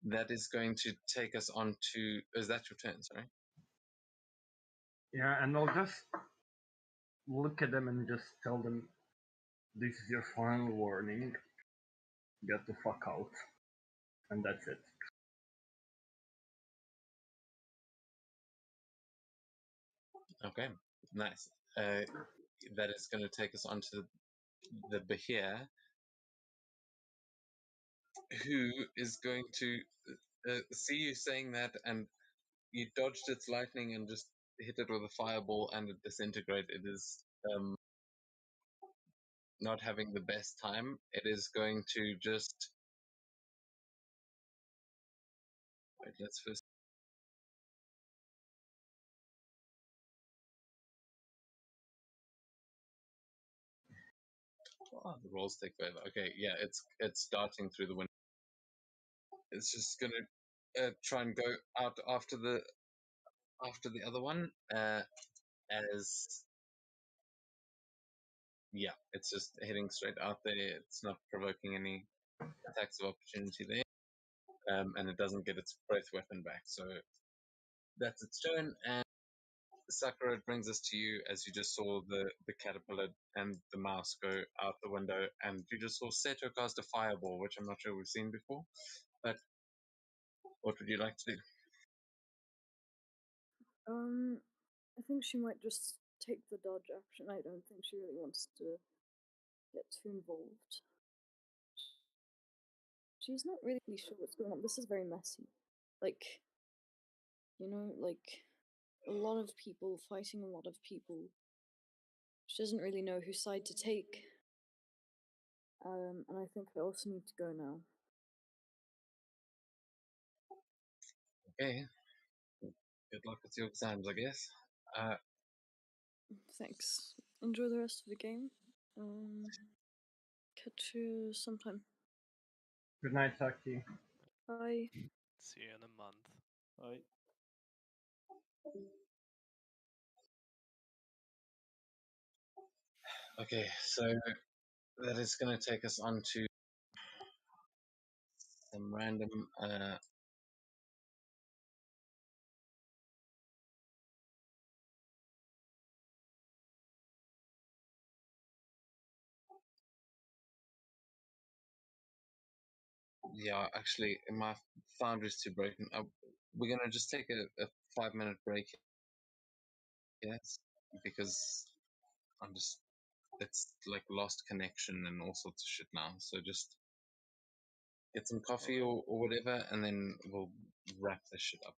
Speaker 1: that is going to take us on to. Is that your turn? Sorry.
Speaker 4: Yeah, and I'll just look at them and just tell them, this is your final warning. Get the fuck out. And that's it.
Speaker 1: Okay, nice. That is going to take us on to the Bahir, who is going to see you saying that, and you dodged its lightning and just hit it with a fireball, and it disintegrated. It is not having the best time. It is going to just wait. Let's first. Oh, the rolls take forever. Okay, yeah, it's darting through the window. It's just gonna try and go out after the other one. As yeah, it's just heading straight out there. It's not provoking any attacks of opportunity there, and it doesn't get its breath weapon back. So that's its turn. And Sakura, it brings us to you as you just saw the caterpillar and the mouse go out the window, and you just saw Seto cast a fireball, which I'm not sure we've seen before. But what would you like to do?
Speaker 2: I think she might just take the dodge action. I don't think she really wants to get too involved. She's not really sure what's going on. This is very messy. Like, like a lot of people fighting a lot of people. She doesn't really know whose side to take. And I think I also need to go now.
Speaker 1: Okay. Good luck with your exams, I guess.
Speaker 2: Thanks. Enjoy the rest of the game. Catch you sometime.
Speaker 4: Good night, Saki.
Speaker 2: Bye.
Speaker 3: See you in a month.
Speaker 5: Bye.
Speaker 1: Okay, so that is going to take us on to some random. Yeah, actually, my foundry's too broken. We're going to just take a 5-minute break. Yes, because I'm just. It's like lost connection and all sorts of shit now. So just get some coffee or whatever, and then we'll wrap this shit up.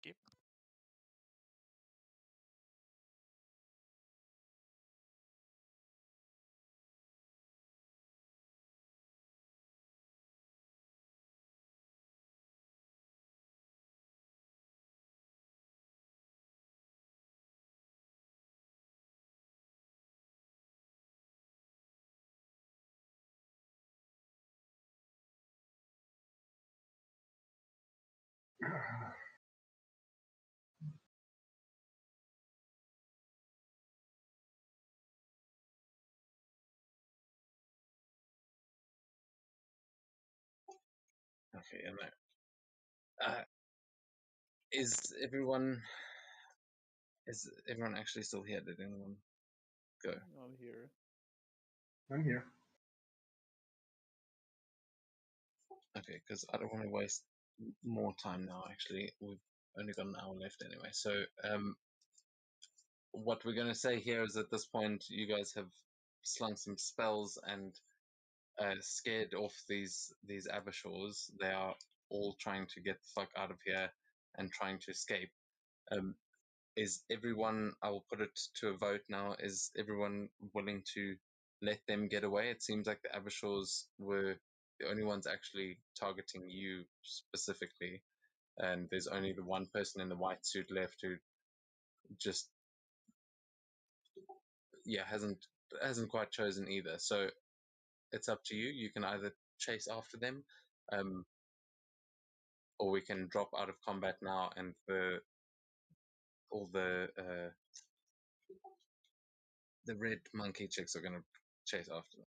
Speaker 3: Yep.
Speaker 1: Okay, and is everyone actually still here? Did anyone go?
Speaker 5: I'm here.
Speaker 4: I'm here.
Speaker 1: Okay, because I don't want to waste more time now. Actually, we've only got an hour left anyway. So, what we're going to say here is at this point, you guys have slung some spells and scared off these Abishors. They are all trying to get the fuck out of here and trying to escape. Is everyone? I will put it to a vote now. Is everyone willing to let them get away? It seems like the Abishors were the only ones actually targeting you specifically, and there's only the one person in the white suit left who just hasn't quite chosen either. So it's up to you. You can either chase after them, or we can drop out of combat now, and all the red monkey chicks are gonna chase after them.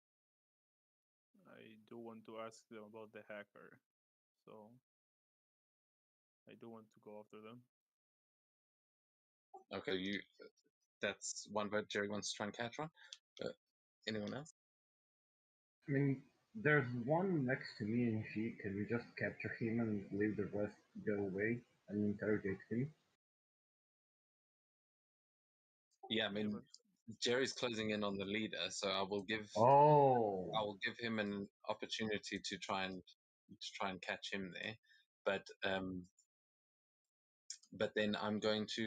Speaker 5: I do want to ask them about the hacker, so I do want to go after them.
Speaker 1: Okay, that's one vote. Jerry wants to try and catch one. Anyone else?
Speaker 4: I mean, there's one next to me and she. Can we just capture him and leave the rest go away and interrogate him?
Speaker 1: Yeah, I mean, Jerry's closing in on the leader, so I will give
Speaker 4: Oh.
Speaker 1: him an opportunity to try and catch him there, but then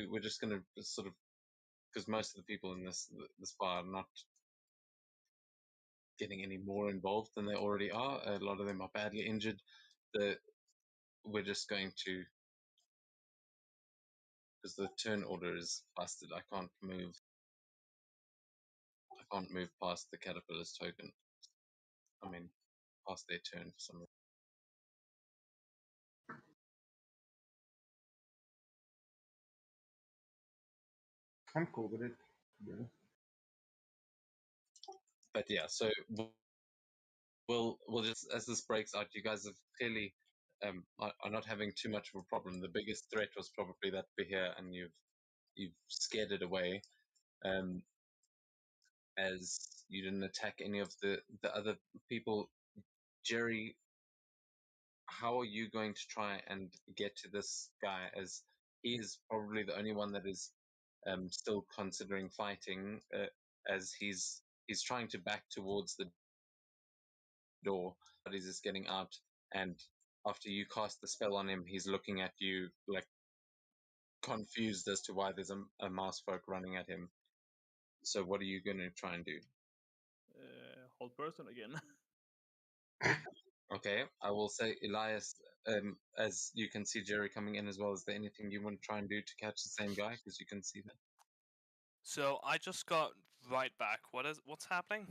Speaker 1: we're just going to sort of, because most of the people in this bar are not getting any more involved than they already are. A lot of them are badly injured. We're just going to, because the turn order is busted. I can't move past the caterpillar's token. I mean, past their turn for some reason.
Speaker 4: I'm cool with it. Yeah.
Speaker 1: But yeah, so we'll just, as this breaks out, you guys have clearly are not having too much of a problem. The biggest threat was probably that Behir, and you've scared it away, as you didn't attack any of the other people. Jerry, how are you going to try and get to this guy, as he is probably the only one that is still considering fighting, as he's trying to back towards the door, but he's just getting out, and after you cast the spell on him, he's looking at you like confused as to why there's a mouse folk running at him. So what are you going to try and do?
Speaker 5: Hold person again.
Speaker 1: Okay, I will say, Elias, as you can see Jerry coming in as well, is there anything you want to try and do to catch the same guy? Because you can see that.
Speaker 3: So I just got right back. What's happening?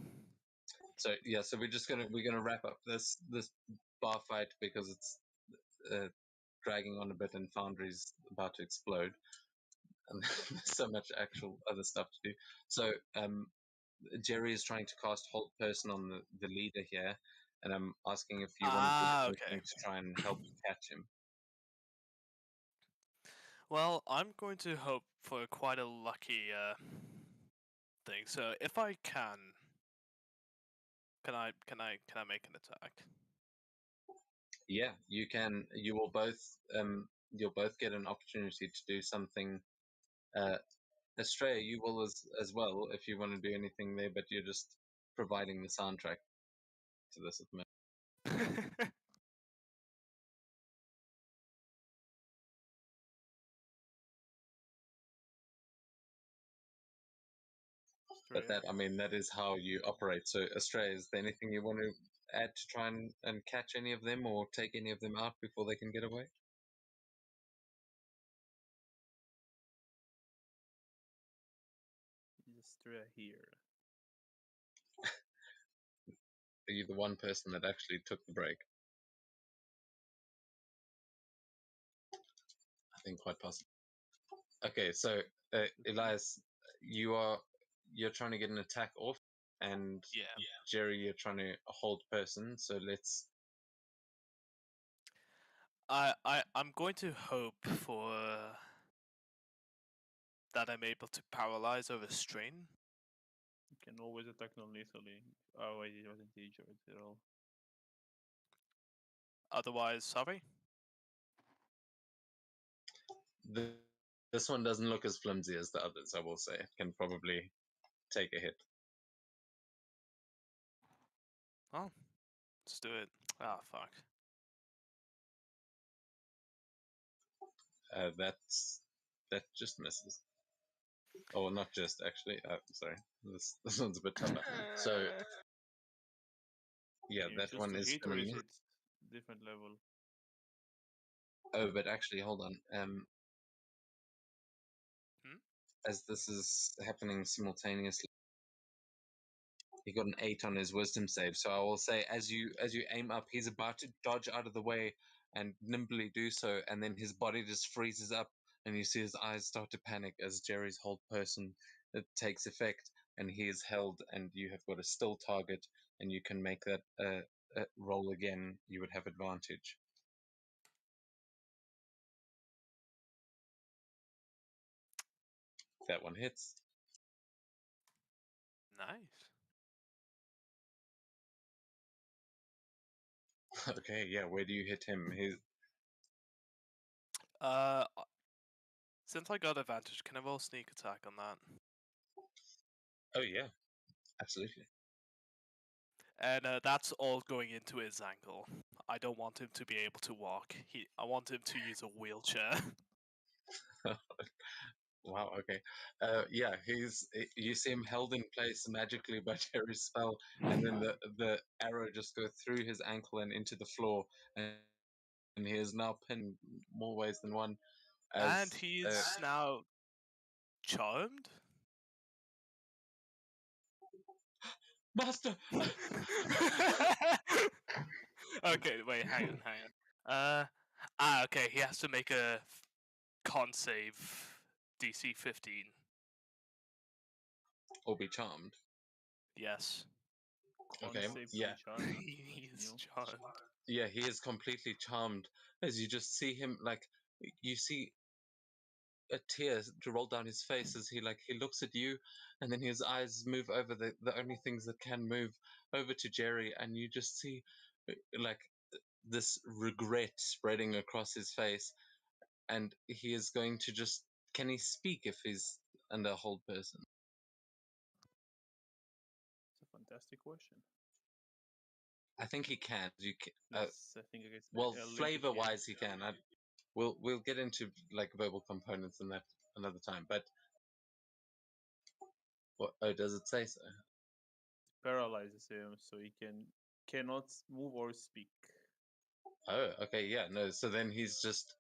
Speaker 1: So yeah, so we're gonna wrap up this bar fight because it's dragging on a bit and Foundry's about to explode, and there's so much actual other stuff to do. So Jerry is trying to cast hold person on the leader here, and I'm asking if you want to do anything
Speaker 3: Okay.
Speaker 1: to try and help catch him.
Speaker 3: Well, I'm going to hope for quite a lucky thing. So if I can I make an attack?
Speaker 1: Yeah, you can. You will both. You'll both get an opportunity to do something. Estrella, you will as well if you want to do anything there, but you're just providing the soundtrack to this at the moment. But that, I mean, that is how you operate. So, Estrella, is there anything you want to add to try and catch any of them or take any of them out before they can get away?
Speaker 5: Just here.
Speaker 1: Are you the one person that actually took the break? think quite possible. Okay, so Elias, you're trying to get an attack off, and
Speaker 3: Yeah.
Speaker 1: Jerry, you're trying to hold person. So let's.
Speaker 3: I'm going to hope for that I'm able to paralyze or restrain.
Speaker 5: You can always attack non-lethally. Oh wait, he wasn't injured at all.
Speaker 3: Otherwise, sorry.
Speaker 1: This one doesn't look as flimsy as the others, I will say. It can probably take a hit.
Speaker 3: Oh, let's do it. Ah, fuck.
Speaker 1: That just misses. Oh, not just actually. Sorry, this one's a bit tougher. So yeah,
Speaker 5: Can you
Speaker 1: that
Speaker 5: choose
Speaker 1: one
Speaker 5: to
Speaker 1: is
Speaker 5: hit, or
Speaker 1: gonna
Speaker 5: is
Speaker 1: miss.
Speaker 5: it different level?
Speaker 1: Oh, but actually, hold on.
Speaker 3: Hmm?
Speaker 1: As this is happening simultaneously, he got an 8 on his wisdom save. So I will say, as you aim up, he's about to dodge out of the way and nimbly do so, and then his body just freezes up, and you see his eyes start to panic as Jerry's hold person takes effect, and he is held, and you have got a still target, and you can make that roll again. You would have advantage. That one hits.
Speaker 3: Nice.
Speaker 1: Okay, yeah. Where do you hit him?
Speaker 3: Uh, since I got advantage, can I roll sneak attack on that?
Speaker 1: Oh yeah, absolutely.
Speaker 3: And that's all going into his ankle. I don't want him to be able to walk. I want him to use a wheelchair.
Speaker 1: Wow. Okay. Yeah, you see him held in place magically by Jerry's spell, and then the arrow just goes through his ankle and into the floor, and he is now pinned more ways than one.
Speaker 3: And
Speaker 1: As
Speaker 3: he's now charmed.
Speaker 1: Master.
Speaker 3: Okay, wait, hang on. Okay, he has to make a con save DC 15.
Speaker 1: Or be charmed.
Speaker 3: Yes.
Speaker 5: Con
Speaker 1: Okay.
Speaker 5: save to
Speaker 1: Yeah.
Speaker 5: be charmed.
Speaker 3: He's
Speaker 5: New.
Speaker 3: charmed.
Speaker 1: Yeah, he is completely charmed. As you just see him, like you see a tear to roll down his face as he looks at you, and then his eyes move over the only things that can move over to Jerry, and you just see like this regret spreading across his face, and he is going to just, can he speak if he's under a hold person?
Speaker 5: It's a fantastic question.
Speaker 1: I think he can.
Speaker 5: I think I guess
Speaker 1: Well,
Speaker 5: later
Speaker 1: flavor
Speaker 5: can.
Speaker 1: wise he can. We'll get into like verbal components in that another time, but does it say so?
Speaker 5: Paralyzes him, so he cannot move or speak.
Speaker 1: Oh, okay, yeah, no. So then he's just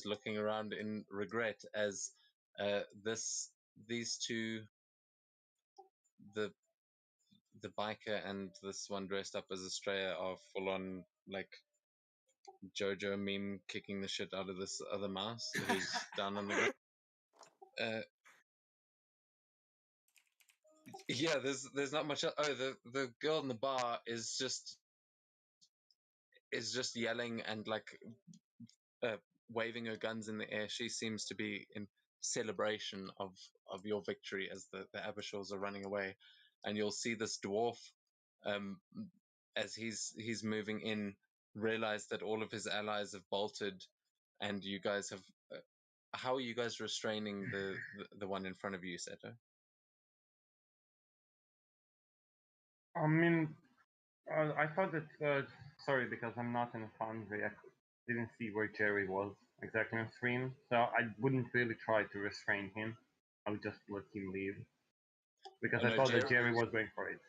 Speaker 1: looking around in regret as these two, the biker and this one dressed up as Estrella, are full on like JoJo meme kicking the shit out of this other mouse who's down on the ground. Yeah, there's not much. Oh, the girl in the bar is just yelling and like uh, waving her guns in the air. She seems to be in celebration of your victory as the Abershaw's are running away, and you'll see this dwarf, um, as he's moving in, realize that all of his allies have bolted, and you guys have. How are you guys restraining the one in front of you, Seto?
Speaker 4: I mean, I thought that. Sorry, because I'm not in a foundry. I didn't see where Jerry was exactly on stream, so I wouldn't really try to restrain him. I would just let him leave because
Speaker 1: Oh,
Speaker 4: I
Speaker 1: no,
Speaker 4: thought that Jerry was going for it.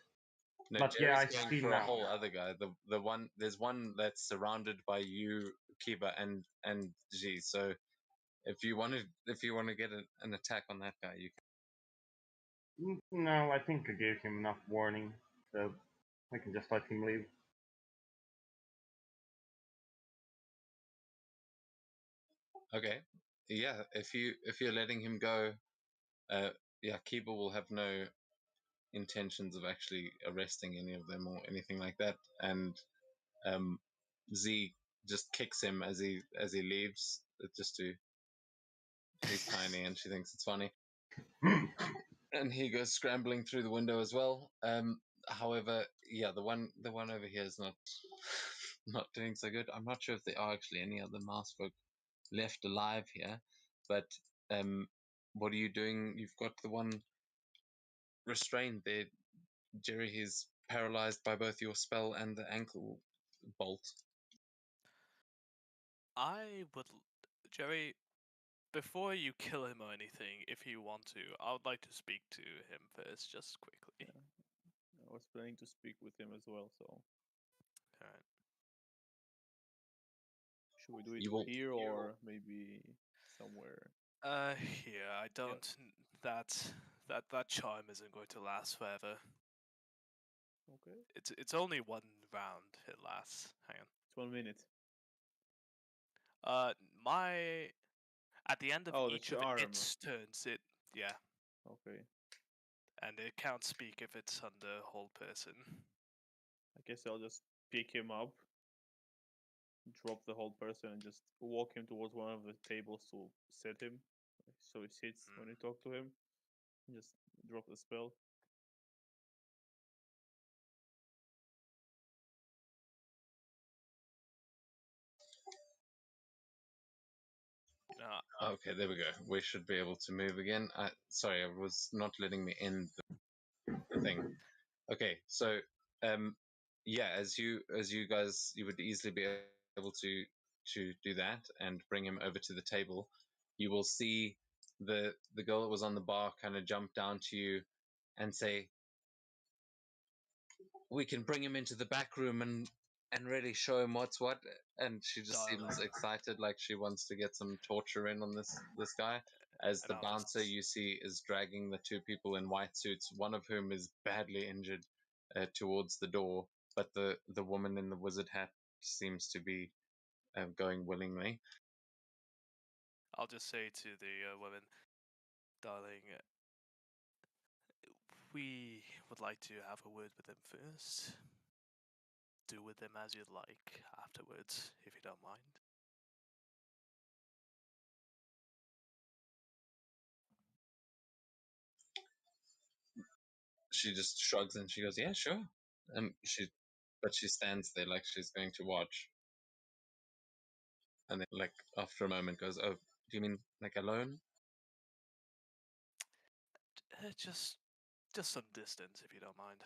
Speaker 1: No,
Speaker 4: But yeah,
Speaker 1: Jerry's
Speaker 4: I
Speaker 1: going
Speaker 4: see
Speaker 1: for a
Speaker 4: now.
Speaker 1: whole other guy. The one there's one that's surrounded by you, Kiba, and G. So if you want to get an attack on that guy, you
Speaker 4: No, I think I gave him enough warning, so I can just let him leave.
Speaker 1: can. Okay. yeah, if you're letting him go, yeah, Kiba will have no intentions of actually arresting any of them or anything like that, and Z just kicks him as he leaves, just to. He's tiny, and she thinks it's funny, and he goes scrambling through the window as well. However, yeah, the one over here is not not doing so good. I'm not sure if there are actually any other mouse folk left alive here, but what are you doing? You've got the one restrained there, Jerry. He's paralyzed by both your spell and the ankle bolt.
Speaker 3: I would, Jerry, before you kill him or anything, if you want to, I would like to speak to him first, just quickly.
Speaker 5: Yeah. I was planning to speak with him as well, so
Speaker 3: Alright.
Speaker 5: should we do it
Speaker 1: You will-
Speaker 5: here or maybe somewhere?
Speaker 3: Here, I don't. That charm isn't going to last forever.
Speaker 5: Okay.
Speaker 3: It's only one round it lasts. Hang on.
Speaker 5: It's 1 minute.
Speaker 3: My at the end of
Speaker 5: Oh, the
Speaker 3: each of
Speaker 5: charm.
Speaker 3: its turns, yeah,
Speaker 5: Okay.
Speaker 3: and it can't speak if it's on the whole person.
Speaker 5: I guess I'll just pick him up, drop the whole person, and just walk him towards one of the tables to set him, so he sits when you talk to him. And just drop the spell.
Speaker 1: Okay, there we go. We should be able to move again. Sorry, it was not letting me end the thing. Okay, so yeah, as you guys, you would easily be able to do that and bring him over to the table. You will see the girl that was on the bar kind of jump down to you and say, "We can bring him into the back room and really show him what's what." And she just
Speaker 3: Darling.
Speaker 1: seems excited, like she wants to get some torture in on this guy. As
Speaker 3: And
Speaker 1: the
Speaker 3: I'll
Speaker 1: bouncer
Speaker 3: just-
Speaker 1: you see is dragging the two people in white suits, one of whom is badly injured, towards the door, but the woman in the wizard hat seems to be going willingly.
Speaker 3: I'll just say to the women, darling, we would like to have a word with him first. Do with him as you'd like afterwards, if you don't mind.
Speaker 1: She just shrugs and she goes, "Yeah, sure." And she stands there like she's going to watch, and then like after a moment goes, "Oh, do you mean like alone?"
Speaker 3: Just some distance, if you don't mind.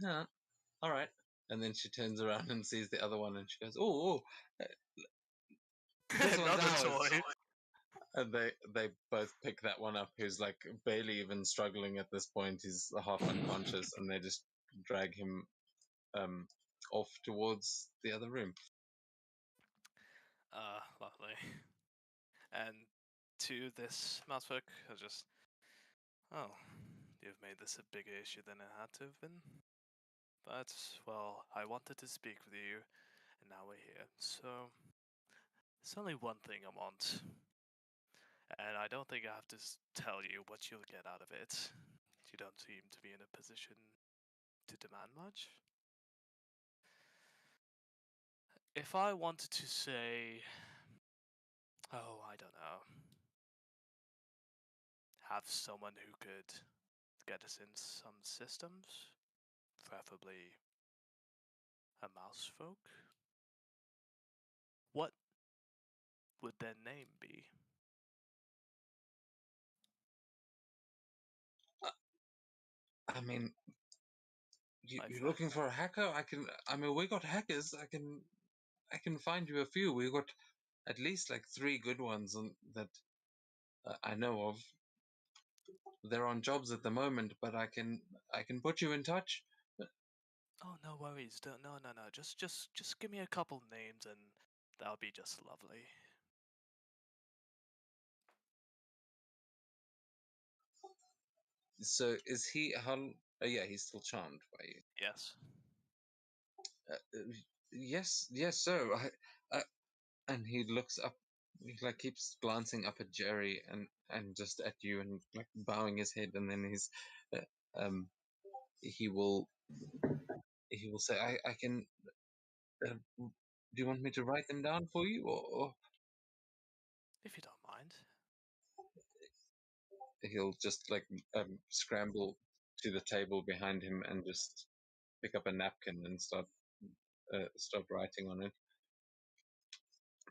Speaker 1: Yeah, all right. And then she turns around and sees the other one, and she goes, "Oh, this one's
Speaker 3: Another
Speaker 1: ours."
Speaker 3: toy.
Speaker 1: And they both pick that one up, who's like barely even struggling at this point. He's half unconscious, and they just drag him off towards the other room.
Speaker 3: Lovely. And to this mousefolk, I just, oh, you've made this a bigger issue than it had to have been. But, well, I wanted to speak with you, and now we're here. So, there's only one thing I want. And I don't think I have to tell you what you'll get out of it. You don't seem to be in a position to demand much. If I wanted to say, oh, I don't know, have someone who could get us in some systems, preferably a mouse folk, what would their name be?
Speaker 1: I mean,
Speaker 3: My
Speaker 1: you're
Speaker 3: friend.
Speaker 1: looking for a hacker? I mean, we got hackers. I can find you a few. We got at least like 3 good ones that I know of. They're on jobs at the moment, but I can put you in touch.
Speaker 3: Oh, no worries. No, no, no. Just give me a couple names, and that'll be just lovely.
Speaker 1: So is he? How? Yeah, he's still charmed by you.
Speaker 3: Yes.
Speaker 1: Yes, yes, sir. And he looks up he like keeps glancing up at Jerry and just at you and like bowing his head, and then um he will say, I can. Do you want me to write them down for you, or
Speaker 3: If you don't mind.
Speaker 1: he'll just like scramble to the table behind him and just pick up a napkin and start writing on it,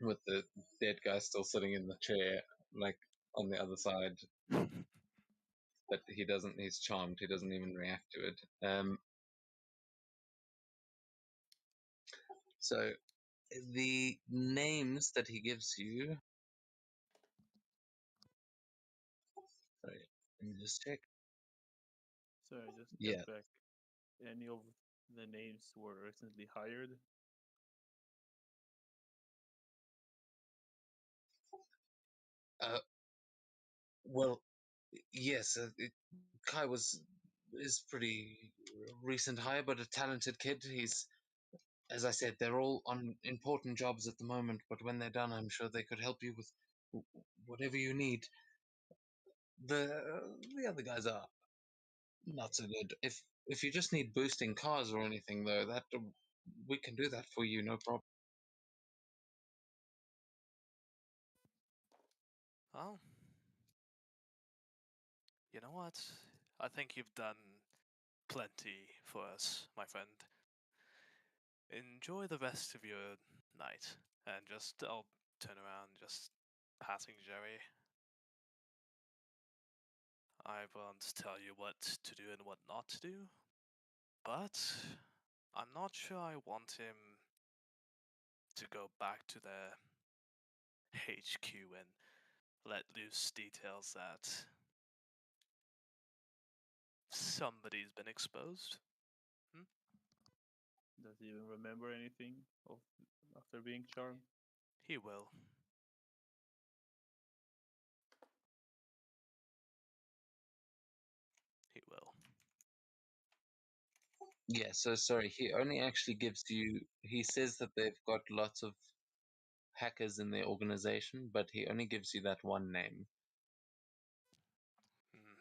Speaker 1: with the dead guy still sitting in the chair, like on the other side. But he's charmed. He doesn't even react to it. So the names that he gives you. Sorry, let me just check.
Speaker 5: So I just
Speaker 1: Yeah.
Speaker 5: get back. Any of the names were recently hired?
Speaker 1: Well, yes. Kai is pretty recent hire, but a talented kid. He's, as I said, they're all on important jobs at the moment. But when they're done, I'm sure they could help you with whatever you need. The other guys are not so good. If you just need boosting cars or anything, though, that we can do that for you, no problem.
Speaker 3: Well, you know what? I think you've done plenty for us, my friend. Enjoy the rest of your night, and I'll turn around, just passing Jerry. I won't tell you what to do and what not to do, but I'm not sure I want him to go back to their HQ and let loose details that somebody's been exposed.
Speaker 5: Does he even remember anything of after being charmed?
Speaker 3: He will. He will.
Speaker 1: Yeah, so sorry, he only actually gives you, he says that they've got lots of hackers in their organization, but he only gives you that one name.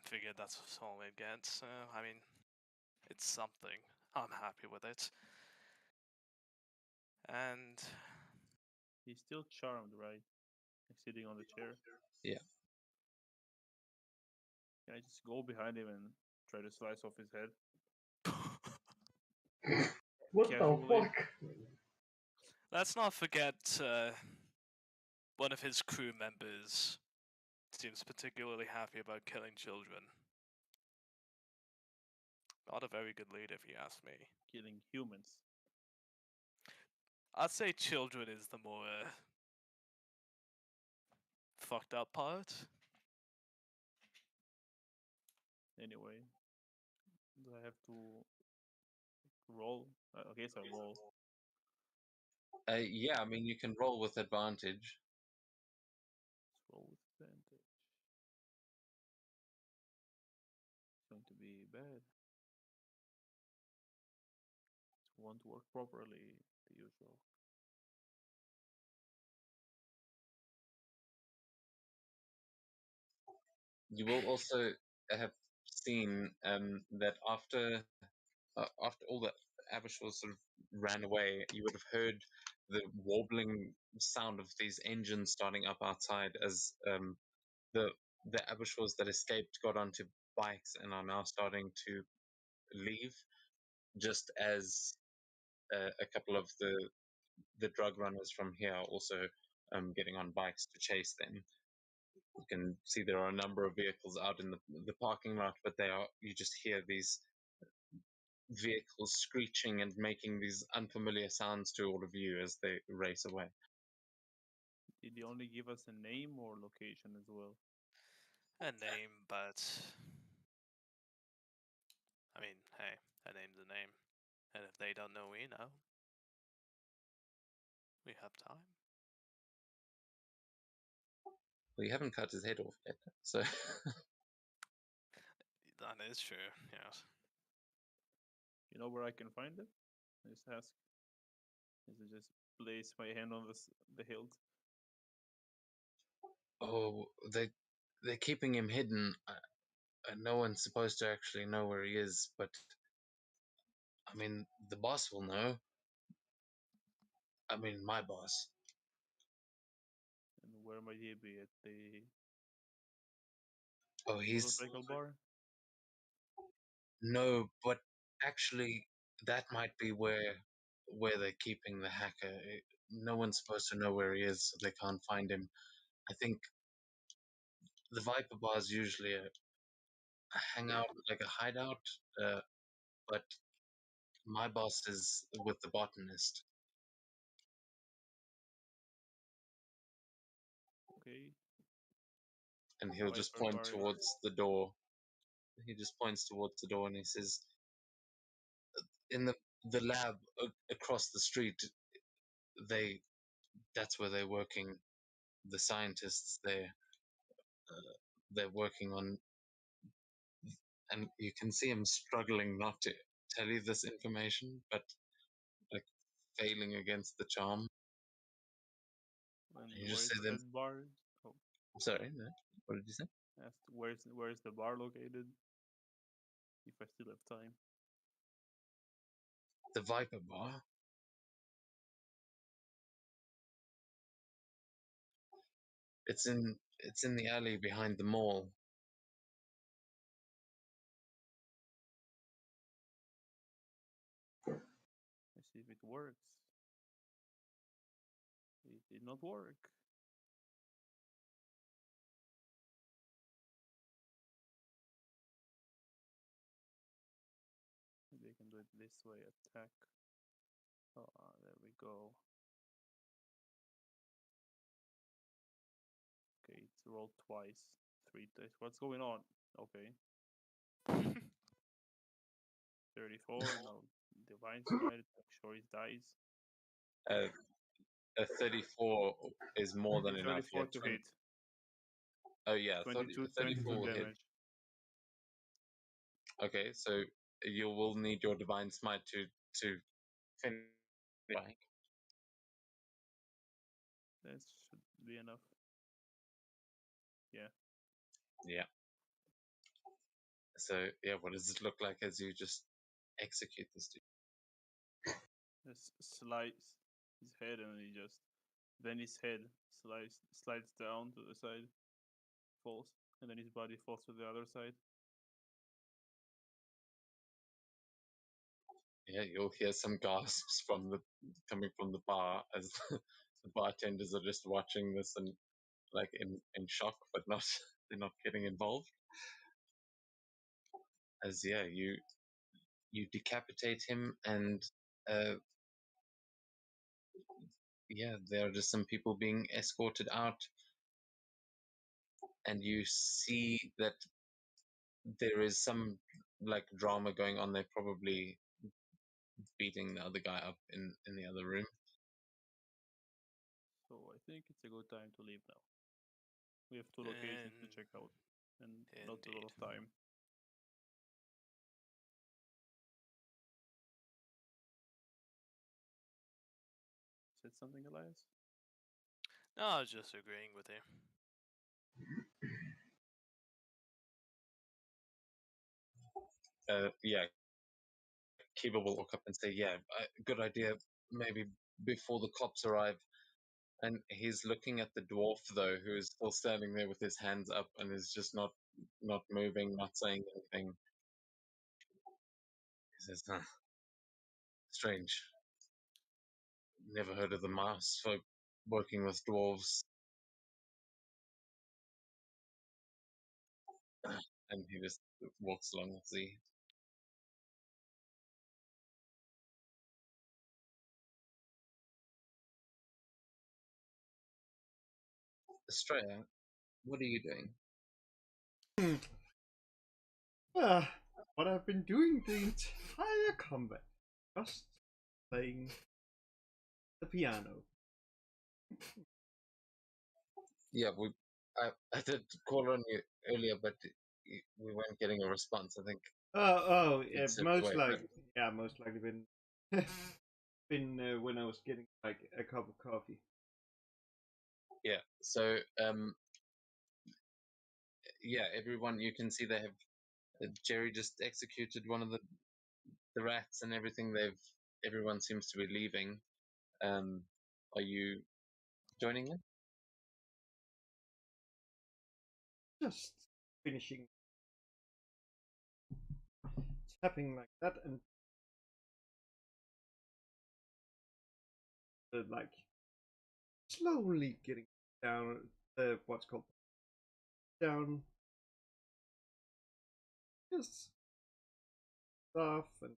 Speaker 3: Figured that's all we'd get. I mean, it's something. I'm happy with it. And
Speaker 5: He's still charmed, right? Like sitting on the chair.
Speaker 1: Yeah.
Speaker 5: Can I just go behind him and try to slice off his head?
Speaker 4: What
Speaker 5: Casually.
Speaker 4: the fuck?
Speaker 3: let's not forget one of his crew members seems particularly happy about killing children. Not a very good lead, if you ask me.
Speaker 5: Killing humans.
Speaker 3: I'd say children is the more fucked up part.
Speaker 5: Anyway, do I have to roll? I guess I roll.
Speaker 1: Yeah, I mean, you can roll with advantage.
Speaker 5: Let's roll with advantage. It's going to be bad. It won't work properly, the usual.
Speaker 1: You will also have seen that after all the Abishals sort of ran away, you would have heard the warbling sound of these engines starting up outside as the the Abishals that escaped got onto bikes and are now starting to leave, just as a couple of the drug runners from here are also getting on bikes to chase them. You can see there are a number of vehicles out in the parking lot, but you just hear these vehicles screeching and making these unfamiliar sounds to all of you as they race away.
Speaker 5: Did he only give us a name or location as well?
Speaker 3: A name, but I mean, hey, a name's a name. And if they don't know, we know. We have time.
Speaker 1: Well, you haven't cut his head off yet, so
Speaker 3: That is true, yes.
Speaker 5: You know where I can find it? I just ask. Is it just place my hand on the hilt?
Speaker 1: Oh, they're keeping him hidden. No one's supposed to actually know where he is, but I mean, the boss will know. I mean, my boss.
Speaker 5: And where might he be? At the
Speaker 1: Oh, he's
Speaker 5: motorcycle bar?
Speaker 1: no, but actually, that might be where they're keeping the hacker. No one's supposed to know where he is, so they can't find him. I think the Viper Bar is usually a hangout, like a hideout, but my boss is with the botanist,
Speaker 5: Okay.
Speaker 1: and he'll just
Speaker 5: Viper
Speaker 1: point
Speaker 5: bar.
Speaker 1: towards the door. He just points towards the door and he says, "In the lab across the street, they that's where they're working. The scientists there, they're working on." And you can see him struggling not to tell you this information, but like failing against the charm.
Speaker 5: And
Speaker 1: You just
Speaker 5: where's
Speaker 1: say them.
Speaker 5: that bar? Oh,
Speaker 1: Sorry, no. What did you say?
Speaker 5: asked where's the bar located? If I still have time.
Speaker 1: The Viper Bar. It's in the alley behind the mall.
Speaker 5: Let's see if it works. It did not work. Maybe I can do it this way. Attack. Oh, there we go. Okay, it's rolled twice. 3 dice. What's going on? Okay. 34. No. Divine Smite. Make sure it dies.
Speaker 1: A 34 is more than enough.
Speaker 5: 34 to hit.
Speaker 1: Oh yeah,
Speaker 5: 22
Speaker 1: 34 will hit.
Speaker 5: damage.
Speaker 1: Okay, so you will need your divine smite to finish. Right.
Speaker 5: That should be enough. Yeah.
Speaker 1: Yeah. So yeah, what does it look like as you just execute this dude?
Speaker 5: Just slides his head and he just then his head slides down to the side, falls, and then his body falls to the other side.
Speaker 1: Yeah, you'll hear some gasps coming from the bar as the bartenders are just watching this and like in shock, but not they're not getting involved. As yeah, you decapitate him and uh, yeah, there are just some people being escorted out, and you see that there is some like drama going on. They're probably beating the other guy up in the other room.
Speaker 5: So I think it's a good time to leave now. We have 2 locations to check out, and not a lot of time. Said something, Elias?
Speaker 3: No, I was just agreeing with you.
Speaker 1: Yeah, Kiba will walk up and say, "Yeah, good idea. Maybe before the cops arrive." And he's looking at the dwarf though, who is still standing there with his hands up and is just not moving, not saying anything. He says, "Huh, strange. Never heard of the Mars folk working with dwarves." And he just walks along with Z. Estrella, what are you doing?
Speaker 6: What I've been doing the entire combat. Just playing the piano.
Speaker 1: Yeah, I did call on you earlier, but we weren't getting a response. I think
Speaker 6: Yeah,
Speaker 1: it's slipped away.
Speaker 6: most likely been when I was getting like a cup of coffee.
Speaker 1: Yeah. So yeah, everyone, you can see they have Jerry just executed one of the rats and everything. Everyone seems to be leaving. Are you joining in?
Speaker 6: Just finishing tapping like that and like slowly getting down the what's called down just stuff and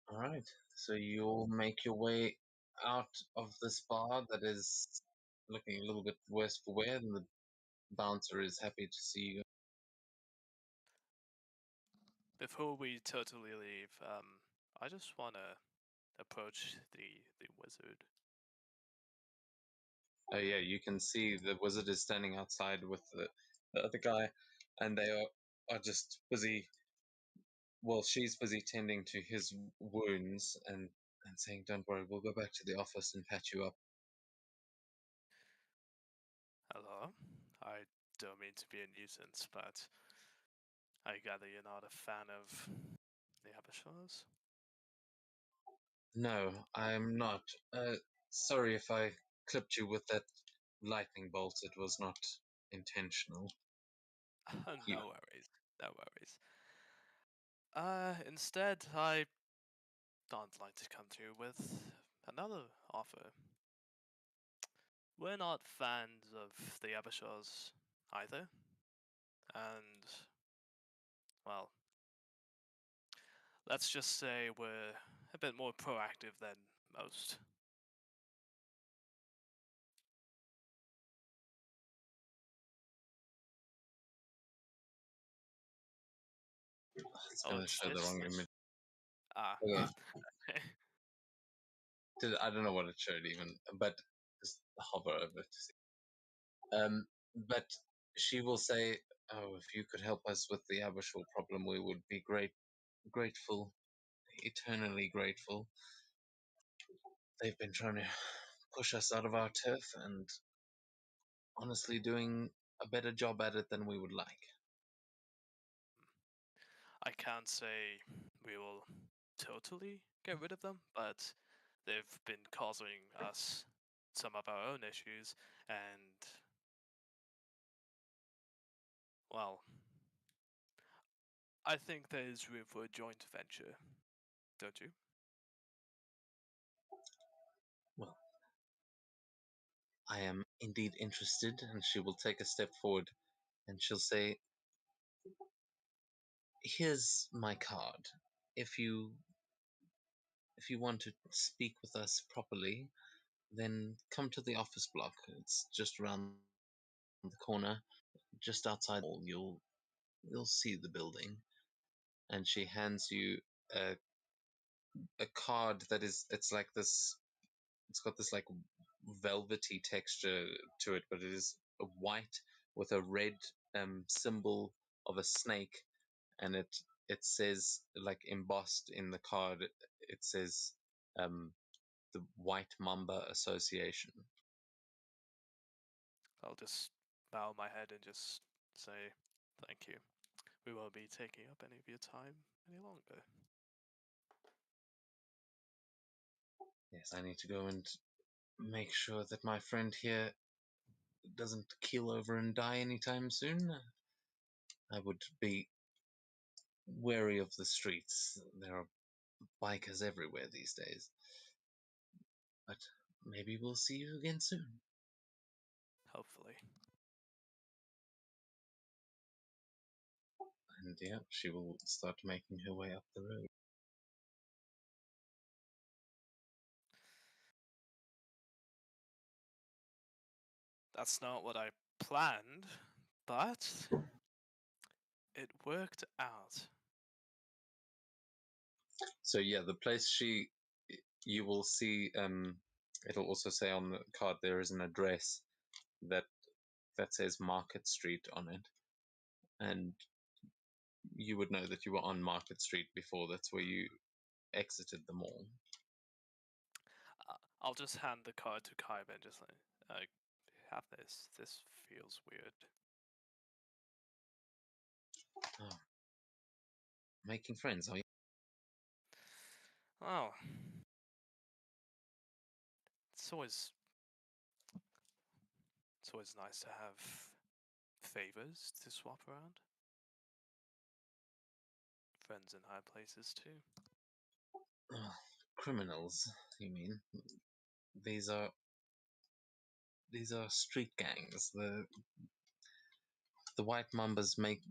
Speaker 1: All right. So you'll make your way out of this bar that is looking a little bit worse for wear, and the bouncer is happy to see you.
Speaker 3: Before we totally leave, I just want to approach the wizard.
Speaker 1: Oh yeah, you can see the wizard is standing outside with the other guy, and they are just busy. Well, she's busy tending to his wounds and saying, "Don't worry, we'll go back to the office and patch you up."
Speaker 3: Hello? I don't mean to be a nuisance, but I gather you're not a fan of the Abershaw's?
Speaker 1: No, I'm not. Sorry if I clipped you with that lightning bolt. It was not intentional. You,
Speaker 3: No worries, no worries. Instead, I don't like to come to you with another offer. We're not fans of the Abershaw's either, and, well, let's just say we're a bit more proactive than most.
Speaker 1: it's
Speaker 3: Oh,
Speaker 1: gonna show the wrong image.
Speaker 3: Ah.
Speaker 1: Okay. I don't know what it showed even, but just hover over it to see. But she will say, "Oh, if you could help us with the Abershal problem, we would be grateful, eternally grateful. They've been trying to push us out of our turf and honestly doing a better job at it than we would like."
Speaker 3: I can't say we will totally get rid of them, but they've been causing us some of our own issues, and, well, I think there is room for a joint venture, don't you?
Speaker 1: Well, I am indeed interested, and she will take a step forward and she'll say, "Here's my card. If you if you want to speak with us properly, then come to the office block. It's just around the corner, just outside the mall. You'll see the building." And she hands you a a card that is it's like this. It's got this like velvety texture to it, but it is white with a red symbol of a snake, and it says, like, embossed in the card. It says um, the White Mamba Association.
Speaker 3: I'll just bow my head and just say thank you. We won't be taking up any of your time any longer.
Speaker 1: Yes, I need to go and make sure that my friend here doesn't keel over and die anytime soon. I would be wary of the streets. There are bikers everywhere these days. But maybe we'll see you again soon.
Speaker 3: Hopefully.
Speaker 1: And yeah, she will start making her way up the road.
Speaker 3: That's not what I planned, but it worked out.
Speaker 1: So yeah, the place you will see. It'll also say on the card there is an address that says Market Street on it, and you would know that you were on Market Street before. That's where you exited the mall.
Speaker 3: I'll just hand the card to Kaiba and just like, have this. This feels weird.
Speaker 1: Oh. Making friends, are you?
Speaker 3: Oh, it's always nice to have favors to swap around. Friends in high places too.
Speaker 1: Oh, criminals, you mean? These are street gangs. The white mambas make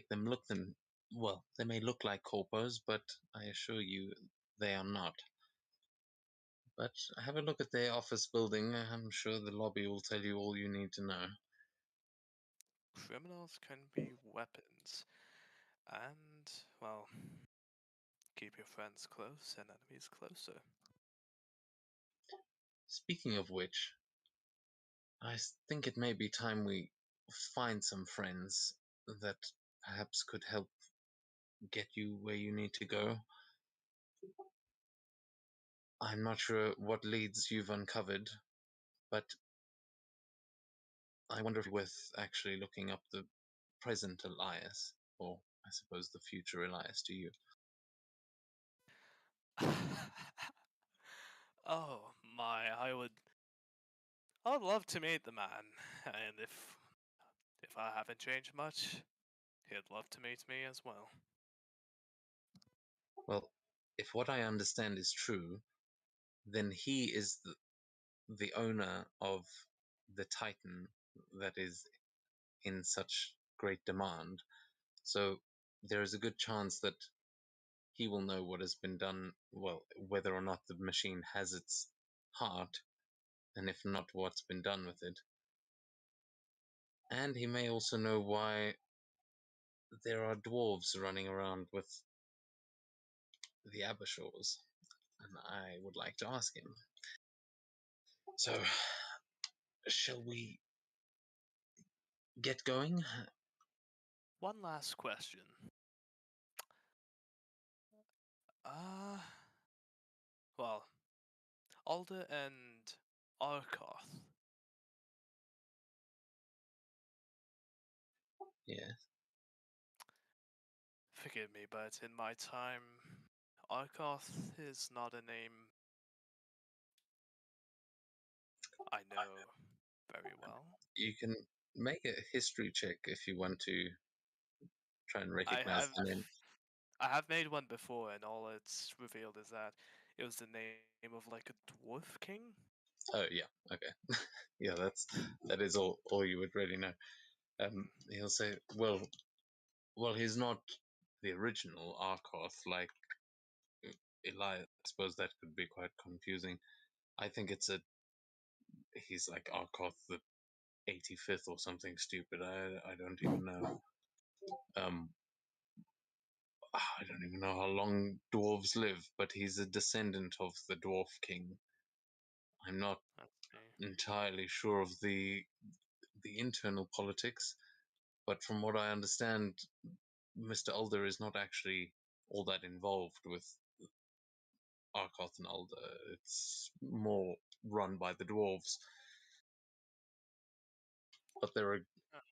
Speaker 1: them look them. Well, they may look like corpos, but I assure you they are not. But have a look at their office building. I'm sure the lobby will tell you all you need to know.
Speaker 3: Criminals can be weapons, and well, keep your friends close and enemies closer.
Speaker 1: Speaking of which, I think it may be time we find some friends that perhaps could help get you where you need to go. I'm not sure what leads you've uncovered, but I wonder if it's worth actually looking up the present Elias, or I suppose the future Elias to you.
Speaker 3: Oh my, I would love to meet the man, and if I haven't changed much, he'd love to meet me as well.
Speaker 1: Well, if what I understand is true, then he is the owner of the Titan that is in such great demand. So there is a good chance that he will know what has been done, well, whether or not the machine has its heart, and if not, what's been done with it. And he may also know why there are dwarves running around with the Abershores, and I would like to ask him. So, shall we get going?
Speaker 3: One last question. Well, Alder and Arkoth.
Speaker 1: Yeah.
Speaker 3: Forgive me, but in my time, Arkoth is not a name I know very well.
Speaker 1: You can make a history check if you want to try and
Speaker 3: I
Speaker 1: recognize
Speaker 3: have
Speaker 1: the name.
Speaker 3: I have made one before, and all it's revealed is that it was the name of like a dwarf king.
Speaker 1: Oh yeah, okay. Yeah, that is all you would really know. He'll say, well, he's not the original Arkoth like Elias. I suppose that could be quite confusing. I think he's like Arkoth the 85th or something stupid. I don't even know. I don't even know how long dwarves live, but he's a descendant of the dwarf king. I'm not entirely sure of the internal politics, but from what I understand, Mr. Alder is not actually all that involved with Arkoth and Alder. It's more run by the dwarves. But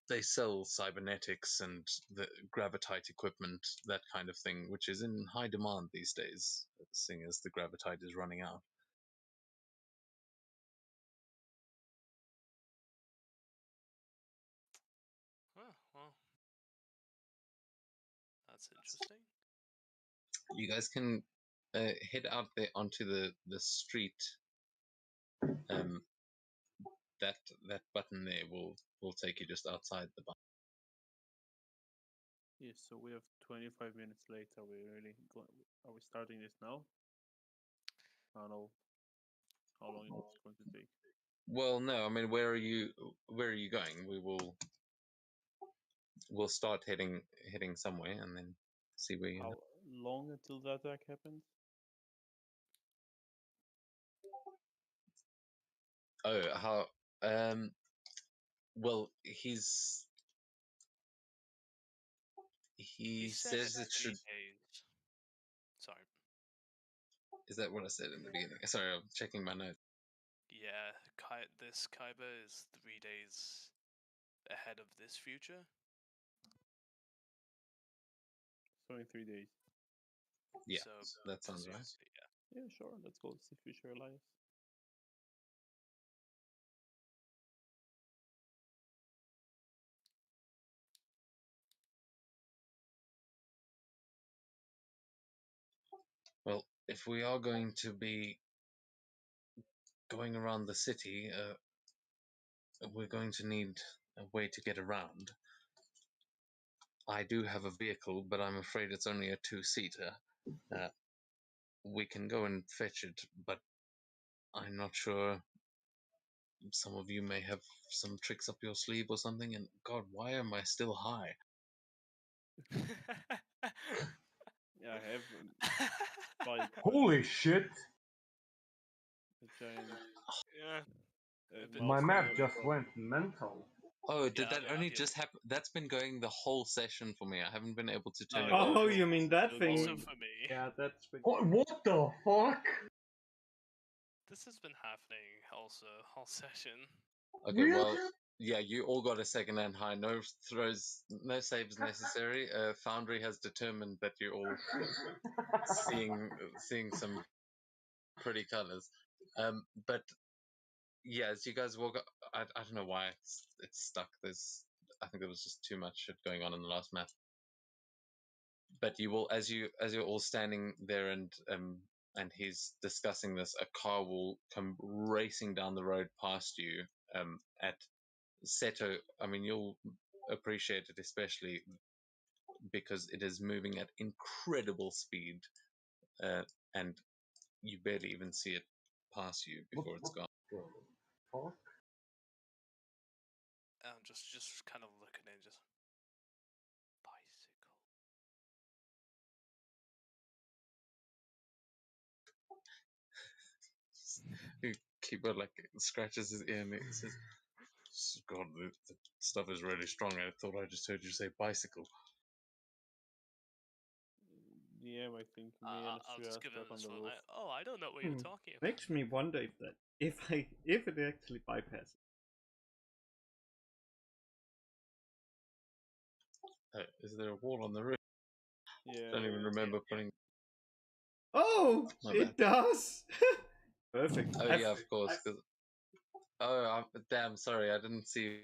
Speaker 1: they sell cybernetics and the gravitite equipment, that kind of thing, which is in high demand these days, seeing as the gravitite is running out.
Speaker 3: Oh, well, that's interesting.
Speaker 1: You guys can head out there onto the street. That button there will take you just outside the bar.
Speaker 5: Yes, so we have 25 minutes late. Are we really going? Are we starting this now? I don't know how long it's going to take.
Speaker 1: Well, no, I mean, where are you going? We'll start heading somewhere and then see where you.
Speaker 5: long until the attack happens?
Speaker 1: Oh, how? Well, he
Speaker 3: said
Speaker 1: says
Speaker 3: it's
Speaker 1: it should.
Speaker 3: 3 days. Sorry.
Speaker 1: Is that what I said in the beginning? Sorry, I'm checking my notes.
Speaker 3: Yeah, this Kaiba is 3 days ahead of this future.
Speaker 5: So in 3 days.
Speaker 1: Yeah,
Speaker 3: So
Speaker 1: that sounds right.
Speaker 3: presumably, yeah.
Speaker 5: Yeah, sure. Let's go see Future Elias.
Speaker 1: Well, if we are going to be going around the city, we're going to need a way to get around. I do have a vehicle, but I'm afraid it's only a two-seater. We can go and fetch it, but I'm not sure. Some of you may have some tricks up your sleeve or something. And God, why am I still high?
Speaker 5: Yeah, I have spike.
Speaker 4: Holy shit!
Speaker 5: A giant
Speaker 3: Yeah. But-
Speaker 4: My
Speaker 5: mouse
Speaker 4: map
Speaker 5: over
Speaker 4: just
Speaker 5: from-
Speaker 4: went mental.
Speaker 1: Oh, did
Speaker 3: Yeah,
Speaker 1: that
Speaker 3: I'll
Speaker 1: only
Speaker 3: deal
Speaker 1: just
Speaker 3: with
Speaker 1: happen? That's been going the whole session for me. I haven't been able to turn it
Speaker 5: No,
Speaker 1: off.
Speaker 6: Oh, you mean that
Speaker 5: Still
Speaker 6: thing?
Speaker 3: Also
Speaker 5: going.
Speaker 3: for me.
Speaker 6: Yeah, that's been...
Speaker 4: What the fuck?
Speaker 3: This has been happening also all session.
Speaker 1: Okay,
Speaker 4: Really?
Speaker 1: well, yeah, you all got a second-hand high. No throws, no saves necessary. Foundry has determined that you're all seeing some pretty colors. But yeah, as you guys walk, I don't know why it's stuck. I think there was just too much shit going on in the last map. But you will, as you're all standing there and he's discussing this, a car will come racing down the road past you at Seto. I mean, you'll appreciate it, especially because it is moving at incredible speed, and you barely even see it pass you before it's gone.
Speaker 4: Fuck?
Speaker 3: Just kind of looking at just bicycle.
Speaker 1: You keep it like scratches his ear and it says, "God, the stuff is really strong. I thought I just heard you say bicycle."
Speaker 5: DM, I think me and
Speaker 3: I'll
Speaker 5: Shreya
Speaker 3: just give him
Speaker 5: stuck on
Speaker 3: this
Speaker 5: the
Speaker 3: one.
Speaker 5: roof.
Speaker 3: Oh, I don't know what you're talking about.
Speaker 6: Makes me wonder if it actually bypasses.
Speaker 1: Is there a wall on the roof?
Speaker 5: Yeah.
Speaker 1: I don't even remember putting.
Speaker 6: Oh,
Speaker 1: My
Speaker 6: it does. Perfect.
Speaker 1: Oh yeah, of course. Damn, sorry, I didn't see you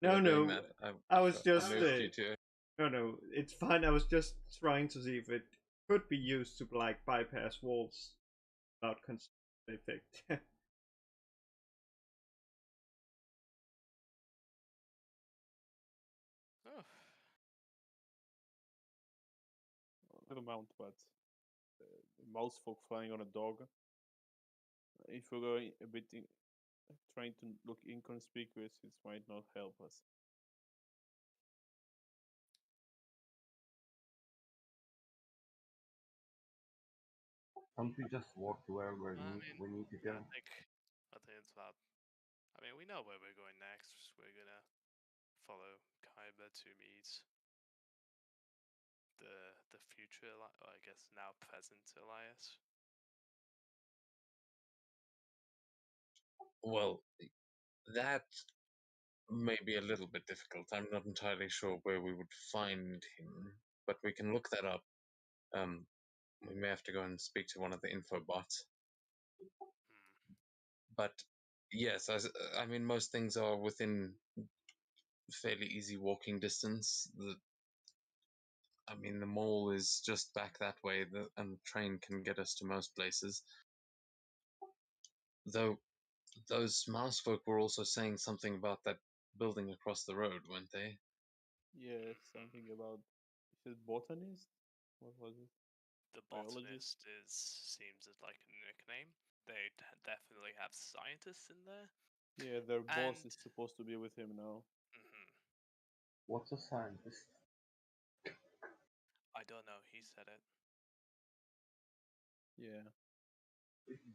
Speaker 6: No,
Speaker 1: were doing
Speaker 6: no.
Speaker 1: that.
Speaker 6: I was
Speaker 1: I
Speaker 6: just
Speaker 1: moved you to it.
Speaker 6: no. It's fine. I was just trying to see if it could be used to like bypass walls without consider the effect.
Speaker 3: Oh.
Speaker 5: Little mount, but mouse folk flying on a dog. If we're going a bit trying to look inconspicuous, it might not help us.
Speaker 4: Can't we just walk to where
Speaker 3: I
Speaker 4: we
Speaker 3: mean,
Speaker 4: need to go?
Speaker 3: I think it's about. I mean, we know where we're going next. We're gonna follow Kaiba to meet the future, or I guess now present Elias.
Speaker 1: Well, that may be a little bit difficult. I'm not entirely sure where we would find him, but we can look that up. We may have to go and speak to one of the info bots.
Speaker 3: Hmm.
Speaker 1: But yes, I mean, most things are within fairly easy walking distance. I mean, the mall is just back that way, and the train can get us to most places. Though those mouse folk were also saying something about that building across the road, weren't they?
Speaker 5: Yeah, something about. Is it botanist? What was it?
Speaker 3: The
Speaker 5: Biologist?
Speaker 3: botanist seems like a nickname. They definitely have scientists in there.
Speaker 5: Yeah, their boss
Speaker 3: And-
Speaker 5: is supposed to be with him now.
Speaker 3: Hmm.
Speaker 4: What's a scientist?
Speaker 3: I don't know. He said it.
Speaker 5: Yeah.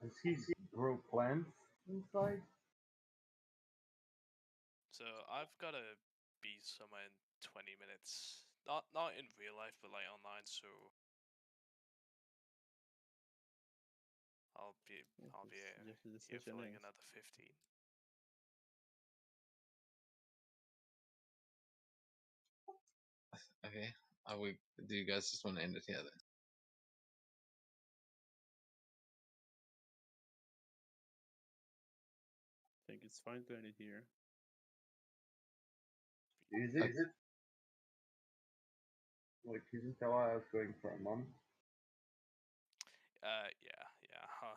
Speaker 4: Does he grow plants inside?
Speaker 3: So I've got to be somewhere in 20 minutes. Not in real life, but like online. So I'll be
Speaker 5: Just the
Speaker 3: here for
Speaker 5: session
Speaker 3: like
Speaker 5: ends.
Speaker 3: another 15.
Speaker 1: Okay. Do you guys just want to end it here then?
Speaker 5: I think it's fine to end it here.
Speaker 4: Is it? Like, isn't Elias going for a month?
Speaker 3: Yeah. Huh.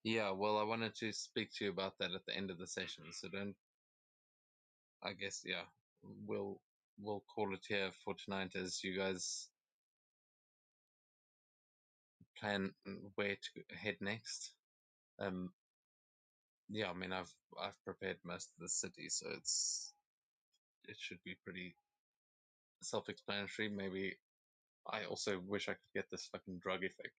Speaker 1: Yeah, well, I wanted to speak to you about that at the end of the session, so don't. I guess yeah, we'll call it here for tonight as you guys plan where to head next. Yeah, I mean, I've prepared most of the city, so it should be pretty self-explanatory. Maybe I also wish I could get this fucking drug effect.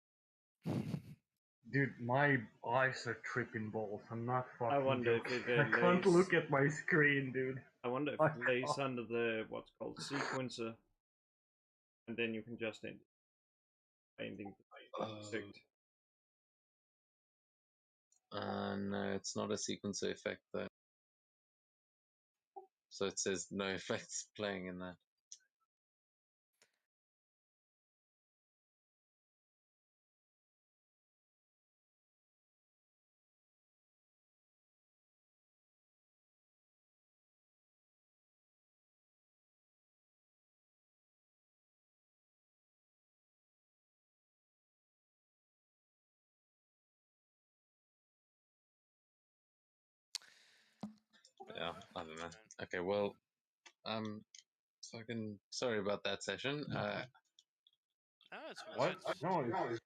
Speaker 4: Dude, my eyes are tripping balls. I'm not fucking
Speaker 6: wonder if
Speaker 4: joking.
Speaker 6: it,
Speaker 4: I can't
Speaker 6: lays-
Speaker 4: look at my screen, dude.
Speaker 6: I wonder if
Speaker 4: I
Speaker 6: it lays
Speaker 4: can't.
Speaker 6: under the what's called sequencer, and then you can just end ending the effect.
Speaker 1: No, it's not a sequencer effect though. So it says no effects playing in that. Yeah, I don't know. Okay, well, fucking sorry about that session.
Speaker 3: No, it's
Speaker 4: What?
Speaker 3: alright.
Speaker 4: No, it's